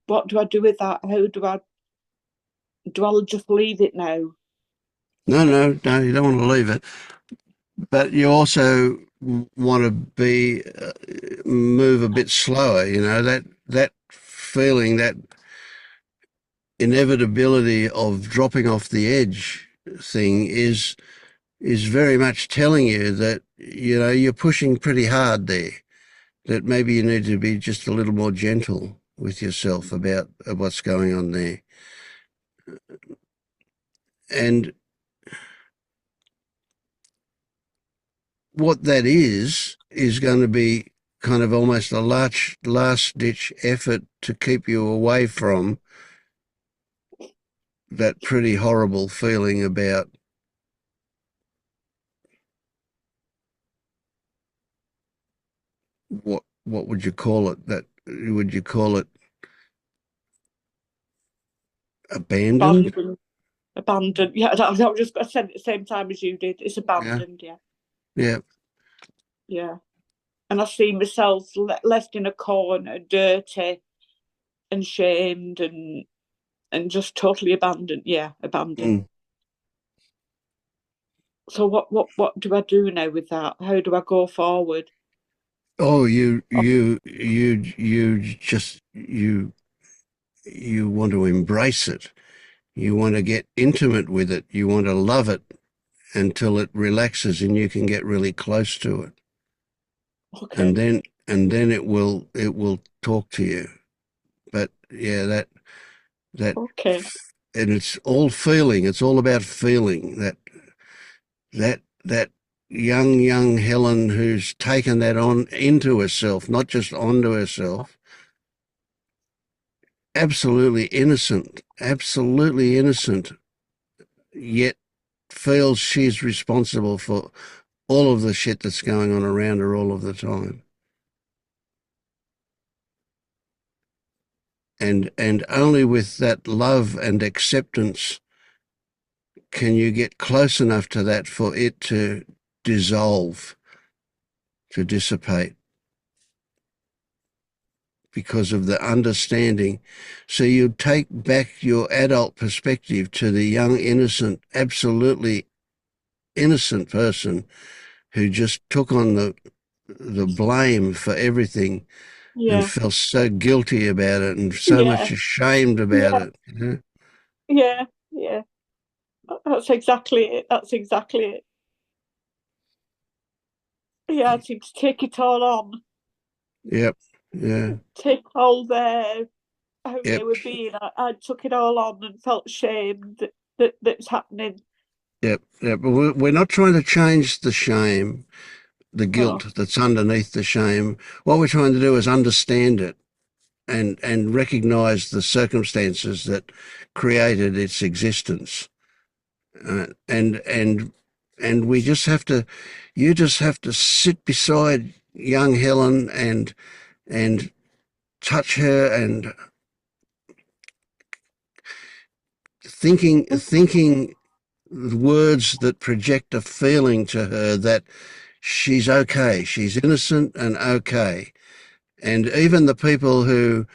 what do I do with that? How do I just leave it now? No, you don't want to leave it. But you also want to move a bit slower, that feeling, that inevitability of dropping off the edge thing is is very much telling you that, you know, you're pushing pretty hard there, that maybe you need to be just a little more gentle with yourself about what's going on there. And what that is going to be kind of almost a last-ditch effort to keep you away from that pretty horrible feeling about what would you call it? Would you call it abandoned? Abandoned. Yeah, I was just I said it at the same time as you did. It's abandoned. Yeah. Yeah. And I see myself left in a corner, dirty and shamed and just totally abandoned. Yeah, abandoned. Mm. So what do I do now with that? How do I go forward? Oh, you just you want to embrace it. You want to get intimate with it. You want to love it until it relaxes and you can get really close to it. Okay. And then it will talk to you. But yeah, that Okay. and it's all feeling. It's all about feeling that young Helen who's taken that on into herself, not just onto herself. Absolutely innocent, yet feels she's responsible for all of the shit that's going on around her all of the time. And only with that love and acceptance can you get close enough to that for it to dissolve, to dissipate, because of the understanding. So you take back your adult perspective to the young, innocent, absolutely innocent person who just took on the blame for everything and Yeah. felt so guilty about it and so much ashamed about it. You know? Yeah. Yeah. That's exactly it. That's exactly it. Yeah, I seem to take it all on. Yep. Yeah. Take all their how Yep. they were being. I took it all on and felt shame that's happening. Yep. Yep. But we're not trying to change the shame, the guilt that's underneath the shame. What we're trying to do is understand it and recognize the circumstances that created its existence. And we just have to, you just have to sit beside young Helen and touch her and thinking words that project a feeling to her that she's okay, she's innocent and okay. And even the people who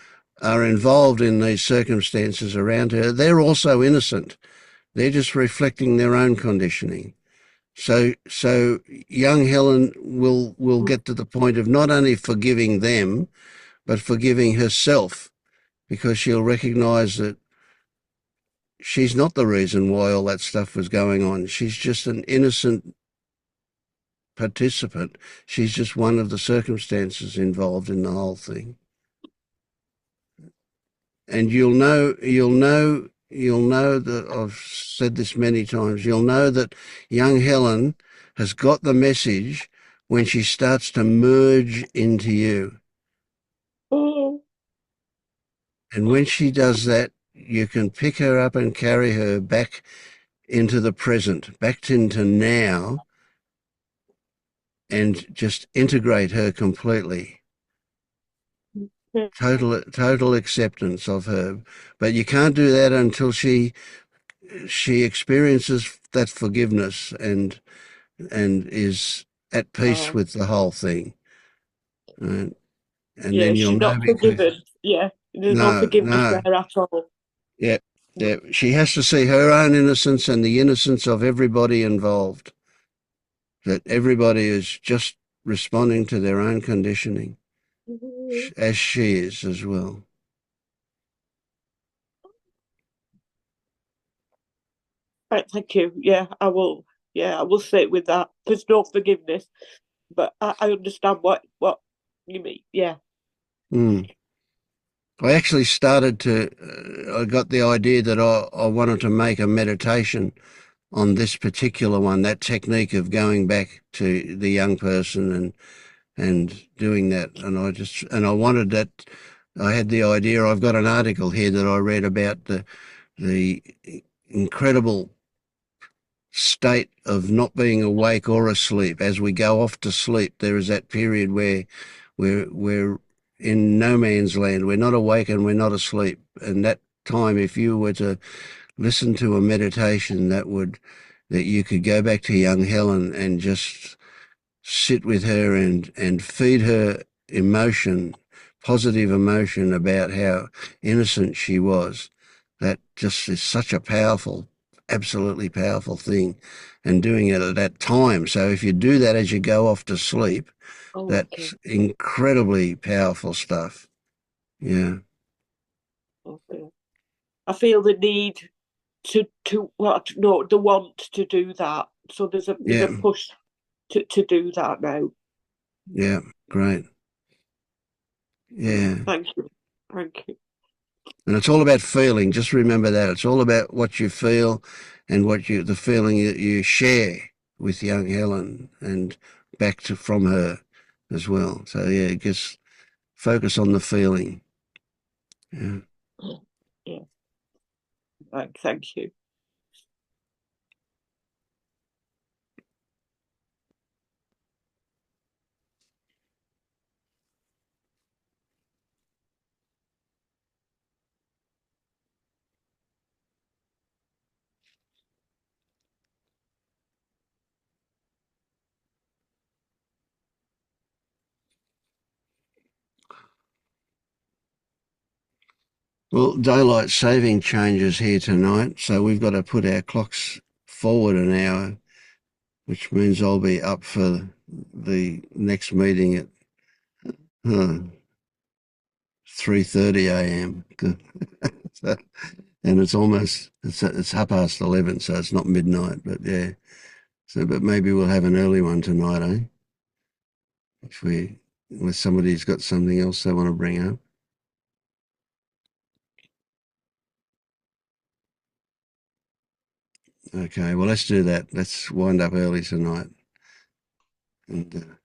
are involved in these circumstances around her, they're also innocent. They're just reflecting their own conditioning. So young Helen will get to the point of not only forgiving them, but forgiving herself, because she'll recognise that she's not the reason why all that stuff was going on. She's just an innocent participant. She's just one of the circumstances involved in the whole thing. And you'll know that I've said this many times, you'll know that young Helen has got the message when she starts to merge into you. Oh. And when she does that, you can pick her up and carry her back into the present, back into now, and just integrate her completely. Total acceptance of her. But you can't do that until she experiences that forgiveness and is at peace with the whole thing. And then you'll she's know. not forgiven. Yeah, there's no forgiveness there at all. Yeah. She has to see her own innocence and the innocence of everybody involved. That everybody is just responding to their own conditioning, as she is as well. Right, thank you. Yeah, I will Yeah, I will sit with that. There's no forgiveness, but I understand what you mean. Yeah. Mm. I actually started to, I got the idea that I wanted to make a meditation on this particular one, that technique of going back to the young person and doing that. And I wanted that. I had the idea. I've got an article here that I read about the incredible state of not being awake or asleep. As we go off to sleep, there is that period where we're in no man's land. We're not awake and we're not asleep. And that time, if you were to listen to a meditation that you could go back to young Helen and just sit with her and feed her emotion, positive emotion about how innocent she was. That just is such a powerful, absolutely powerful thing, and doing it at that time. So if you do that as you go off to sleep, that's incredibly powerful stuff. Yeah. Okay. I feel the need to no, the want to do that. So there's a push to do that now. Yeah, great. Yeah. Thank you. Thank you. And it's all about feeling. Just remember that. It's all about what you feel and the feeling that you share with young Helen and back from her as well. So yeah, just focus on the feeling. Yeah. Yeah. Thank you. Well, daylight saving changes here tonight, so we've got to put our clocks forward an hour, which means I'll be up for the next meeting at 3:30 a.m. So, and it's 11:30, so it's not midnight, but yeah. So, but maybe we'll have an early one tonight, eh? Unless somebody's got something else they want to bring up. Okay, well, let's do that. Let's wind up early tonight. And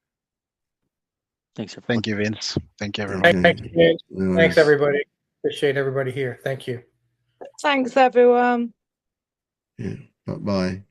Thanks, everyone. Thank you, Vince. Thank you, everyone. Thank you, Vince. Thanks, everybody. Appreciate everybody here. Thank you. Thanks, everyone. Yeah. Bye.